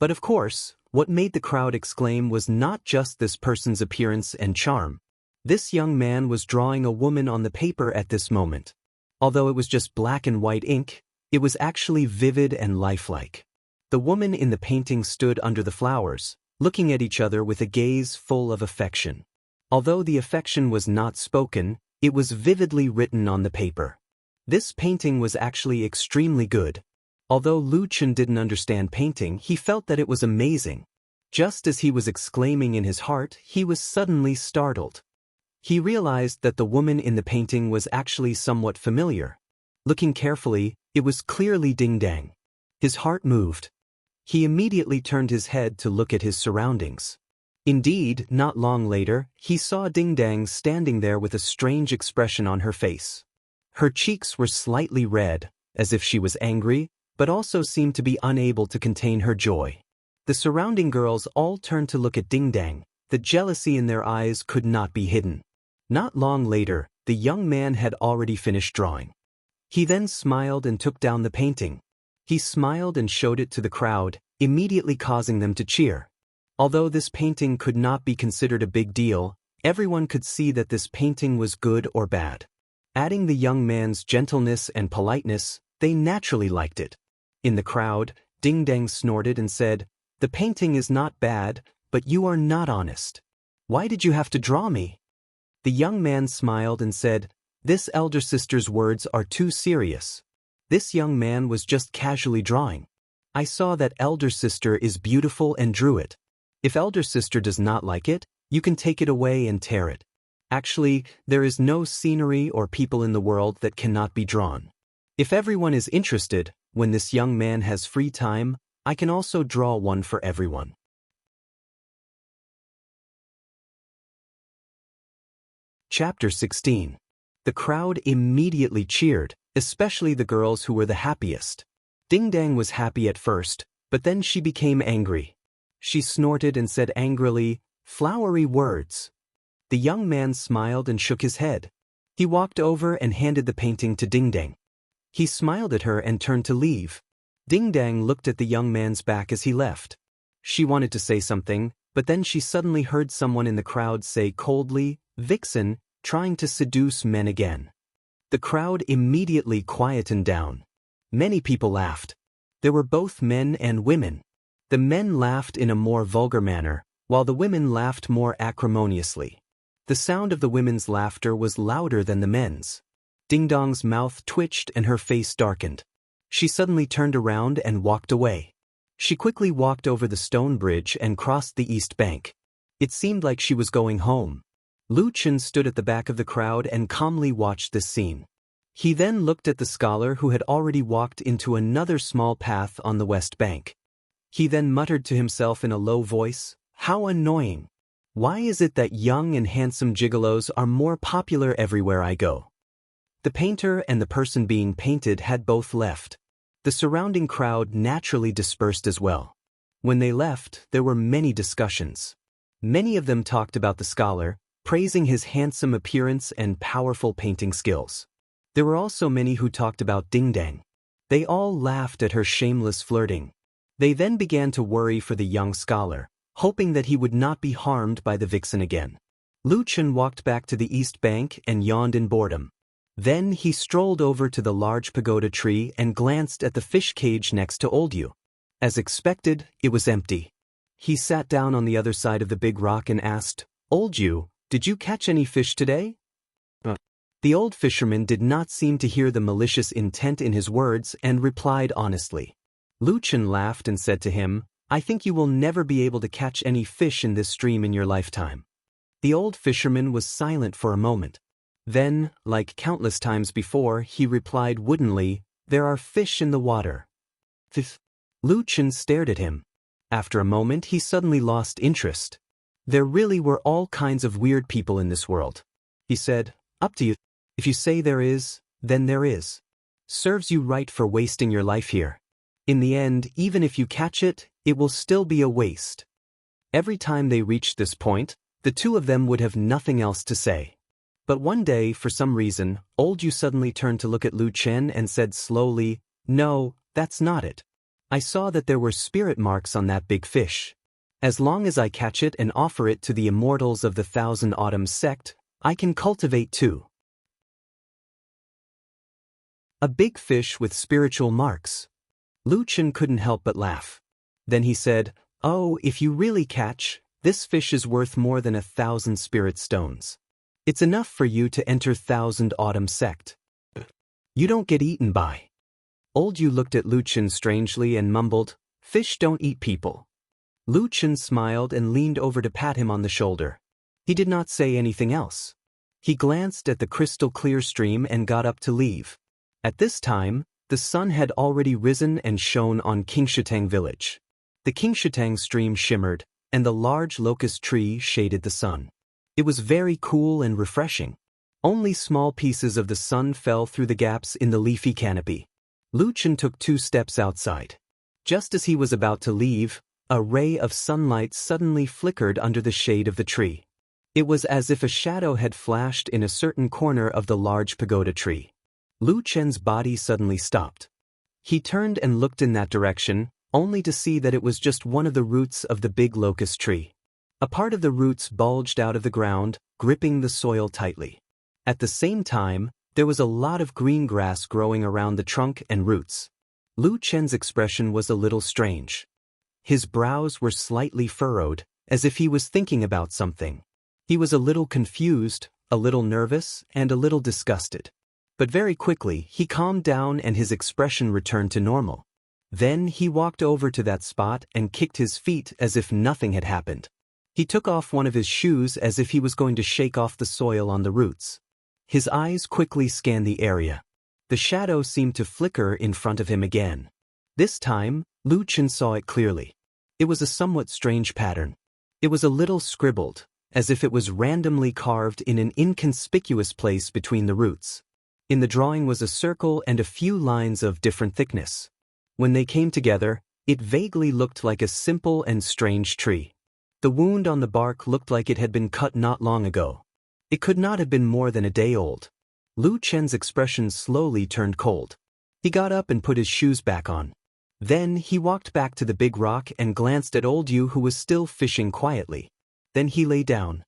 But of course, what made the crowd exclaim was not just this person's appearance and charm. This young man was drawing a woman on the paper at this moment. Although it was just black and white ink, it was actually vivid and lifelike. The woman in the painting stood under the flowers, looking at each other with a gaze full of affection. Although the affection was not spoken, it was vividly written on the paper. This painting was actually extremely good. Although Lu Chen didn't understand painting, he felt that it was amazing. Just as he was exclaiming in his heart, he was suddenly startled. He realized that the woman in the painting was actually somewhat familiar. Looking carefully, it was clearly Ding Dang. His heart moved. He immediately turned his head to look at his surroundings. Indeed, not long later, he saw Ding Dang standing there with a strange expression on her face. Her cheeks were slightly red, as if she was angry, but also seemed to be unable to contain her joy. The surrounding girls all turned to look at Ding Dang. The jealousy in their eyes could not be hidden. Not long later, the young man had already finished drawing. He then smiled and took down the painting. He smiled and showed it to the crowd, immediately causing them to cheer. Although this painting could not be considered a big deal, everyone could see that this painting was good or bad. Adding the young man's gentleness and politeness, they naturally liked it. In the crowd, Ding Dang snorted and said, "The painting is not bad, but you are not honest. Why did you have to draw me?" The young man smiled and said, "This elder sister's words are too serious. This young man was just casually drawing. I saw that elder sister is beautiful and drew it. If elder sister does not like it, you can take it away and tear it. Actually, there is no scenery or people in the world that cannot be drawn. If everyone is interested, when this young man has free time, I can also draw one for everyone." Chapter 16. The crowd immediately cheered, especially the girls who were the happiest. Ding Dang was happy at first, but then she became angry. She snorted and said angrily, "Flowery words." The young man smiled and shook his head. He walked over and handed the painting to Ding Dang. He smiled at her and turned to leave. Ding Dang looked at the young man's back as he left. She wanted to say something, but then she suddenly heard someone in the crowd say coldly, "Vixen, trying to seduce men again." The crowd immediately quietened down. Many people laughed. There were both men and women. The men laughed in a more vulgar manner, while the women laughed more acrimoniously. The sound of the women's laughter was louder than the men's. Ding Dong's mouth twitched and her face darkened. She suddenly turned around and walked away. She quickly walked over the stone bridge and crossed the east bank. It seemed like she was going home. Lu Chen stood at the back of the crowd and calmly watched this scene. He then looked at the scholar who had already walked into another small path on the west bank. He then muttered to himself in a low voice, "How annoying! Why is it that young and handsome gigolos are more popular everywhere I go?" The painter and the person being painted had both left. The surrounding crowd naturally dispersed as well. When they left, there were many discussions. Many of them talked about the scholar, praising his handsome appearance and powerful painting skills. There were also many who talked about Ding Dang. They all laughed at her shameless flirting. They then began to worry for the young scholar, hoping that he would not be harmed by the vixen again. Lu Chen walked back to the east bank and yawned in boredom. Then he strolled over to the large pagoda tree and glanced at the fish cage next to Old Yu. As expected, it was empty. He sat down on the other side of the big rock and asked, "Old Yu, did you catch any fish today?" The old fisherman did not seem to hear the malicious intent in his words and replied honestly. Lu Chen laughed and said to him, "I think you will never be able to catch any fish in this stream in your lifetime." The old fisherman was silent for a moment. Then, like countless times before, he replied woodenly, "There are fish in the water." Lu Chen stared at him. After a moment, he suddenly lost interest. There really were all kinds of weird people in this world. He said, "Up to you. If you say there is, then there is. Serves you right for wasting your life here. In the end, even if you catch it, it will still be a waste." Every time they reached this point, the two of them would have nothing else to say. But one day, for some reason, Old Yu suddenly turned to look at Lu Chen and said slowly, "No, that's not it. I saw that there were spirit marks on that big fish. As long as I catch it and offer it to the Immortals of the Thousand Autumns sect, I can cultivate too." A big fish with spiritual marks. Lu Chen couldn't help but laugh. Then he said, "Oh, if you really catch, this fish is worth more than 1,000 spirit stones. It's enough for you to enter Thousand Autumn sect. You don't get eaten by." Old Yu looked at Lu Chen strangely and mumbled, "Fish don't eat people." Lu Chen smiled and leaned over to pat him on the shoulder. He did not say anything else. He glanced at the crystal-clear stream and got up to leave. At this time, the sun had already risen and shone on Qingshitang village. The Qingshitang stream shimmered, and the large locust tree shaded the sun. It was very cool and refreshing. Only small pieces of the sun fell through the gaps in the leafy canopy. Lu Chen took 2 steps outside. Just as he was about to leave, a ray of sunlight suddenly flickered under the shade of the tree. It was as if a shadow had flashed in a certain corner of the large pagoda tree. Lu Chen's body suddenly stopped. He turned and looked in that direction, only to see that it was just one of the roots of the big locust tree. A part of the roots bulged out of the ground, gripping the soil tightly. At the same time, there was a lot of green grass growing around the trunk and roots. Lu Chen's expression was a little strange. His brows were slightly furrowed, as if he was thinking about something. He was a little confused, a little nervous, and a little disgusted. But very quickly, he calmed down and his expression returned to normal. Then he walked over to that spot and kicked his feet as if nothing had happened. He took off one of his shoes as if he was going to shake off the soil on the roots. His eyes quickly scanned the area. The shadow seemed to flicker in front of him again. This time, Lu Chen saw it clearly. It was a somewhat strange pattern. It was a little scribbled, as if it was randomly carved in an inconspicuous place between the roots. In the drawing was a circle and a few lines of different thickness. When they came together, it vaguely looked like a simple and strange tree. The wound on the bark looked like it had been cut not long ago. It could not have been more than a day old. Lu Chen's expression slowly turned cold. He got up and put his shoes back on. Then he walked back to the big rock and glanced at Old Yu, who was still fishing quietly. Then he lay down.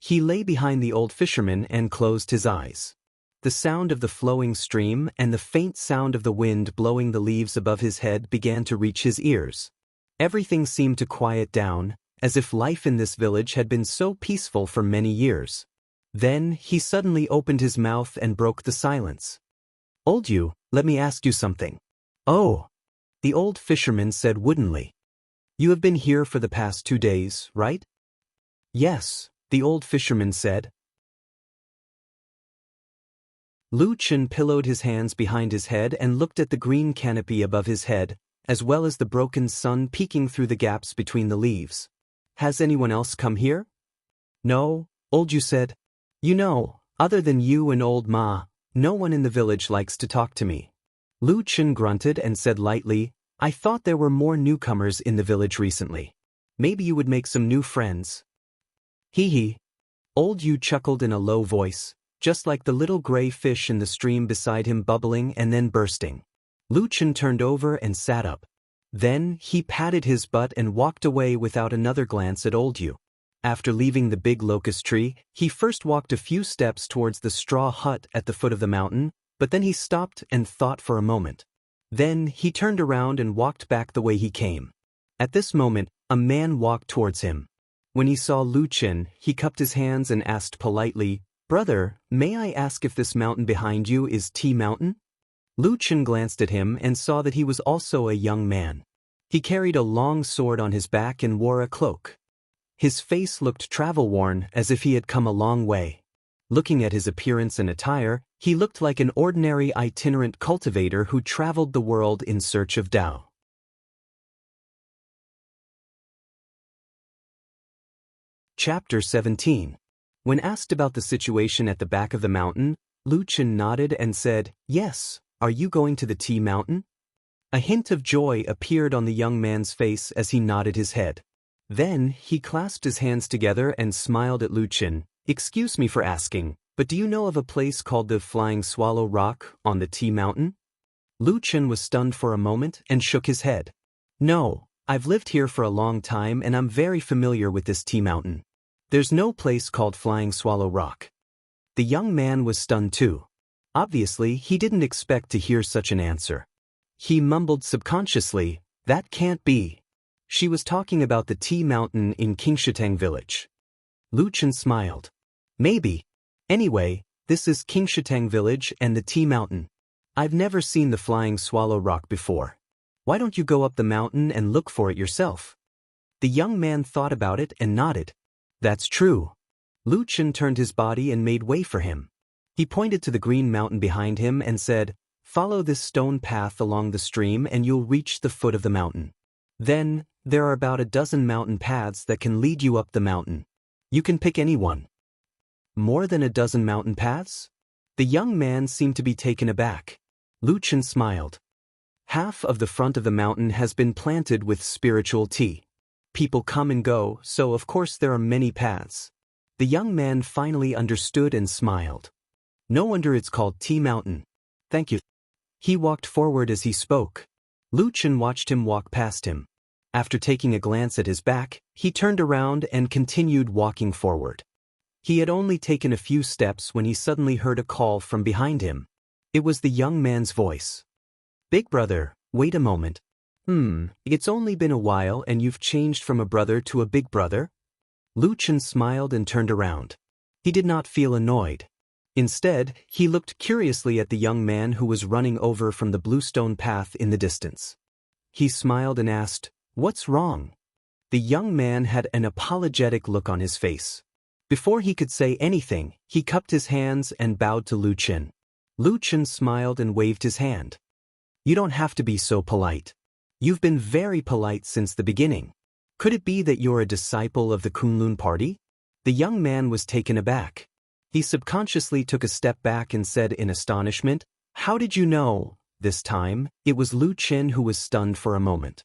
He lay behind the old fisherman and closed his eyes. The sound of the flowing stream and the faint sound of the wind blowing the leaves above his head began to reach his ears. Everything seemed to quiet down, as if life in this village had been so peaceful for many years. Then he suddenly opened his mouth and broke the silence. "Old Yu, let me ask you something." "Oh," the old fisherman said woodenly. "You have been here for the past 2 days, right?" "Yes," the old fisherman said, Lu Chen pillowed his hands behind his head and looked at the green canopy above his head, as well as the broken sun peeking through the gaps between the leaves. Has anyone else come here? No, old Yu said. You know, other than you and old Ma, no one in the village likes to talk to me. Lu Chen grunted and said lightly, I thought there were more newcomers in the village recently. Maybe you would make some new friends. Hee hee. Old Yu chuckled in a low voice, just like the little gray fish in the stream beside him bubbling and then bursting. Lu Chen turned over and sat up. Then, he patted his butt and walked away without another glance at old Yu. After leaving the big locust tree, he first walked a few steps towards the straw hut at the foot of the mountain, but then he stopped and thought for a moment. Then, he turned around and walked back the way he came. At this moment, a man walked towards him. When he saw Lu Chen, he cupped his hands and asked politely, Brother, may I ask if this mountain behind you is Tea Mountain? Lu Chen glanced at him and saw that he was also a young man. He carried a long sword on his back and wore a cloak. His face looked travel-worn, as if he had come a long way. Looking at his appearance and attire, he looked like an ordinary itinerant cultivator who traveled the world in search of Tao. Chapter 17. When asked about the situation at the back of the mountain, Lu Chen nodded and said, Yes, are you going to the Tea Mountain? A hint of joy appeared on the young man's face as he nodded his head. Then, he clasped his hands together and smiled at Lu Chen. Excuse me for asking, but do you know of a place called the Flying Swallow Rock on the Tea Mountain? Lu Chen was stunned for a moment and shook his head. No, I've lived here for a long time and I'm very familiar with this Tea Mountain. There's no place called Flying Swallow Rock. The young man was stunned too. Obviously, he didn't expect to hear such an answer. He mumbled subconsciously, that can't be. She was talking about the Tea Mountain in Qingshatang village. Lu Chen smiled. Maybe. Anyway, this is Qingshatang village and the Tea Mountain. I've never seen the Flying Swallow Rock before. Why don't you go up the mountain and look for it yourself? The young man thought about it and nodded. That's true. Lu Chen turned his body and made way for him. He pointed to the green mountain behind him and said, Follow this stone path along the stream and you'll reach the foot of the mountain. Then, there are about a dozen mountain paths that can lead you up the mountain. You can pick any one. More than a dozen mountain paths? The young man seemed to be taken aback. Lu Chen smiled. Half of the front of the mountain has been planted with spiritual tea. People come and go, so of course there are many paths. The young man finally understood and smiled. No wonder it's called Tea Mountain. Thank you. He walked forward as he spoke. Lu Chen watched him walk past him. After taking a glance at his back, he turned around and continued walking forward. He had only taken a few steps when he suddenly heard a call from behind him. It was the young man's voice. Big brother, wait a moment. It's only been a while and you've changed from a brother to a big brother? Lu Chen smiled and turned around. He did not feel annoyed. Instead, he looked curiously at the young man who was running over from the bluestone path in the distance. He smiled and asked, What's wrong? The young man had an apologetic look on his face. Before he could say anything, he cupped his hands and bowed to Lu Chen. Lu Chen smiled and waved his hand. You don't have to be so polite. You've been very polite since the beginning. Could it be that you're a disciple of the Kunlun party? The young man was taken aback. He subconsciously took a step back and said in astonishment, How did you know? This time, it was Lu Chen who was stunned for a moment.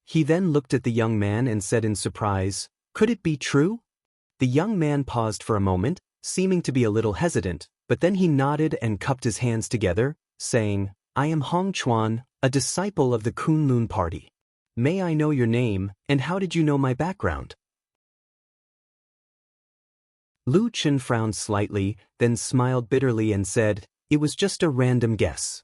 He then looked at the young man and said in surprise, Could it be true? The young man paused for a moment, seeming to be a little hesitant, but then he nodded and cupped his hands together, saying, I am Hong Chuan, a disciple of the Kunlun party. May I know your name, and how did you know my background? Lu Chen frowned slightly, then smiled bitterly and said, It was just a random guess.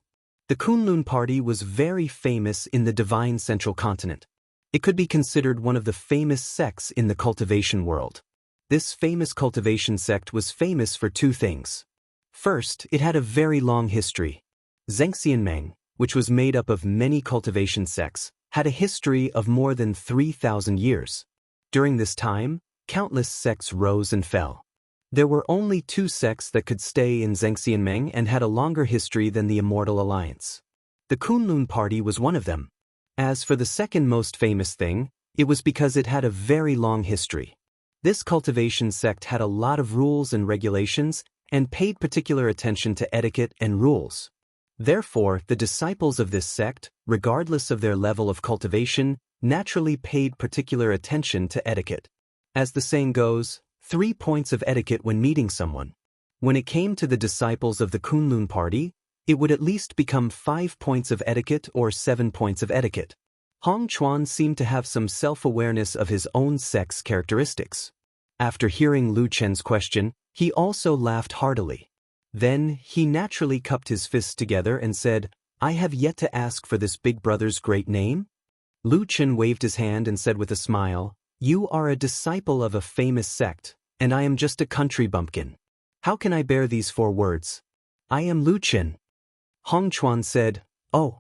The Kunlun party was very famous in the divine central continent. It could be considered one of the famous sects in the cultivation world. This famous cultivation sect was famous for two things. First, it had a very long history. Zhengxianmeng, which was made up of many cultivation sects, had a history of more than 3,000 years. During this time, countless sects rose and fell. There were only two sects that could stay in Zhengxianmeng and had a longer history than the Immortal Alliance. The Kunlun Party was one of them. As for the second most famous thing, it was because it had a very long history. This cultivation sect had a lot of rules and regulations and paid particular attention to etiquette and rules. Therefore, the disciples of this sect, regardless of their level of cultivation, naturally paid particular attention to etiquette. As the saying goes, 3 points of etiquette when meeting someone. When it came to the disciples of the Kunlun Party, it would at least become 5 points of etiquette or 7 points of etiquette. Hong Chuan seemed to have some self-awareness of his own sect's characteristics. After hearing Lu Chen's question, he also laughed heartily. Then, he naturally cupped his fists together and said, "I have yet to ask for this big brother's great name?" Lu Chen waved his hand and said with a smile, "You are a disciple of a famous sect, and I am just a country bumpkin. How can I bear these 4 words? I am Lu Chen." Hong Chuan said, "Oh."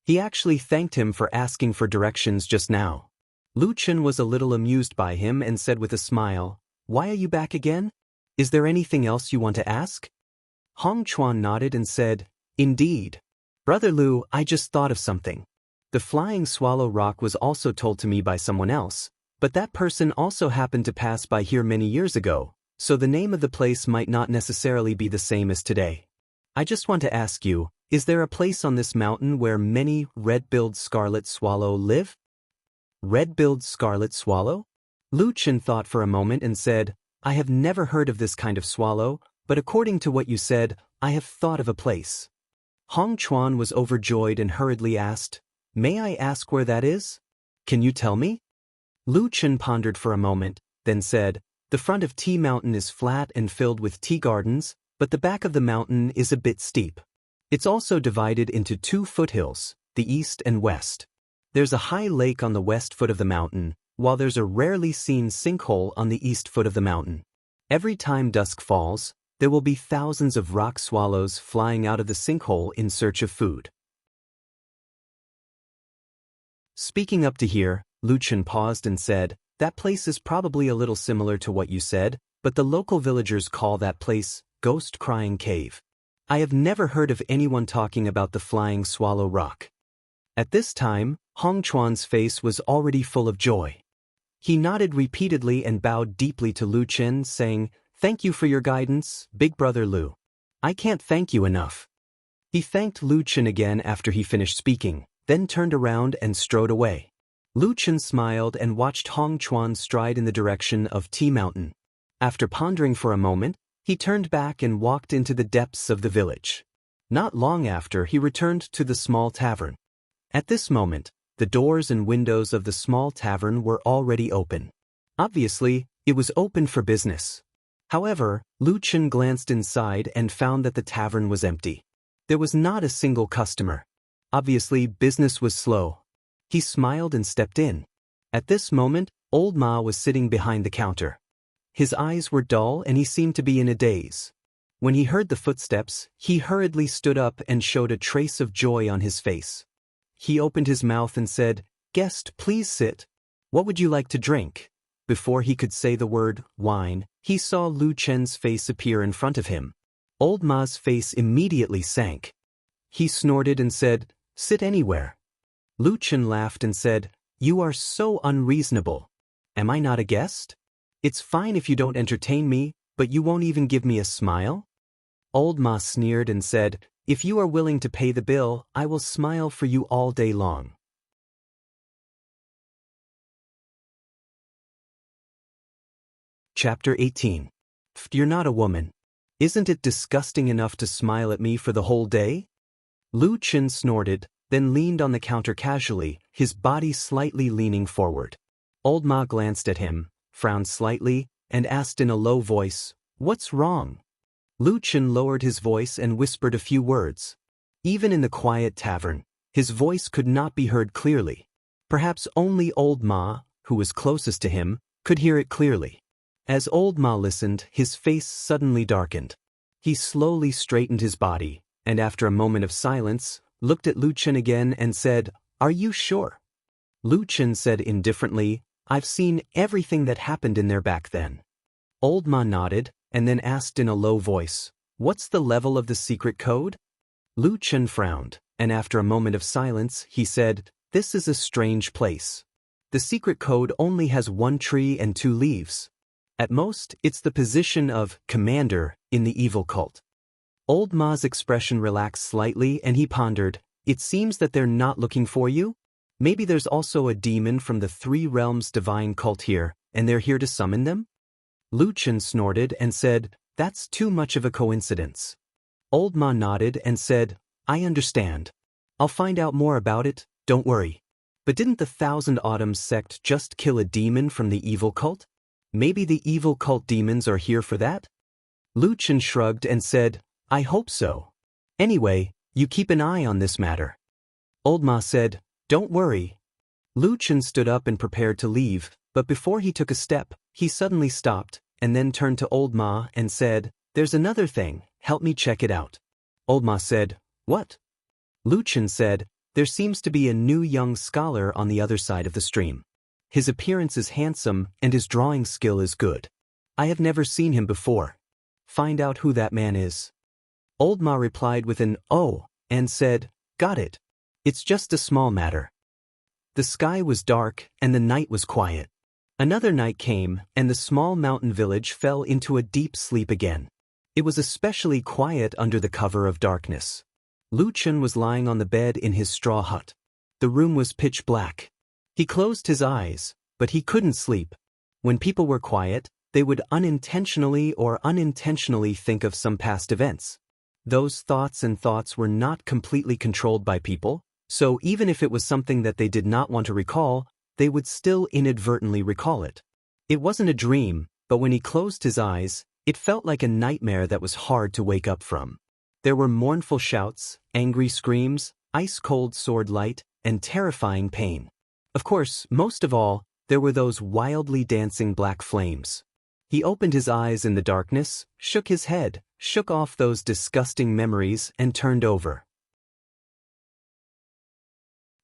He actually thanked him for asking for directions just now. Lu Chen was a little amused by him and said with a smile, "Why are you back again? Is there anything else you want to ask?" Hong Chuan nodded and said, "Indeed. Brother Lu, I just thought of something. The Flying Swallow Rock was also told to me by someone else, but that person also happened to pass by here many years ago, so the name of the place might not necessarily be the same as today. I just want to ask you, is there a place on this mountain where many red-billed scarlet swallow live?" Red-billed scarlet swallow? Lu Chen thought for a moment and said, "I have never heard of this kind of swallow, but according to what you said, I have thought of a place." Hong Chuan was overjoyed and hurriedly asked, "May I ask where that is? Can you tell me?" Lu Chen pondered for a moment, then said, "The front of Tea Mountain is flat and filled with tea gardens, but the back of the mountain is a bit steep. It's also divided into 2 foothills, the east and west. There's a high lake on the west foot of the mountain, while there's a rarely seen sinkhole on the east foot of the mountain. Every time dusk falls, there will be thousands of rock swallows flying out of the sinkhole in search of food." Speaking up to here, Lu Chen paused and said, "That place is probably a little similar to what you said, but the local villagers call that place Ghost Crying Cave. I have never heard of anyone talking about the Flying Swallow Rock." At this time, Hong Chuan's face was already full of joy. He nodded repeatedly and bowed deeply to Lu Chen, saying, "Thank you for your guidance, Big Brother Lu. I can't thank you enough." He thanked Lu Chen again after he finished speaking, then turned around and strode away. Lu Chen smiled and watched Hong Chuan stride in the direction of Tea Mountain. After pondering for a moment, he turned back and walked into the depths of the village. Not long after, he returned to the small tavern. At this moment, the doors and windows of the small tavern were already open. Obviously, it was open for business. However, Lu Chen glanced inside and found that the tavern was empty. There was not a single customer. Obviously, business was slow. He smiled and stepped in. At this moment, Old Ma was sitting behind the counter. His eyes were dull and he seemed to be in a daze. When he heard the footsteps, he hurriedly stood up and showed a trace of joy on his face. He opened his mouth and said, "Guest, please sit. What would you like to drink?" Before he could say the word wine, he saw Lu Chen's face appear in front of him. Old Ma's face immediately sank. He snorted and said, "Sit anywhere." Lu Chen laughed and said, "You are so unreasonable. Am I not a guest? It's fine if you don't entertain me, but you won't even give me a smile?" Old Ma sneered and said, "If you are willing to pay the bill, I will smile for you all day long." Chapter 18. You're not a woman. Isn't it disgusting enough to smile at me for the whole day? Lu Chen snorted, then leaned on the counter casually, his body slightly leaning forward. Old Ma glanced at him, frowned slightly, and asked in a low voice, "What's wrong?" Lu Chen lowered his voice and whispered a few words. Even in the quiet tavern, his voice could not be heard clearly. Perhaps only Old Ma, who was closest to him, could hear it clearly. As Old Ma listened, his face suddenly darkened. He slowly straightened his body, and after a moment of silence, looked at Lu Chen again and said, "Are you sure?" Lu Chen said indifferently, "I've seen everything that happened in there back then." Old Ma nodded, and then asked in a low voice, "What's the level of the secret code?" Lu Chen frowned, and after a moment of silence, he said, "This is a strange place. The secret code only has 1 tree and 2 leaves. At most, it's the position of commander in the evil cult." Old Ma's expression relaxed slightly and he pondered, "It seems that they're not looking for you? Maybe there's also a demon from the 3 realms divine cult here, and they're here to summon them?" Lu Chen snorted and said, "That's too much of a coincidence." Old Ma nodded and said, "I understand. I'll find out more about it, don't worry. But didn't the Thousand Autumns sect just kill a demon from the evil cult? Maybe the evil cult demons are here for that?" Lu Chen shrugged and said, "I hope so. Anyway, you keep an eye on this matter." Old Ma said, "Don't worry." Lu Chen stood up and prepared to leave, but before he took a step, he suddenly stopped, and then turned to Old Ma and said, "There's another thing, help me check it out." Old Ma said, "What?" Lu Chen said, "There seems to be a new young scholar on the other side of the stream. His appearance is handsome and his drawing skill is good. I have never seen him before. Find out who that man is." Old Ma replied with an "oh" and said, "Got it. It's just a small matter." The sky was dark and the night was quiet. Another night came and the small mountain village fell into a deep sleep again. It was especially quiet under the cover of darkness. Lu Chen was lying on the bed in his straw hut. The room was pitch black. He closed his eyes, but he couldn't sleep. When people were quiet, they would unintentionally think of some past events. Those thoughts were not completely controlled by people, so even if it was something that they did not want to recall, they would still inadvertently recall it. It wasn't a dream, but when he closed his eyes, it felt like a nightmare that was hard to wake up from. There were mournful shouts, angry screams, ice-cold sword light, and terrifying pain. Of course, most of all, there were those wildly dancing black flames. He opened his eyes in the darkness, shook his head, shook off those disgusting memories, and turned over.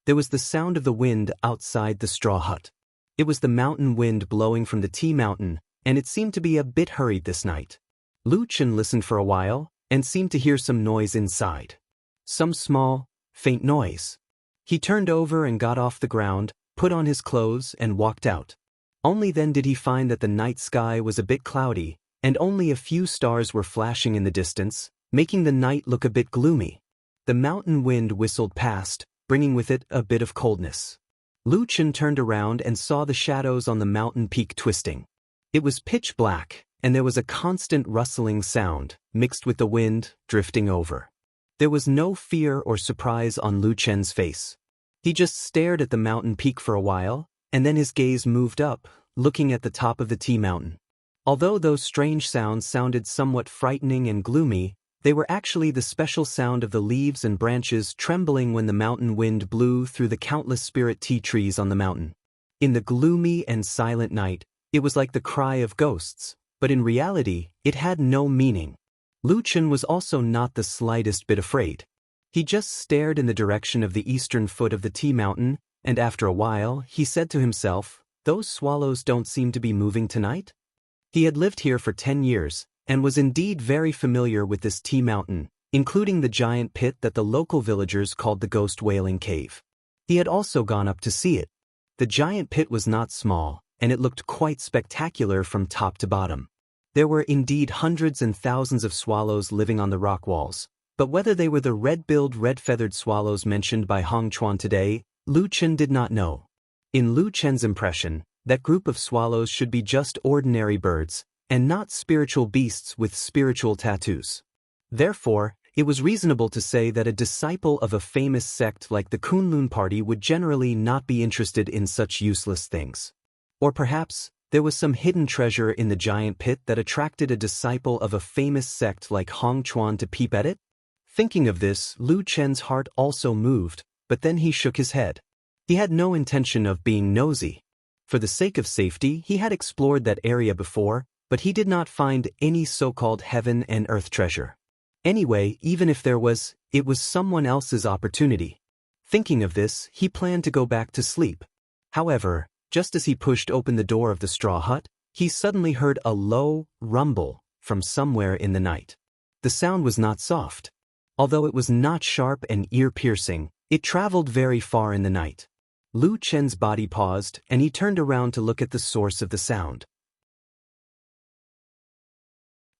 There was the sound of the wind outside the straw hut. It was the mountain wind blowing from the tea mountain, and it seemed to be a bit hurried this night. Lu Chen listened for a while, and seemed to hear some noise inside. Some small, faint noise. He turned over and got off the ground, put on his clothes, and walked out. Only then did he find that the night sky was a bit cloudy, and only a few stars were flashing in the distance, making the night look a bit gloomy. The mountain wind whistled past, bringing with it a bit of coldness. Lu Chen turned around and saw the shadows on the mountain peak twisting. It was pitch black, and there was a constant rustling sound, mixed with the wind, drifting over. There was no fear or surprise on Lu Chen's face. He just stared at the mountain peak for a while, and then his gaze moved up, looking at the top of the tea mountain. Although those strange sounds sounded somewhat frightening and gloomy, they were actually the special sound of the leaves and branches trembling when the mountain wind blew through the countless spirit tea trees on the mountain. In the gloomy and silent night, it was like the cry of ghosts, but in reality, it had no meaning. Lu Chen was also not the slightest bit afraid. He just stared in the direction of the eastern foot of the tea mountain, and after a while, he said to himself, "Those swallows don't seem to be moving tonight?" He had lived here for 10 years, and was indeed very familiar with this tea mountain, including the giant pit that the local villagers called the Ghost Wailing Cave. He had also gone up to see it. The giant pit was not small, and it looked quite spectacular from top to bottom. There were indeed hundreds and thousands of swallows living on the rock walls, but whether they were the red-billed, red-feathered swallows mentioned by Hong Chuan today, Lu Chen did not know. In Lu Chen's impression, that group of swallows should be just ordinary birds, and not spiritual beasts with spiritual tattoos. Therefore, it was reasonable to say that a disciple of a famous sect like the Kunlun Party would generally not be interested in such useless things. Or perhaps, there was some hidden treasure in the giant pit that attracted a disciple of a famous sect like Hong Chuan to peep at it? Thinking of this, Lu Chen's heart also moved, but then he shook his head. He had no intention of being nosy. For the sake of safety, he had explored that area before, but he did not find any so-called heaven and earth treasure. Anyway, even if there was, it was someone else's opportunity. Thinking of this, he planned to go back to sleep. However, just as he pushed open the door of the straw hut, he suddenly heard a low rumble from somewhere in the night. The sound was not soft. Although it was not sharp and ear-piercing, it traveled very far in the night. Lu Chen's body paused, and he turned around to look at the source of the sound.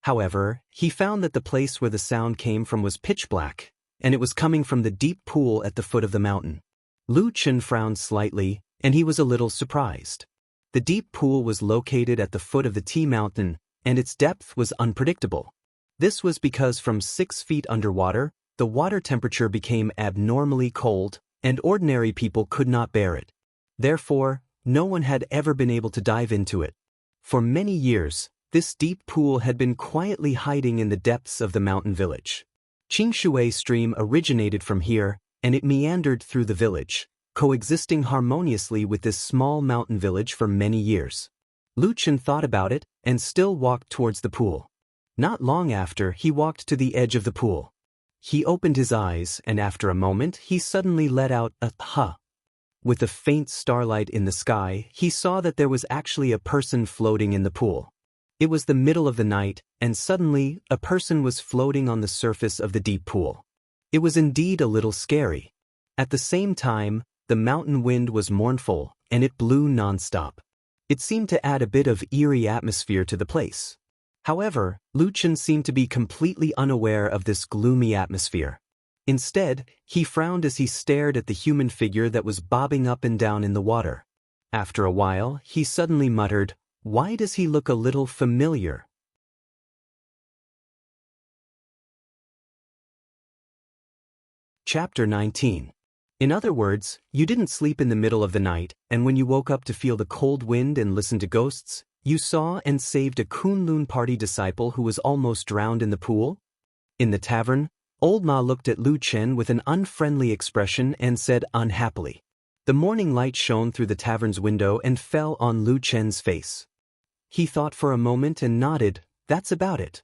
However, he found that the place where the sound came from was pitch black, and it was coming from the deep pool at the foot of the mountain. Lu Chen frowned slightly, and he was a little surprised. The deep pool was located at the foot of the Tea Mountain, and its depth was unpredictable. This was because from 6 feet underwater, the water temperature became abnormally cold, and ordinary people could not bear it. Therefore, no one had ever been able to dive into it. For many years, this deep pool had been quietly hiding in the depths of the mountain village. Qingshui stream originated from here, and it meandered through the village, coexisting harmoniously with this small mountain village for many years. Lu Chen thought about it, and still walked towards the pool. Not long after, he walked to the edge of the pool. He opened his eyes, and after a moment, he suddenly let out a "huh." With the faint starlight in the sky, he saw that there was actually a person floating in the pool. It was the middle of the night, and suddenly, a person was floating on the surface of the deep pool. It was indeed a little scary. At the same time, the mountain wind was mournful, and it blew non-stop. It seemed to add a bit of eerie atmosphere to the place. However, Lu Chen seemed to be completely unaware of this gloomy atmosphere. Instead, he frowned as he stared at the human figure that was bobbing up and down in the water. After a while, he suddenly muttered, "Why does he look a little familiar?" Chapter 19. In other words, you didn't sleep in the middle of the night, and when you woke up to feel the cold wind and listen to ghosts, you saw and saved a Kunlun party disciple who was almost drowned in the pool? In the tavern, Old Ma looked at Lu Chen with an unfriendly expression and said unhappily. The morning light shone through the tavern's window and fell on Lu Chen's face. He thought for a moment and nodded, "That's about it."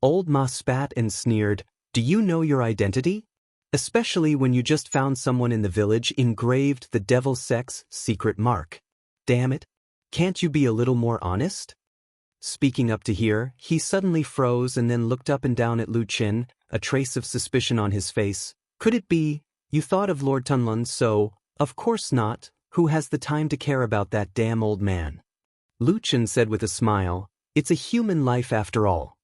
Old Ma spat and sneered, "Do you know your identity? Especially when you just found someone in the village engraved the Devil's Sex secret mark. Damn it. Can't you be a little more honest?" Speaking up to here, he suddenly froze and then looked up and down at Lu Chen, a trace of suspicion on his face. "Could it be, you thought of Lord Tunlun so, of course not, who has the time to care about that damn old man?" Lu Chen said with a smile, "It's a human life after all."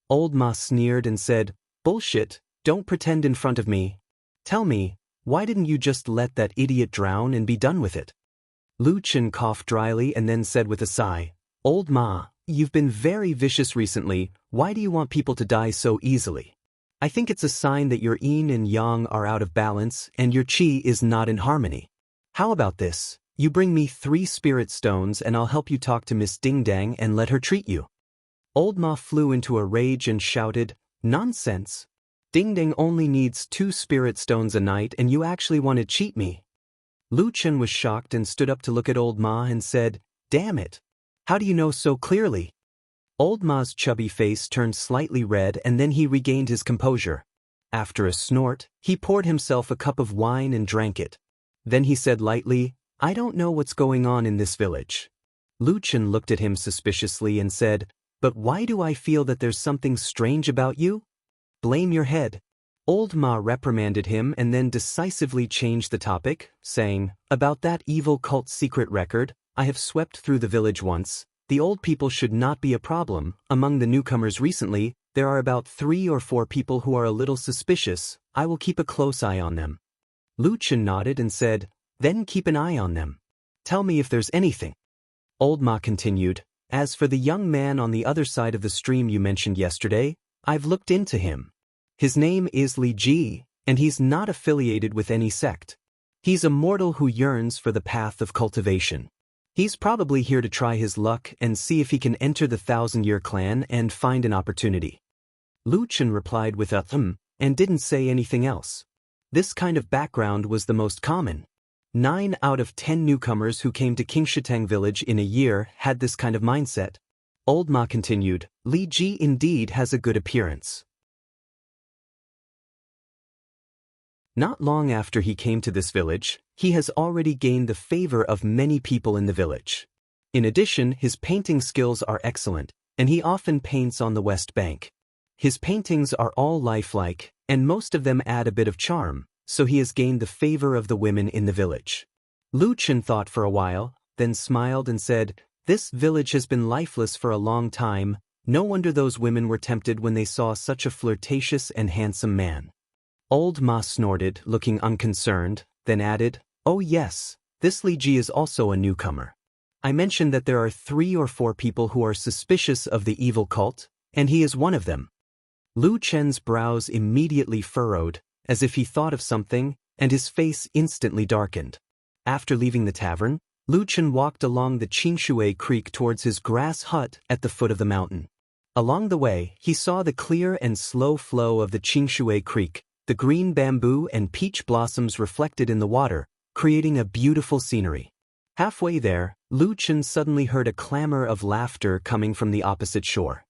Old Ma sneered and said, "Bullshit, don't pretend in front of me. Tell me, why didn't you just let that idiot drown and be done with it?" Lu Chen coughed dryly and then said with a sigh, "Old Ma, you've been very vicious recently. Why do you want people to die so easily? I think it's a sign that your yin and yang are out of balance and your qi is not in harmony. How about this? You bring me 3 spirit stones and I'll help you talk to Miss Ding Dang and let her treat you." Old Ma flew into a rage and shouted, "Nonsense! Ding Dang only needs 2 spirit stones a night and you actually want to cheat me?" Lu Chen was shocked and stood up to look at Old Ma and said, "Damn it! How do you know so clearly?" Old Ma's chubby face turned slightly red and then he regained his composure. After a snort, he poured himself a cup of wine and drank it. Then he said lightly, "I don't know what's going on in this village." Lu Chen looked at him suspiciously and said, "But why do I feel that there's something strange about you? Blame your head." Old Ma reprimanded him and then decisively changed the topic, saying, "About that evil cult secret record, I have swept through the village once. The old people should not be a problem. Among the newcomers recently, there are about 3 or 4 people who are a little suspicious. I will keep a close eye on them." Lu Chen nodded and said, "Then keep an eye on them. Tell me if there's anything." Old Ma continued, "As for the young man on the other side of the stream you mentioned yesterday, I've looked into him. His name is Li Ji, and he's not affiliated with any sect. He's a mortal who yearns for the path of cultivation. He's probably here to try his luck and see if he can enter the 1,000-year clan and find an opportunity." Lu Chen replied with a and didn't say anything else. This kind of background was the most common. 9 out of 10 newcomers who came to Qingshitang village in a year had this kind of mindset. Old Ma continued, "Li Ji indeed has a good appearance. Not long after he came to this village, he has already gained the favor of many people in the village. In addition, his painting skills are excellent, and he often paints on the west bank. His paintings are all lifelike, and most of them add a bit of charm, so he has gained the favor of the women in the village. Lu Chen thought for a while, then smiled and said, "This village has been lifeless for a long time. No wonder those women were tempted when they saw such a flirtatious and handsome man." Old Ma snorted, looking unconcerned, then added, "Oh yes, this Li Ji is also a newcomer. I mentioned that there are 3 or 4 people who are suspicious of the evil cult, and he is one of them." Lu Chen's brows immediately furrowed, as if he thought of something, and his face instantly darkened. After leaving the tavern, Lu Chen walked along the Qingshui Creek towards his grass hut at the foot of the mountain. Along the way, he saw the clear and slow flow of the Qingshui Creek, the green bamboo and peach blossoms reflected in the water, creating a beautiful scenery. Halfway there, Lu Chen suddenly heard a clamor of laughter coming from the opposite shore.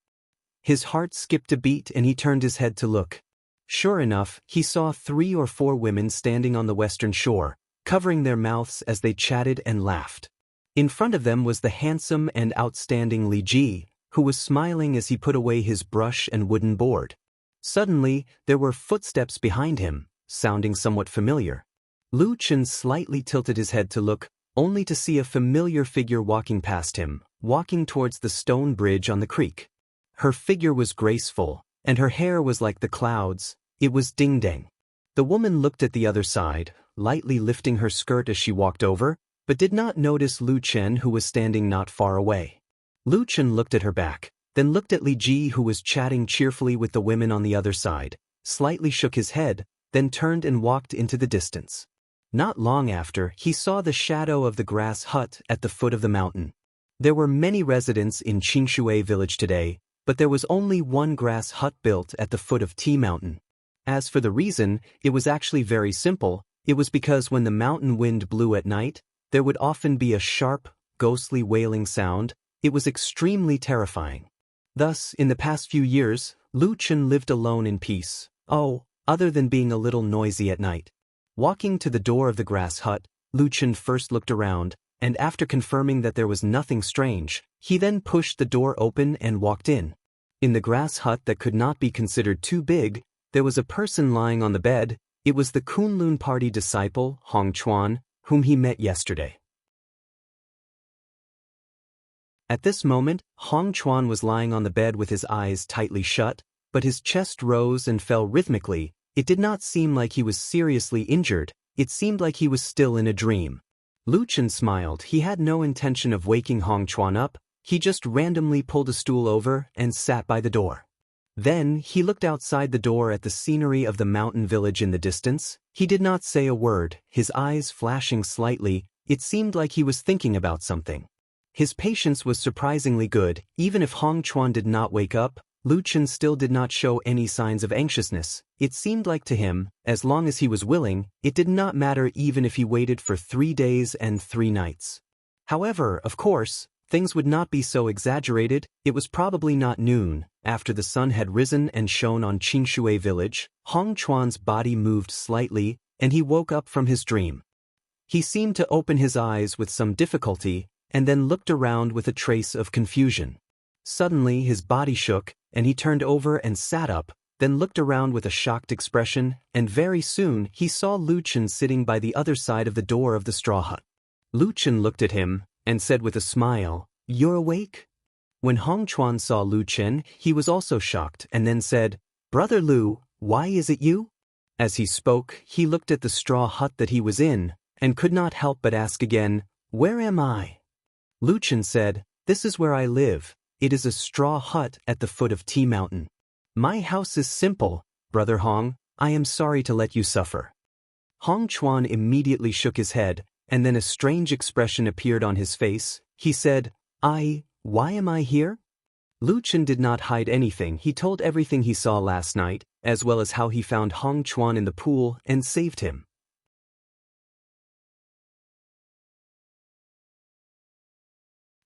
His heart skipped a beat and he turned his head to look. Sure enough, he saw 3 or 4 women standing on the western shore, covering their mouths as they chatted and laughed. In front of them was the handsome and outstanding Li Ji, who was smiling as he put away his brush and wooden board. Suddenly, there were footsteps behind him, sounding somewhat familiar. Lu Chen slightly tilted his head to look, only to see a familiar figure walking past him, walking towards the stone bridge on the creek. Her figure was graceful, and her hair was like the clouds. It was Ding Dang. The woman looked at the other side, lightly lifting her skirt as she walked over, but did not notice Lu Chen, who was standing not far away. Lu Chen looked at her back, then looked at Li Ji, who was chatting cheerfully with the women on the other side, slightly shook his head, then turned and walked into the distance. Not long after, he saw the shadow of the grass hut at the foot of the mountain. There were many residents in Qingshui village today, but there was only one grass hut built at the foot of T Mountain. As for the reason, it was actually very simple. It was because when the mountain wind blew at night, there would often be a sharp, ghostly wailing sound. It was extremely terrifying. Thus, in the past few years, Lu Chen lived alone in peace. Other than being a little noisy at night. Walking to the door of the grass hut, Lu Chen first looked around, and after confirming that there was nothing strange, he then pushed the door open and walked in. In the grass hut that could not be considered too big, there was a person lying on the bed. It was the Kunlun Party disciple, Hong Chuan, whom he met yesterday. At this moment, Hong Chuan was lying on the bed with his eyes tightly shut, but his chest rose and fell rhythmically. It did not seem like he was seriously injured. It seemed like he was still in a dream. Lu Chen smiled. He had no intention of waking Hong Chuan up. He just randomly pulled a stool over and sat by the door. Then, he looked outside the door at the scenery of the mountain village in the distance. He did not say a word, his eyes flashing slightly. It seemed like he was thinking about something. His patience was surprisingly good. Even if Hong Chuan did not wake up, Lu Chen still did not show any signs of anxiousness. It seemed like to him, as long as he was willing, it did not matter even if he waited for 3 days and 3 nights. However, of course, things would not be so exaggerated. It was probably not noon. After the sun had risen and shone on Qingshui village, Hong Chuan's body moved slightly, and he woke up from his dream. He seemed to open his eyes with some difficulty, and then looked around with a trace of confusion. Suddenly his body shook, and he turned over and sat up, then looked around with a shocked expression, and very soon he saw Lu Chen sitting by the other side of the door of the straw hut. Lu Chen looked at him, and said with a smile, "You're awake?" When Hong Chuan saw Lu Chen, he was also shocked and then said, "Brother Lu, why is it you?" As he spoke, he looked at the straw hut that he was in, and could not help but ask again, "Where am I?" Lu Chen said, "This is where I live. It is a straw hut at the foot of T Mountain. My house is simple, Brother Hong. I am sorry to let you suffer." Hong Chuan immediately shook his head, and then a strange expression appeared on his face. He said, Why am I here?" Lu Chen did not hide anything. He told everything he saw last night, as well as how he found Hong Chuan in the pool and saved him.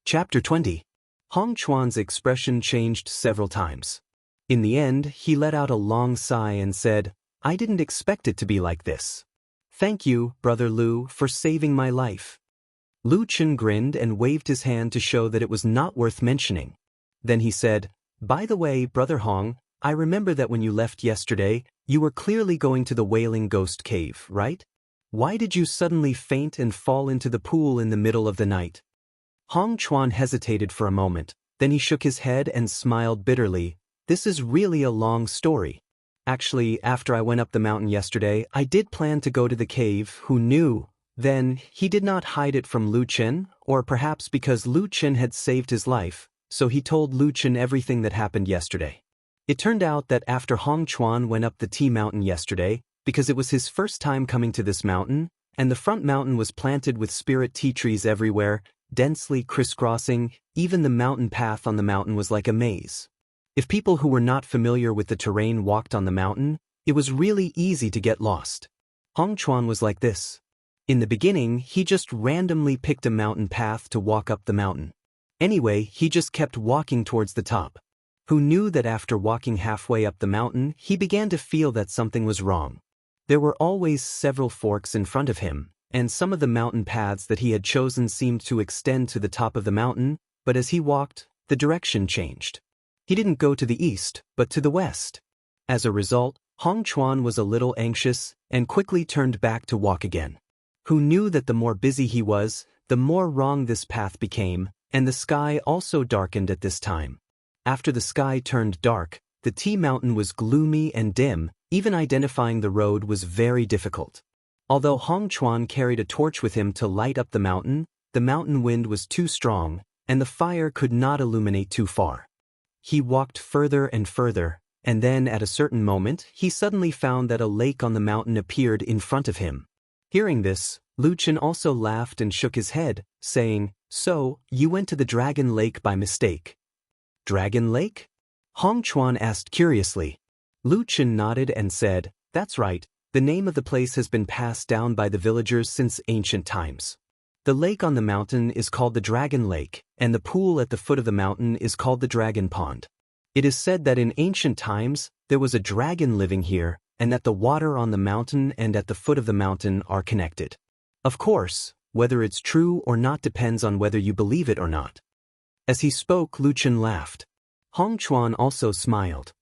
Chapter 20. Hong Chuan's expression changed several times. In the end, he let out a long sigh and said, "I didn't expect it to be like this. Thank you, Brother Lu, for saving my life." Lu Chen grinned and waved his hand to show that it was not worth mentioning. Then he said, "By the way, Brother Hong, I remember that when you left yesterday, you were clearly going to the Wailing Ghost Cave, right? Why did you suddenly faint and fall into the pool in the middle of the night?" Hong Chuan hesitated for a moment, then he shook his head and smiled bitterly. "This is really a long story. Actually, after I went up the mountain yesterday, I did plan to go to the cave. Who knew? Then, he did not hide it from Lu Chen, or perhaps because Lu Chen had saved his life, so he told Lu Chen everything that happened yesterday. It turned out that after Hong Chuan went up the tea mountain yesterday, because it was his first time coming to this mountain, and the front mountain was planted with spirit tea trees everywhere, densely crisscrossing, even the mountain path on the mountain was like a maze. If people who were not familiar with the terrain walked on the mountain, it was really easy to get lost. Hong Chuan was like this. In the beginning, he just randomly picked a mountain path to walk up the mountain. Anyway, he just kept walking towards the top. Who knew that after walking halfway up the mountain, he began to feel that something was wrong. There were always several forks in front of him, and some of the mountain paths that he had chosen seemed to extend to the top of the mountain, but as he walked, the direction changed. He didn't go to the east, but to the west. As a result, Hong Chuan was a little anxious and quickly turned back to walk again. Who knew that the more busy he was, the more wrong this path became, and the sky also darkened at this time. After the sky turned dark, the tea mountain was gloomy and dim, even identifying the road was very difficult. Although Hong Chuan carried a torch with him to light up the mountain wind was too strong, and the fire could not illuminate too far. He walked further and further, and then at a certain moment, he suddenly found that a lake on the mountain appeared in front of him. Hearing this, Lu Chen also laughed and shook his head, saying, "So, you went to the Dragon Lake by mistake." "Dragon Lake?" Hong Chuan asked curiously. Lu Chen nodded and said, "That's right, the name of the place has been passed down by the villagers since ancient times. The lake on the mountain is called the Dragon Lake, and the pool at the foot of the mountain is called the Dragon Pond. It is said that in ancient times, there was a dragon living here, and that the water on the mountain and at the foot of the mountain are connected. Of course, whether it's true or not depends on whether you believe it or not." As he spoke, Lu Chen laughed. Hong Chuan also smiled.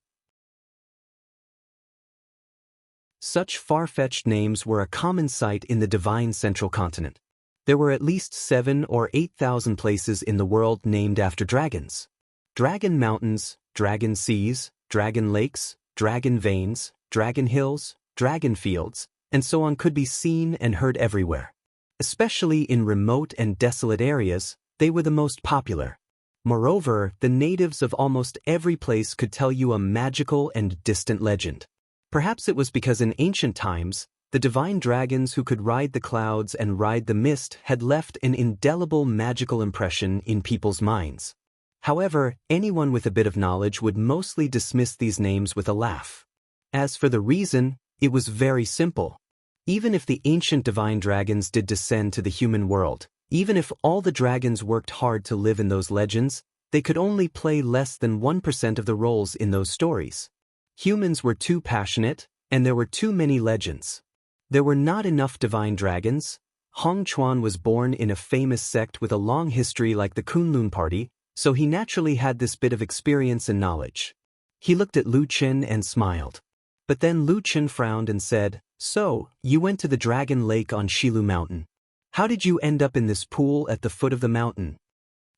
Such far-fetched names were a common sight in the divine central continent. There were at least 7,000 or 8,000 places in the world named after dragons. Dragon mountains, dragon seas, dragon lakes, dragon veins, dragon hills, dragon fields, and so on could be seen and heard everywhere. Especially in remote and desolate areas, they were the most popular. Moreover, the natives of almost every place could tell you a magical and distant legend. Perhaps it was because in ancient times, the divine dragons who could ride the clouds and ride the mist had left an indelible magical impression in people's minds. However, anyone with a bit of knowledge would mostly dismiss these names with a laugh. As for the reason, it was very simple. Even if the ancient divine dragons did descend to the human world, even if all the dragons worked hard to live in those legends, they could only play less than 1% of the roles in those stories. Humans were too passionate, and there were too many legends. There were not enough divine dragons. Hong Chuan was born in a famous sect with a long history like the Kunlun party, so he naturally had this bit of experience and knowledge. He looked at Lu Chen and smiled. But then Lu Chen frowned and said, "So, you went to the Dragon Lake on Shilu Mountain. How did you end up in this pool at the foot of the mountain?"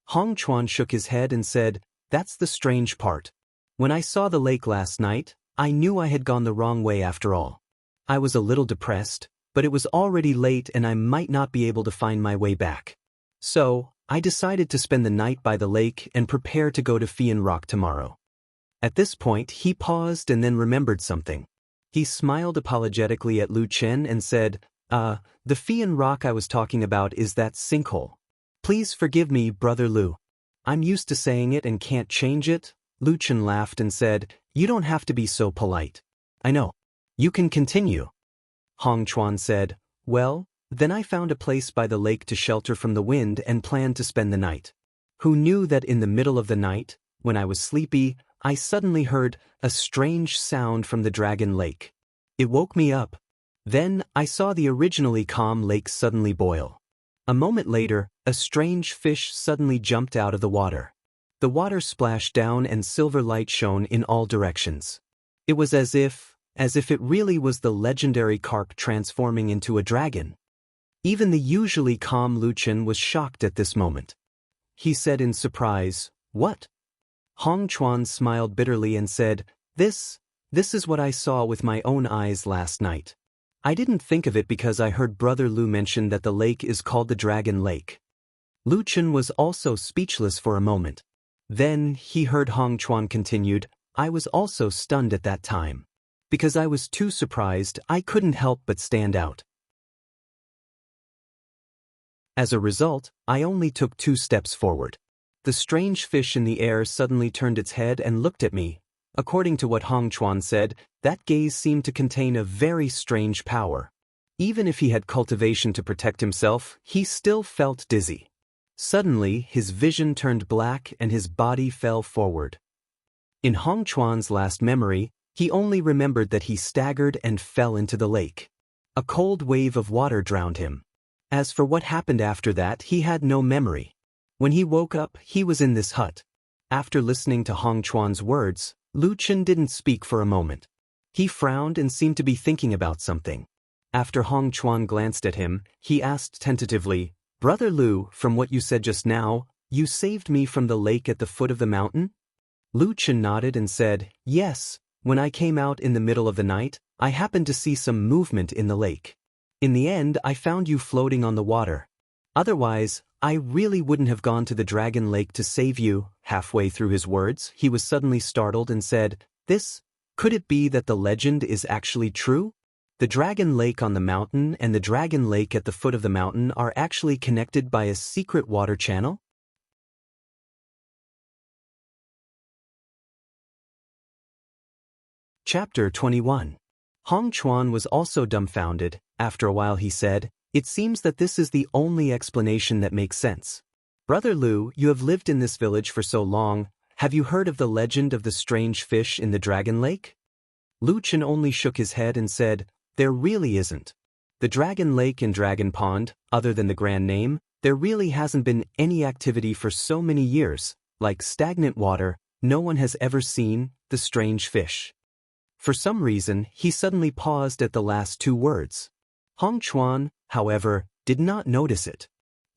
Hong Chuan shook his head and said, "That's the strange part. When I saw the lake last night, I knew I had gone the wrong way after all. I was a little depressed, but it was already late and I might not be able to find my way back. So, I decided to spend the night by the lake and prepare to go to Fian Rock tomorrow." At this point, he paused and then remembered something. He smiled apologetically at Lu Chen and said, The Fian Rock I was talking about is that sinkhole. Please forgive me, Brother Lu. I'm used to saying it and can't change it." Lu Chen laughed and said, "You don't have to be so polite. I know. You can continue." Hong Chuan said, "Well, then I found a place by the lake to shelter from the wind and planned to spend the night. Who knew that in the middle of the night, when I was sleepy, I suddenly heard a strange sound from the Dragon Lake. It woke me up. Then I saw the originally calm lake suddenly boil. A moment later, a strange fish suddenly jumped out of the water. The water splashed down and silver light shone in all directions. It was as if it really was the legendary carp transforming into a dragon. Even the usually calm Lu Chen was shocked at this moment. He said in surprise, "What?" Hong Chuan smiled bitterly and said, This is what I saw with my own eyes last night. I didn't think of it because I heard Brother Lu mention that the lake is called the Dragon Lake." Lu Chen was also speechless for a moment. Then he heard Hong Chuan continued, "I was also stunned at that time. Because I was too surprised, I couldn't help but stand out. As a result, I only took 2 steps forward. The strange fish in the air suddenly turned its head and looked at me. According to what Hong Chuan said, that gaze seemed to contain a very strange power. Even if he had cultivation to protect himself, he still felt dizzy. Suddenly, his vision turned black and his body fell forward. In Hong Chuan's last memory, he only remembered that he staggered and fell into the lake. A cold wave of water drowned him. As for what happened after that, he had no memory. When he woke up, he was in this hut. After listening to Hong Chuan's words, Lu Chen didn't speak for a moment. He frowned and seemed to be thinking about something. After Hong Chuan glanced at him, he asked tentatively, "Brother Lu, from what you said just now, you saved me from the lake at the foot of the mountain?" Lu Chen nodded and said, "Yes, when I came out in the middle of the night, I happened to see some movement in the lake. In the end, I found you floating on the water. Otherwise, I really wouldn't have gone to the Dragon Lake to save you." Halfway through his words, he was suddenly startled and said, Could it be that the legend is actually true? The Dragon Lake on the mountain and the Dragon Lake at the foot of the mountain are actually connected by a secret water channel?" Chapter 21. Hong Chuan was also dumbfounded. After a while he said, "It seems that this is the only explanation that makes sense. Brother Lu, you have lived in this village for so long, have you heard of the legend of the strange fish in the Dragon Lake?" Lu Chen only shook his head and said, "There really isn't. The Dragon Lake and Dragon Pond, other than the grand name, there really hasn't been any activity for so many years, like stagnant water, no one has ever seen the strange fish." For some reason, he suddenly paused at the last 2 words. Hong Chuan, however, did not notice it.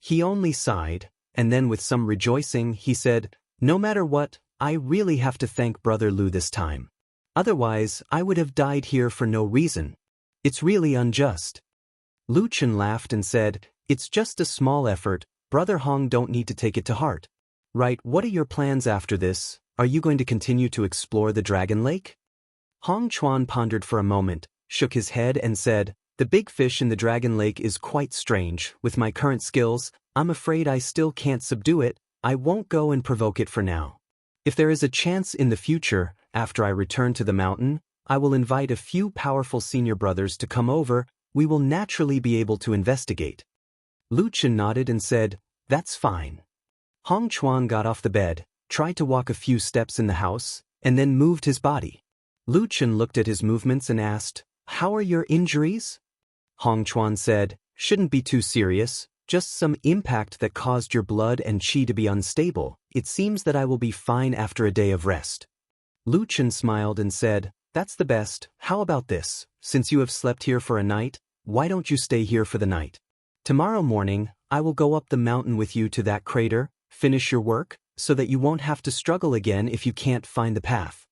He only sighed, and then with some rejoicing he said, "No matter what, I really have to thank Brother Lu this time. Otherwise, I would have died here for no reason. It's really unjust." Lu Chen laughed and said, "It's just a small effort, Brother Hong don't need to take it to heart. Right, what are your plans after this? Are you going to continue to explore the Dragon Lake?" Hong Chuan pondered for a moment, shook his head and said, "The big fish in the Dragon Lake is quite strange. With my current skills, I'm afraid I still can't subdue it. I won't go and provoke it for now. If there is a chance in the future, after I return to the mountain, I will invite a few powerful senior brothers to come over. We will naturally be able to investigate." Lu Chen nodded and said, "That's fine." Hong Chuan got off the bed, tried to walk a few steps in the house, and then moved his body. Lu Chen looked at his movements and asked, "How are your injuries?" Hong Chuan said, "Shouldn't be too serious, just some impact that caused your blood and qi to be unstable. It seems that I will be fine after a day of rest." Lu Chen smiled and said, "That's the best. How about this? Since you have slept here for a night, why don't you stay here for the night? Tomorrow morning, I will go up the mountain with you to that crater, finish your work, so that you won't have to struggle again if you can't find the path."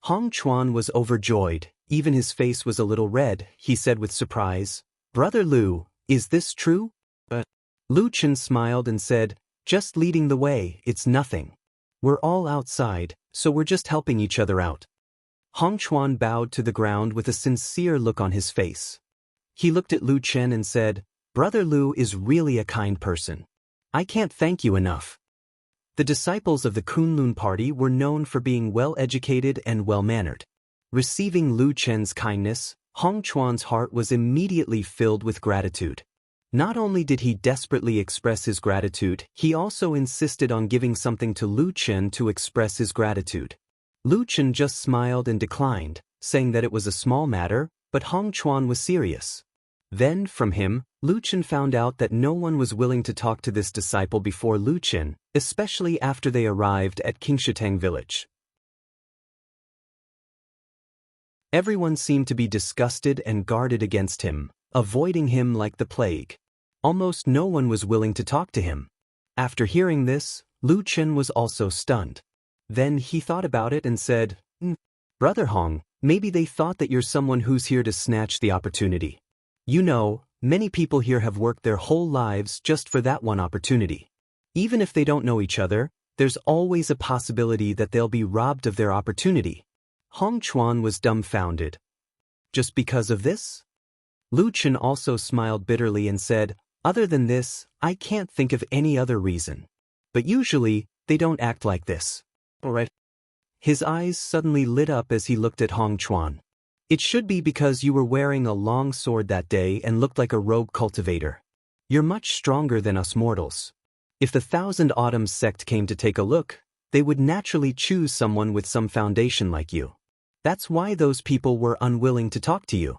Hong Chuan was overjoyed. Even his face was a little red. He said with surprise, "Brother Lu, is this true?" But Lu Chen smiled and said, "Just leading the way, it's nothing. We're all outside, so we're just helping each other out." Hong Chuan bowed to the ground with a sincere look on his face. He looked at Lu Chen and said, "Brother Lu is really a kind person. I can't thank you enough." The disciples of the Kunlun party were known for being well-educated and well-mannered. Receiving Lu Chen's kindness, Hong Chuan's heart was immediately filled with gratitude. Not only did he desperately express his gratitude, he also insisted on giving something to Lu Chen to express his gratitude. Lu Chen just smiled and declined, saying that it was a small matter, but Hong Chuan was serious. Then, from him, Lu Chen found out that no one was willing to talk to this disciple before Lu Chen, especially after they arrived at Qingshitang village. Everyone seemed to be disgusted and guarded against him, avoiding him like the plague. Almost no one was willing to talk to him. After hearing this, Lu Chen was also stunned. Then he thought about it and said, Brother Hong, maybe they thought that you're someone who's here to snatch the opportunity. You know, many people here have worked their whole lives just for that one opportunity. Even if they don't know each other, there's always a possibility that they'll be robbed of their opportunity. Hong Chuan was dumbfounded. Just because of this? Lu Chen also smiled bitterly and said, other than this, I can't think of any other reason. But usually, they don't act like this. Alright. His eyes suddenly lit up as he looked at Hong Chuan. It should be because you were wearing a long sword that day and looked like a rogue cultivator. You're much stronger than us mortals. If the Thousand Autumns sect came to take a look, they would naturally choose someone with some foundation like you. That's why those people were unwilling to talk to you.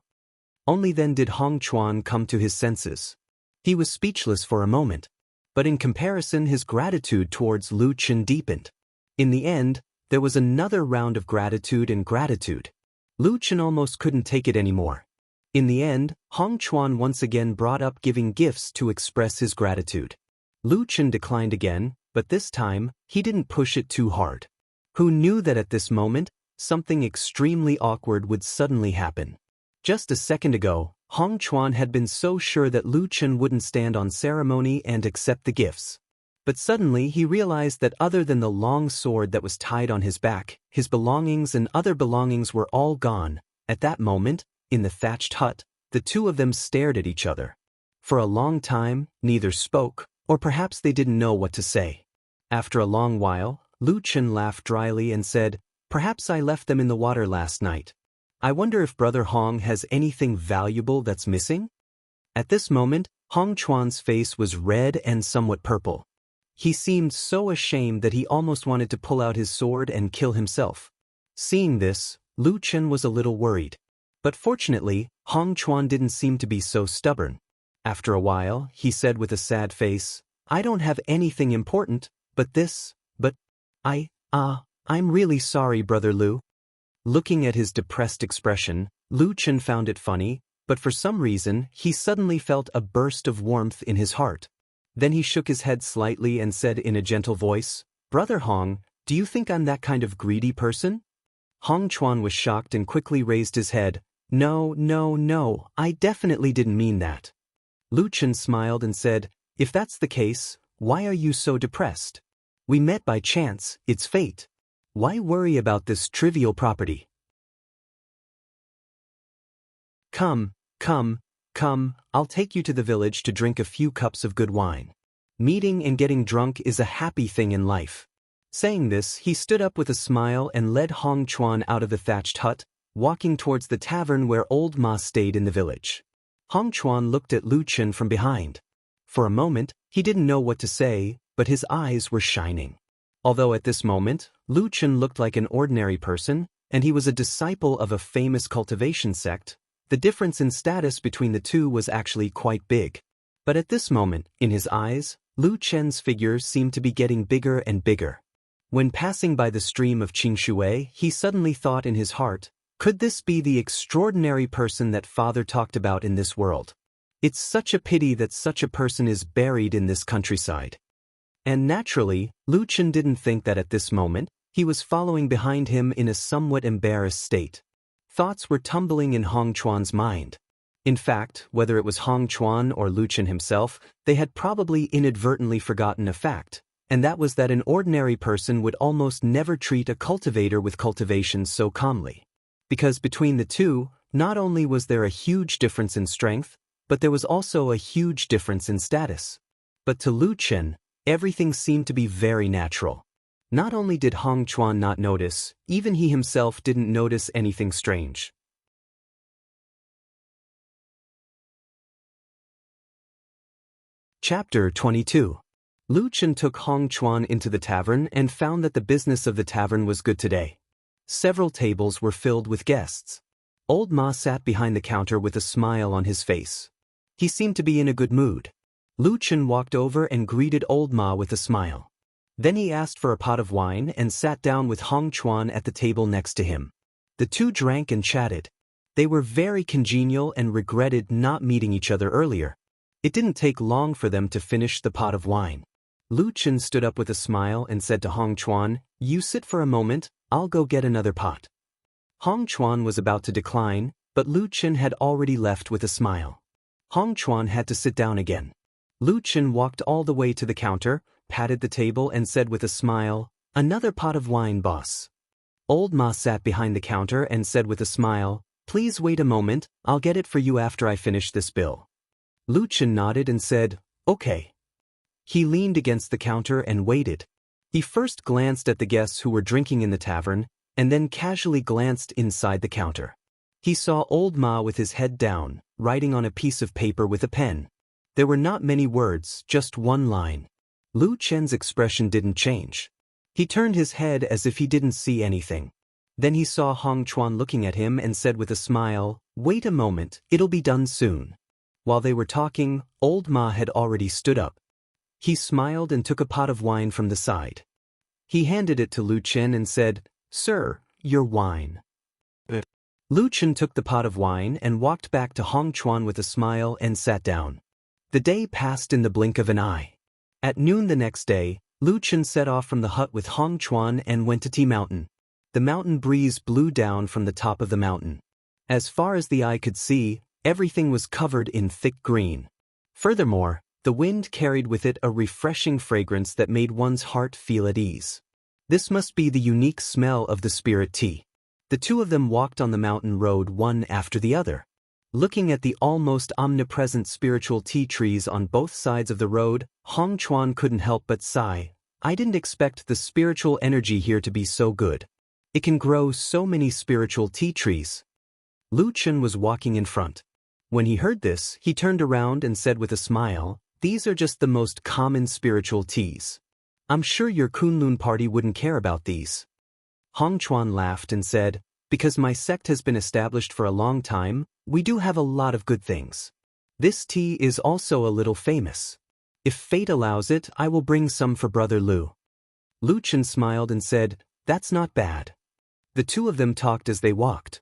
Only then did Hong Chuan come to his senses. He was speechless for a moment. But in comparison, his gratitude towards Lu Chen deepened. In the end, there was another round of gratitude and gratitude. Lu Chen almost couldn't take it anymore. In the end, Hong Chuan once again brought up giving gifts to express his gratitude. Lu Chen declined again, but this time, he didn't push it too hard. Who knew that at this moment, something extremely awkward would suddenly happen? Just a second ago, Hong Chuan had been so sure that Lu Chen wouldn't stand on ceremony and accept the gifts. But suddenly he realized that other than the long sword that was tied on his back, his belongings and other belongings were all gone. At that moment, in the thatched hut, the two of them stared at each other. For a long time, neither spoke, or perhaps they didn't know what to say. After a long while, Lu Chen laughed dryly and said, perhaps I left them in the water last night. I wonder if Brother Hong has anything valuable that's missing? At this moment, Hong Chuan's face was red and somewhat purple. He seemed so ashamed that he almost wanted to pull out his sword and kill himself. Seeing this, Lu Chen was a little worried. But fortunately, Hong Chuan didn't seem to be so stubborn. After a while, he said with a sad face, I don't have anything important, I'm really sorry, Brother Lu. Looking at his depressed expression, Lu Chen found it funny, but for some reason, he suddenly felt a burst of warmth in his heart. Then he shook his head slightly and said in a gentle voice, Brother Hong, do you think I'm that kind of greedy person? Hong Chuan was shocked and quickly raised his head. No, I definitely didn't mean that. Lu Chen smiled and said, if that's the case, why are you so depressed? We met by chance, it's fate. Why worry about this trivial property? Come, I'll take you to the village to drink a few cups of good wine. Meeting and getting drunk is a happy thing in life. Saying this, he stood up with a smile and led Hong Chuan out of the thatched hut, walking towards the tavern where old Ma stayed in the village. Hong Chuan looked at Lu Chen from behind. For a moment, he didn't know what to say, but his eyes were shining. Although at this moment, Lu Chen looked like an ordinary person, and he was a disciple of a famous cultivation sect, the difference in status between the two was actually quite big. But at this moment, in his eyes, Lu Chen's figure seemed to be getting bigger and bigger. When passing by the stream of Qingshui, he suddenly thought in his heart, could this be the extraordinary person that Father talked about in this world? It's such a pity that such a person is buried in this countryside. And naturally, Lu Chen didn't think that at this moment, he was following behind him in a somewhat embarrassed state. Thoughts were tumbling in Hong Chuan's mind. In fact, whether it was Hong Chuan or Lu Chen himself, they had probably inadvertently forgotten a fact, and that was that an ordinary person would almost never treat a cultivator with cultivation so calmly. Because between the two, not only was there a huge difference in strength, but there was also a huge difference in status. But to Lu Chen, everything seemed to be very natural. Not only did Hong Chuan not notice, even he himself didn't notice anything strange. Chapter 22. Lu Chen took Hong Chuan into the tavern and found that the business of the tavern was good today. Several tables were filled with guests. Old Ma sat behind the counter with a smile on his face. He seemed to be in a good mood. Lu Chen walked over and greeted Old Ma with a smile. Then he asked for a pot of wine and sat down with Hong Chuan at the table next to him. The two drank and chatted. They were very congenial and regretted not meeting each other earlier. It didn't take long for them to finish the pot of wine. Lu Chen stood up with a smile and said to Hong Chuan, "You sit for a moment, I'll go get another pot." Hong Chuan was about to decline, but Lu Chen had already left with a smile. Hong Chuan had to sit down again. Lu Chen walked all the way to the counter, patted the table and said with a smile, "Another pot of wine, boss." Old Ma sat behind the counter and said with a smile, "Please wait a moment, I'll get it for you after I finish this bill." Lu Chen nodded and said, "Okay." He leaned against the counter and waited. He first glanced at the guests who were drinking in the tavern, and then casually glanced inside the counter. He saw Old Ma with his head down, writing on a piece of paper with a pen. There were not many words, just one line. Lu Chen's expression didn't change. He turned his head as if he didn't see anything. Then he saw Hong Chuan looking at him and said with a smile, "Wait a moment, it'll be done soon." While they were talking, Old Ma had already stood up. He smiled and took a pot of wine from the side. He handed it to Lu Chen and said, "Sir, your wine." Lu Chen took the pot of wine and walked back to Hong Chuan with a smile and sat down. The day passed in the blink of an eye. At noon the next day, Lu Chen set off from the hut with Hong Chuan and went to Tea Mountain. The mountain breeze blew down from the top of the mountain. As far as the eye could see, everything was covered in thick green. Furthermore, the wind carried with it a refreshing fragrance that made one's heart feel at ease. This must be the unique smell of the spirit tea. The two of them walked on the mountain road one after the other. Looking at the almost omnipresent spiritual tea trees on both sides of the road, Hong Chuan couldn't help but sigh. "I didn't expect the spiritual energy here to be so good. It can grow so many spiritual tea trees." Lu Chen was walking in front. When he heard this, he turned around and said with a smile, "These are just the most common spiritual teas. I'm sure your Kunlun party wouldn't care about these." Hong Chuan laughed and said, "Because my sect has been established for a long time, we do have a lot of good things. This tea is also a little famous. If fate allows it, I will bring some for Brother Lu." Lu Chen smiled and said, "That's not bad." The two of them talked as they walked.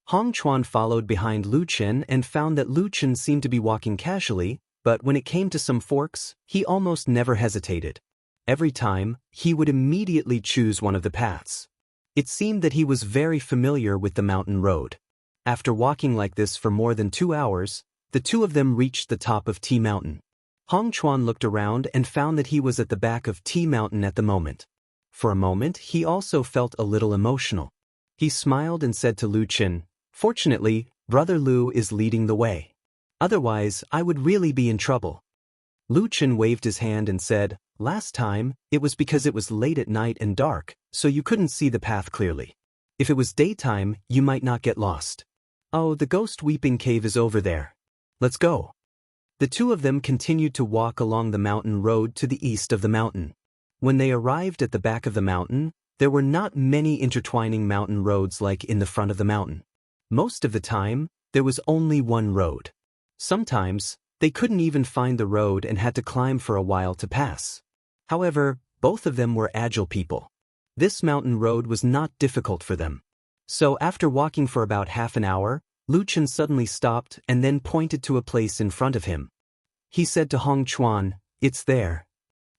Hong Chuan followed behind Lu Chen and found that Lu Chen seemed to be walking casually, but when it came to some forks, he almost never hesitated. Every time, he would immediately choose one of the paths. It seemed that he was very familiar with the mountain road. After walking like this for more than 2 hours, the two of them reached the top of Tea Mountain. Hong Chuan looked around and found that he was at the back of Tea Mountain at the moment. For a moment, he also felt a little emotional. He smiled and said to Lu Chen, "Fortunately, Brother Lu is leading the way. Otherwise, I would really be in trouble." Lu Chen waved his hand and said, "Last time, it was because it was late at night and dark, so you couldn't see the path clearly. If it was daytime, you might not get lost. Oh, the ghost weeping cave is over there. Let's go." The two of them continued to walk along the mountain road to the east of the mountain. When they arrived at the back of the mountain, there were not many intertwining mountain roads like in the front of the mountain. Most of the time, there was only one road. Sometimes, they couldn't even find the road and had to climb for a while to pass. However, both of them were agile people. This mountain road was not difficult for them. So after walking for about half an hour, Lu Chen suddenly stopped and then pointed to a place in front of him. He said to Hong Chuan, "It's there."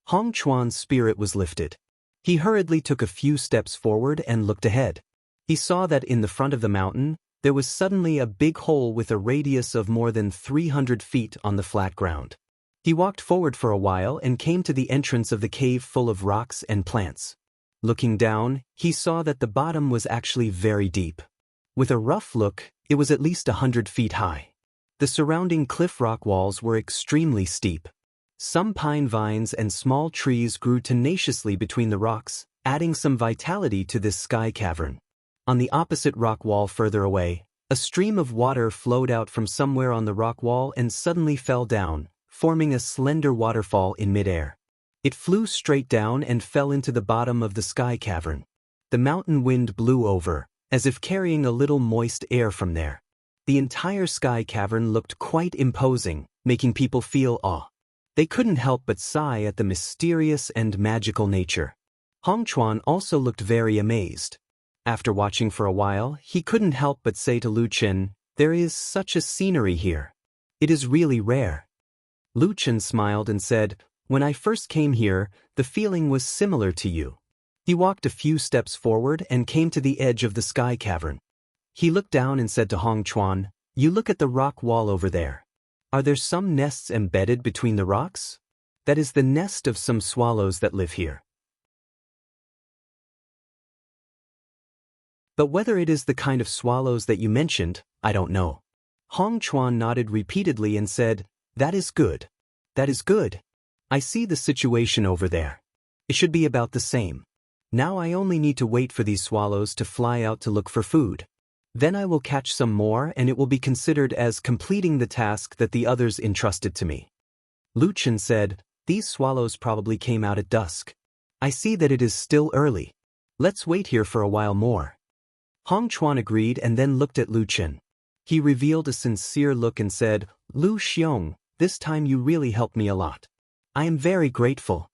Hong Chuan's spirit was lifted. He hurriedly took a few steps forward and looked ahead. He saw that in the front of the mountain, there was suddenly a big hole with a radius of more than 300 feet on the flat ground. He walked forward for a while and came to the entrance of the cave full of rocks and plants. Looking down, he saw that the bottom was actually very deep. With a rough look, it was at least 100 feet high. The surrounding cliff rock walls were extremely steep. Some pine vines and small trees grew tenaciously between the rocks, adding some vitality to this sky cavern. On the opposite rock wall further away, a stream of water flowed out from somewhere on the rock wall and suddenly fell down, forming a slender waterfall in midair. It flew straight down and fell into the bottom of the sky cavern. The mountain wind blew over, as if carrying a little moist air from there. The entire sky cavern looked quite imposing, making people feel awe. They couldn't help but sigh at the mysterious and magical nature. Hongchuan also looked very amazed. After watching for a while, he couldn't help but say to Lu Chen, "There is such a scenery here. It is really rare." Lu Chen smiled and said, "When I first came here, the feeling was similar to you." He walked a few steps forward and came to the edge of the sky cavern. He looked down and said to Hongchuan, "You look at the rock wall over there. Are there some nests embedded between the rocks? That is the nest of some swallows that live here. But whether it is the kind of swallows that you mentioned, I don't know." Hongchuan nodded repeatedly and said, "That is good. That is good. I see the situation over there. It should be about the same. Now I only need to wait for these swallows to fly out to look for food. Then I will catch some more and it will be considered as completing the task that the others entrusted to me." Lu Chen said, "These swallows probably came out at dusk. I see that it is still early. Let's wait here for a while more." Hongchuan agreed and then looked at Lu Chen. He revealed a sincere look and said, "Lu Xiong, this time you really helped me a lot. I am very grateful."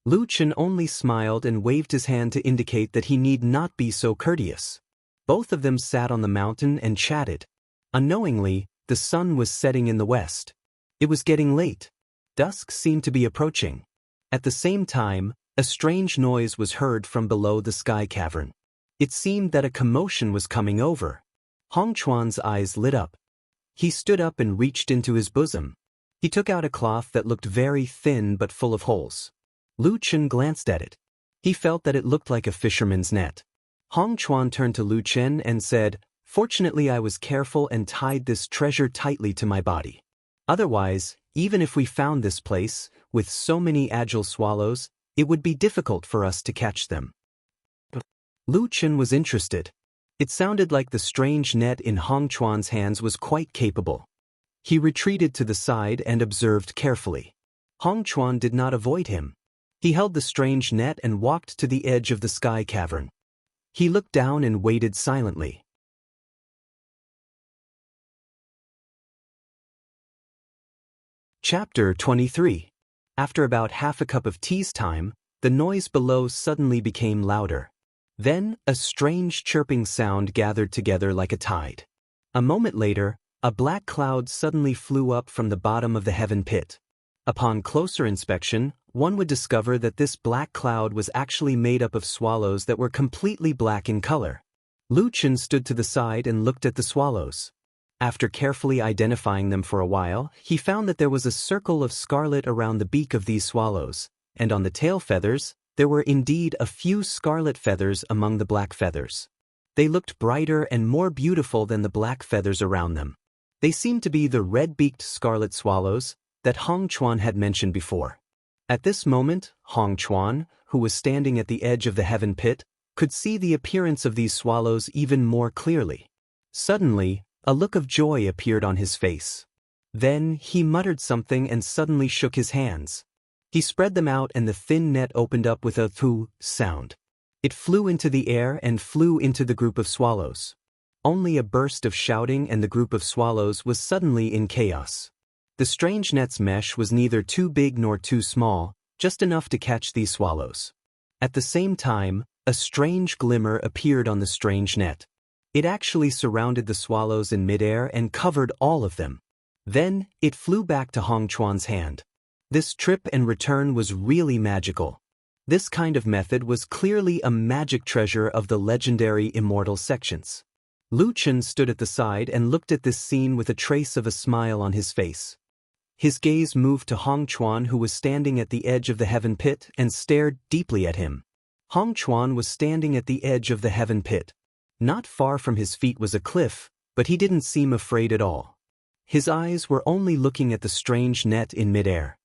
Lu Chen only smiled and waved his hand to indicate that he need not be so courteous. Both of them sat on the mountain and chatted. Unknowingly, the sun was setting in the west. It was getting late. Dusk seemed to be approaching. At the same time, a strange noise was heard from below the sky cavern. It seemed that a commotion was coming over. Hongchuan's eyes lit up. He stood up and reached into his bosom. He took out a cloth that looked very thin but full of holes. Lu Chen glanced at it. He felt that it looked like a fisherman's net. Hongchuan turned to Lu Chen and said, "Fortunately I was careful and tied this treasure tightly to my body. Otherwise, even if we found this place, with so many agile swallows, it would be difficult for us to catch them." Lu Chen was interested. It sounded like the strange net in Hongchuan's hands was quite capable. He retreated to the side and observed carefully. Hongchuan did not avoid him. He held the strange net and walked to the edge of the sky cavern. He looked down and waited silently. Chapter 23. After about half a cup of tea's time, the noise below suddenly became louder. Then, a strange chirping sound gathered together like a tide. A moment later, a black cloud suddenly flew up from the bottom of the heaven pit. Upon closer inspection, one would discover that this black cloud was actually made up of swallows that were completely black in color. Lu Chen stood to the side and looked at the swallows. After carefully identifying them for a while, he found that there was a circle of scarlet around the beak of these swallows, and on the tail feathers, there were indeed a few scarlet feathers among the black feathers. They looked brighter and more beautiful than the black feathers around them. They seemed to be the red-beaked scarlet swallows that Hongchuan had mentioned before. At this moment, Hongchuan, who was standing at the edge of the heaven pit, could see the appearance of these swallows even more clearly. Suddenly, a look of joy appeared on his face. Then he muttered something and suddenly shook his hands. He spread them out and the thin net opened up with a "thoo" sound. It flew into the air and flew into the group of swallows. Only a burst of shouting and the group of swallows was suddenly in chaos. The strange net's mesh was neither too big nor too small, just enough to catch these swallows. At the same time, a strange glimmer appeared on the strange net. It actually surrounded the swallows in midair and covered all of them. Then, it flew back to Hongchuan's hand. This trip and return was really magical. This kind of method was clearly a magic treasure of the legendary Immortal sections. Lu Chen stood at the side and looked at this scene with a trace of a smile on his face. His gaze moved to Hongchuan, who was standing at the edge of the heaven pit, and stared deeply at him. Hongchuan was standing at the edge of the heaven pit. Not far from his feet was a cliff, but he didn't seem afraid at all. His eyes were only looking at the strange net in midair.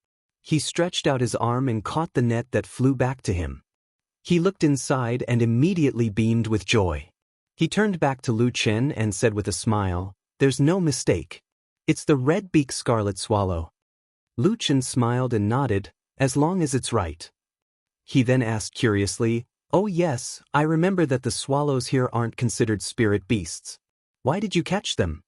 He stretched out his arm and caught the net that flew back to him. He looked inside and immediately beamed with joy. He turned back to Lu Chen and said with a smile, "There's no mistake. It's the red-beaked scarlet swallow." Lu Chen smiled and nodded, "As long as it's right." He then asked curiously, "Oh yes, I remember that the swallows here aren't considered spirit beasts. Why did you catch them?"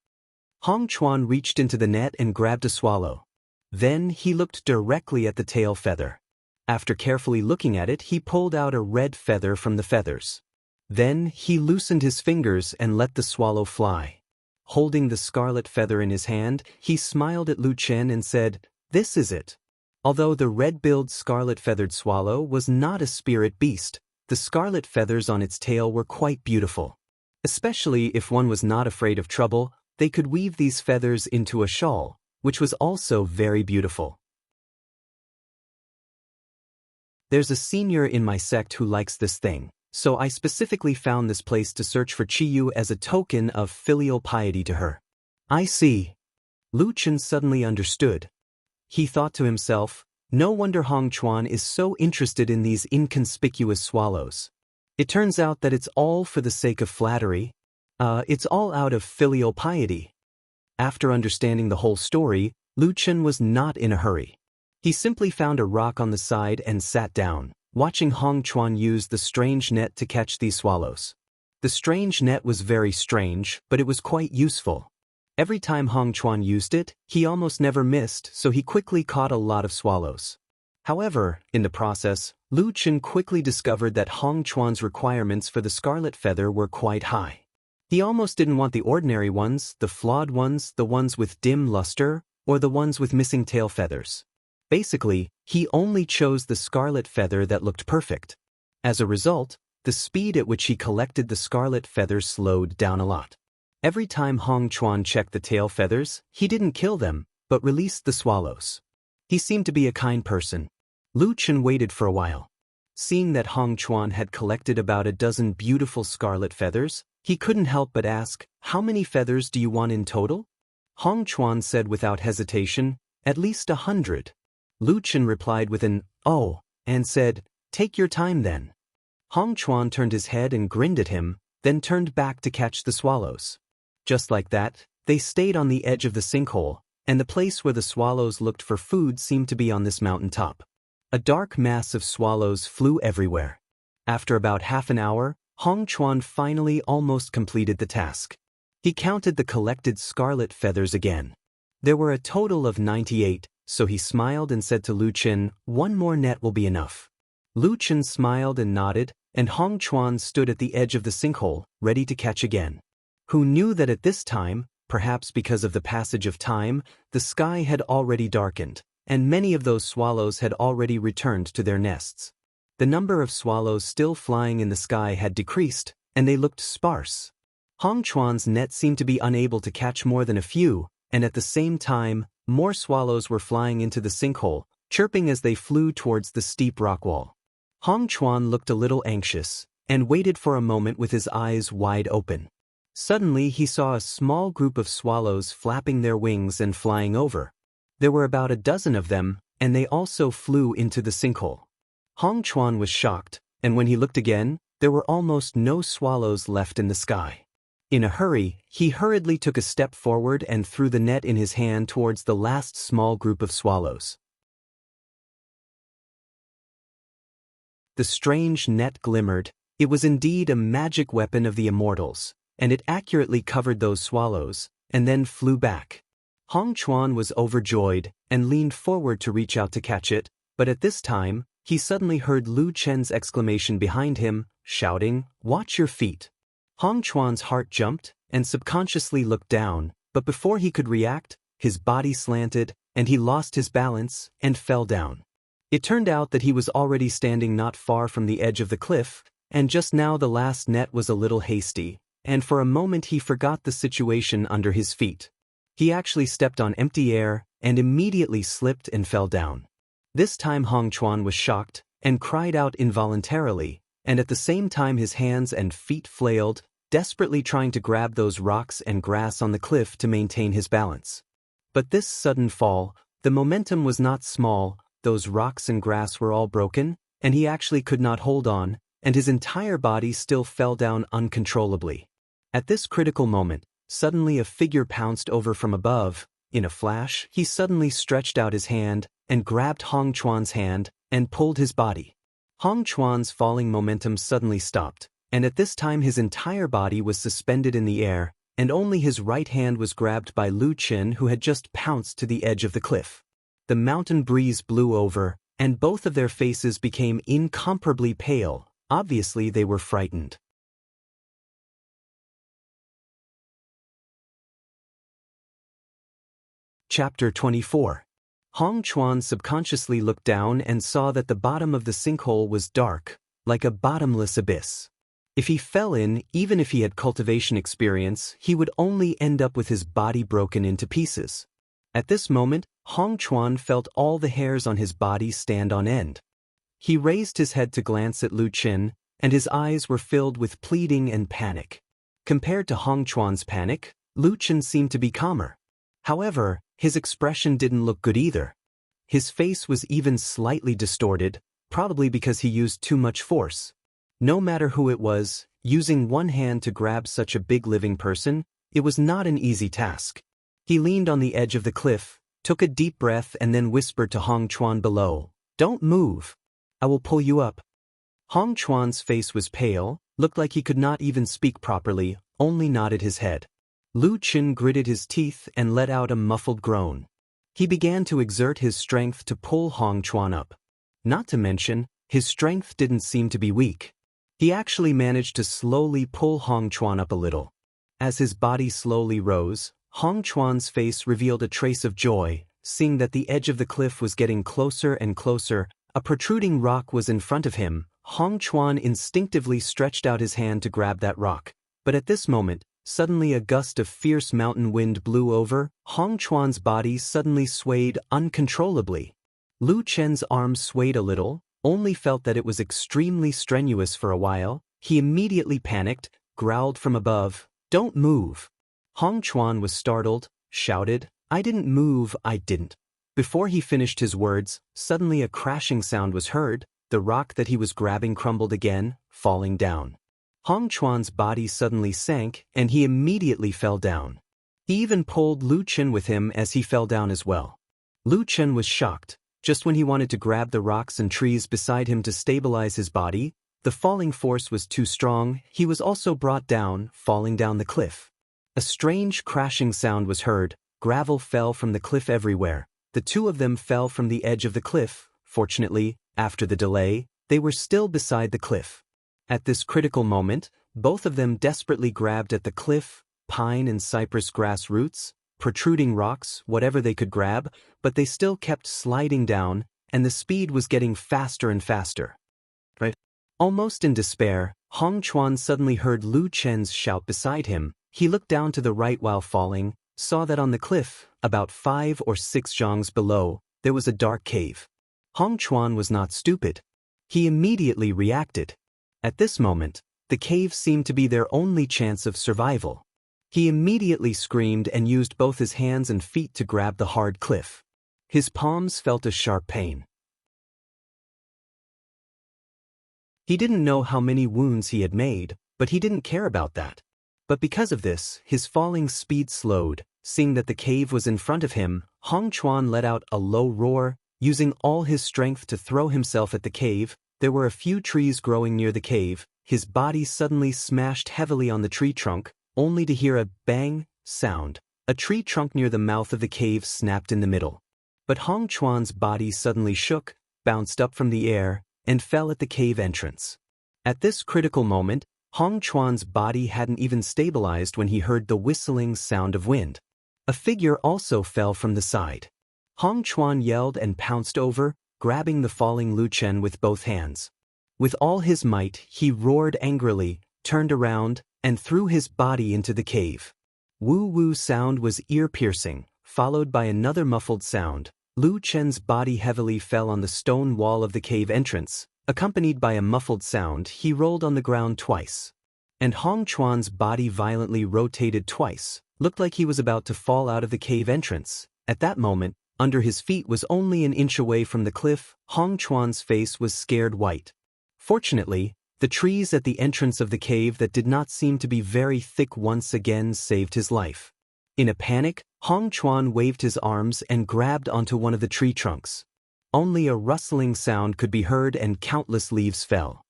Hong Chuan reached into the net and grabbed a swallow. Then he looked directly at the tail feather. After carefully looking at it, he pulled out a red feather from the feathers. Then he loosened his fingers and let the swallow fly. Holding the scarlet feather in his hand, he smiled at Lu Chen and said, "This is it." Although the red-billed scarlet-feathered swallow was not a spirit beast, the scarlet feathers on its tail were quite beautiful. Especially if one was not afraid of trouble, they could weave these feathers into a shawl, which was also very beautiful. There's a senior in my sect who likes this thing, so I specifically found this place to search for Qiyu as a token of filial piety to her. I see. Lu Chen suddenly understood. He thought to himself, no wonder Hong Chuan is so interested in these inconspicuous swallows. It turns out that it's all for the sake of flattery. It's all out of filial piety. After understanding the whole story, Lu Chen was not in a hurry. He simply found a rock on the side and sat down, watching Hong Chuan use the strange net to catch these swallows. The strange net was very strange, but it was quite useful. Every time Hong Chuan used it, he almost never missed, so he quickly caught a lot of swallows. However, in the process, Lu Chen quickly discovered that Hong Chuan's requirements for the scarlet feather were quite high. He almost didn't want the ordinary ones, the flawed ones, the ones with dim luster, or the ones with missing tail feathers. Basically, he only chose the scarlet feather that looked perfect. As a result, the speed at which he collected the scarlet feathers slowed down a lot. Every time Hong Chuan checked the tail feathers, he didn't kill them, but released the swallows. He seemed to be a kind person. Lu Chen waited for a while. Seeing that Hong Chuan had collected about a dozen beautiful scarlet feathers, he couldn't help but ask, "How many feathers do you want in total?" Hong Chuan said without hesitation, "At least 100. Lu Chen replied with an "Oh," and said, "Take your time then." Hong Chuan turned his head and grinned at him, then turned back to catch the swallows. Just like that, they stayed on the edge of the sinkhole, and the place where the swallows looked for food seemed to be on this mountaintop. A dark mass of swallows flew everywhere. After about half an hour, Hong Chuan finally almost completed the task. He counted the collected scarlet feathers again. There were a total of 98, so he smiled and said to Lu Chen, "One more net will be enough." Lu Chen smiled and nodded, and Hong Chuan stood at the edge of the sinkhole, ready to catch again. Who knew that at this time, perhaps because of the passage of time, the sky had already darkened, and many of those swallows had already returned to their nests. The number of swallows still flying in the sky had decreased, and they looked sparse. Hong Chuan's net seemed to be unable to catch more than a few, and at the same time, more swallows were flying into the sinkhole, chirping as they flew towards the steep rock wall. Hong Chuan looked a little anxious, and waited for a moment with his eyes wide open. Suddenly he saw a small group of swallows flapping their wings and flying over. There were about a dozen of them, and they also flew into the sinkhole. Hong Chuan was shocked, and when he looked again, there were almost no swallows left in the sky. In a hurry, he hurriedly took a step forward and threw the net in his hand towards the last small group of swallows. The strange net glimmered. It was indeed a magic weapon of the Immortals, and it accurately covered those swallows, and then flew back. Hong Chuan was overjoyed, and leaned forward to reach out to catch it, but at this time, he suddenly heard Lu Chen's exclamation behind him, shouting, "Watch your feet." Hong Chuan's heart jumped, and subconsciously looked down, but before he could react, his body slanted, and he lost his balance, and fell down. It turned out that he was already standing not far from the edge of the cliff, and just now the last net was a little hasty, and for a moment he forgot the situation under his feet. He actually stepped on empty air, and immediately slipped and fell down. This time Hong Chuan was shocked, and cried out involuntarily, and at the same time his hands and feet flailed, desperately trying to grab those rocks and grass on the cliff to maintain his balance. But this sudden fall, the momentum was not small, those rocks and grass were all broken, and he actually could not hold on, and his entire body still fell down uncontrollably. At this critical moment, suddenly a figure pounced over from above. In a flash, he suddenly stretched out his hand, and grabbed Hong Chuan's hand, and pulled his body. Hong Chuan's falling momentum suddenly stopped, and at this time his entire body was suspended in the air, and only his right hand was grabbed by Lu Qin, who had just pounced to the edge of the cliff. The mountain breeze blew over, and both of their faces became incomparably pale. Obviously they were frightened. Chapter 24. Hong Chuan subconsciously looked down and saw that the bottom of the sinkhole was dark, like a bottomless abyss. If he fell in, even if he had cultivation experience, he would only end up with his body broken into pieces. At this moment, Hong Chuan felt all the hairs on his body stand on end. He raised his head to glance at Lu Qin, and his eyes were filled with pleading and panic. Compared to Hong Chuan's panic, Lu Qin seemed to be calmer. However, his expression didn't look good either. His face was even slightly distorted, probably because he used too much force. No matter who it was, using one hand to grab such a big living person, it was not an easy task. He leaned on the edge of the cliff, took a deep breath and then whispered to Hong Chuan below, "Don't move. I will pull you up." Hong Chuan's face was pale, looked like he could not even speak properly, only nodded his head. Lu Qin gritted his teeth and let out a muffled groan. He began to exert his strength to pull Hong Chuan up. Not to mention, his strength didn't seem to be weak. He actually managed to slowly pull Hong Chuan up a little. As his body slowly rose, Hong Chuan's face revealed a trace of joy, seeing that the edge of the cliff was getting closer and closer. A protruding rock was in front of him. Hong Chuan instinctively stretched out his hand to grab that rock. But at this moment, suddenly a gust of fierce mountain wind blew over. Hong Chuan's body suddenly swayed uncontrollably. Lu Chen's arms swayed a little, only felt that it was extremely strenuous for a while. He immediately panicked, growled from above, "Don't move." Hong Chuan was startled, shouted, "I didn't move, I didn't." Before he finished his words, suddenly a crashing sound was heard. The rock that he was grabbing crumbled again, falling down. Hong Chuan's body suddenly sank, and he immediately fell down. He even pulled Lu Qin with him as he fell down as well. Lu Qin was shocked. Just when he wanted to grab the rocks and trees beside him to stabilize his body, the falling force was too strong. He was also brought down, falling down the cliff. A strange crashing sound was heard. Gravel fell from the cliff everywhere. The two of them fell from the edge of the cliff. Fortunately, after the delay, they were still beside the cliff. At this critical moment, both of them desperately grabbed at the cliff, pine and cypress grass roots, protruding rocks, whatever they could grab, but they still kept sliding down, and the speed was getting faster and faster. Almost in despair, Hong Chuan suddenly heard Lu Chen's shout beside him. He looked down to the right while falling, saw that on the cliff, about 5 or 6 zhongs below, there was a dark cave. Hong Chuan was not stupid. He immediately reacted. At this moment, the cave seemed to be their only chance of survival. He immediately screamed and used both his hands and feet to grab the hard cliff. His palms felt a sharp pain. He didn't know how many wounds he had made, but he didn't care about that. But because of this, his falling speed slowed. Seeing that the cave was in front of him, Hong Chuan let out a low roar, using all his strength to throw himself at the cave. There were a few trees growing near the cave. His body suddenly smashed heavily on the tree trunk, only to hear a bang sound. A tree trunk near the mouth of the cave snapped in the middle. But Hong Chuan's body suddenly shook, bounced up from the air, and fell at the cave entrance. At this critical moment, Hong Chuan's body hadn't even stabilized when he heard the whistling sound of wind. A figure also fell from the side. Hong Chuan yelled and pounced over, grabbing the falling Lu Chen with both hands. With all his might, he roared angrily, turned around, and threw his body into the cave. Woo-woo sound was ear-piercing, followed by another muffled sound. Lu Chen's body heavily fell on the stone wall of the cave entrance. Accompanied by a muffled sound, he rolled on the ground twice. And Hong Chuan's body violently rotated twice, looked like he was about to fall out of the cave entrance. At that moment, under his feet was only an inch away from the cliff. Hong Chuan's face was scared white. Fortunately, the trees at the entrance of the cave that did not seem to be very thick once again saved his life. In a panic, Hong Chuan waved his arms and grabbed onto one of the tree trunks. Only a rustling sound could be heard and countless leaves fell.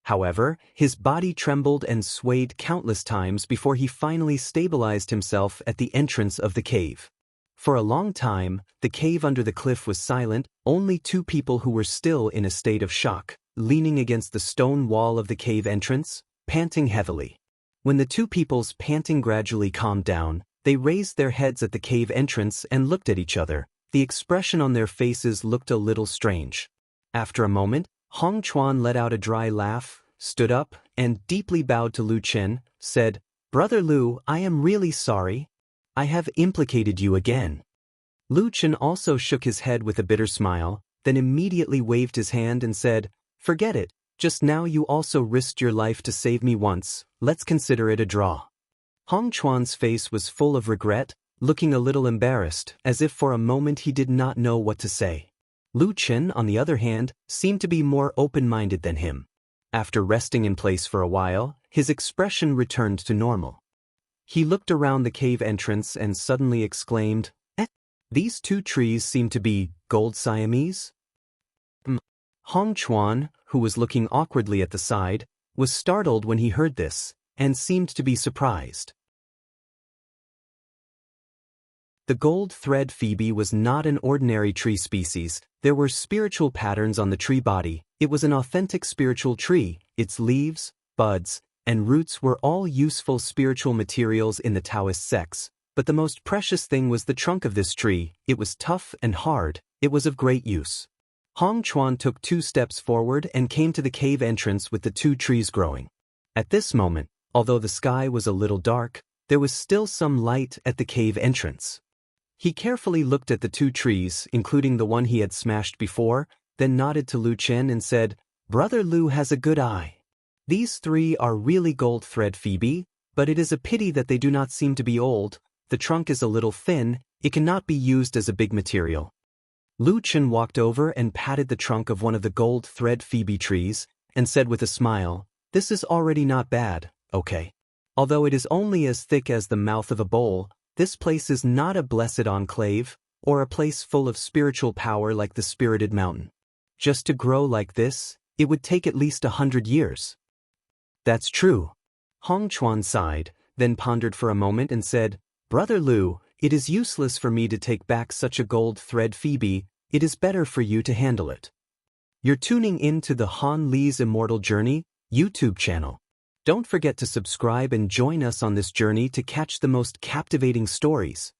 However, his body trembled and swayed countless times before he finally stabilized himself at the entrance of the cave. For a long time, the cave under the cliff was silent, only two people who were still in a state of shock, leaning against the stone wall of the cave entrance, panting heavily. When the two people's panting gradually calmed down, they raised their heads at the cave entrance and looked at each other. The expression on their faces looked a little strange. After a moment, Hong Chuan let out a dry laugh, stood up, and deeply bowed to Lu Chen, said, "Brother Lu, I am really sorry. I have implicated you again." Lu Chen also shook his head with a bitter smile, then immediately waved his hand and said, "Forget it, just now you also risked your life to save me once, let's consider it a draw." Hong Chuan's face was full of regret, looking a little embarrassed, as if for a moment he did not know what to say. Lu Chen, on the other hand, seemed to be more open-minded than him. After resting in place for a while, his expression returned to normal. He looked around the cave entrance and suddenly exclaimed, "These two trees seem to be gold Siamese?" Hong Chuan, who was looking awkwardly at the side, was startled when he heard this, and seemed to be surprised. The gold thread Phoebe was not an ordinary tree species. There were spiritual patterns on the tree body. It was an authentic spiritual tree. Its leaves, buds, and roots were all useful spiritual materials in the Taoist sects, but the most precious thing was the trunk of this tree. It was tough and hard. It was of great use. Hong Chuan took 2 steps forward and came to the cave entrance with the 2 trees growing. At this moment, although the sky was a little dark, there was still some light at the cave entrance. He carefully looked at the 2 trees, including the one he had smashed before, then nodded to Lu Chen and said, "Brother Lu has a good eye. These 3 are really gold thread Phoebe, but it is a pity that they do not seem to be old. The trunk is a little thin, it cannot be used as a big material." Lu Chen walked over and patted the trunk of one of the gold thread Phoebe trees, and said with a smile, "This is already not bad, okay? Although it is only as thick as the mouth of a bowl, this place is not a blessed enclave, or a place full of spiritual power like the Spirited Mountain. Just to grow like this, it would take at least 100 years. "That's true." Hong Chuan sighed, then pondered for a moment and said, "Brother Lu, it is useless for me to take back such a gold thread Phoebe, it is better for you to handle it." You're tuning in to the Han Li's Immortal Journey YouTube channel. Don't forget to subscribe and join us on this journey to catch the most captivating stories.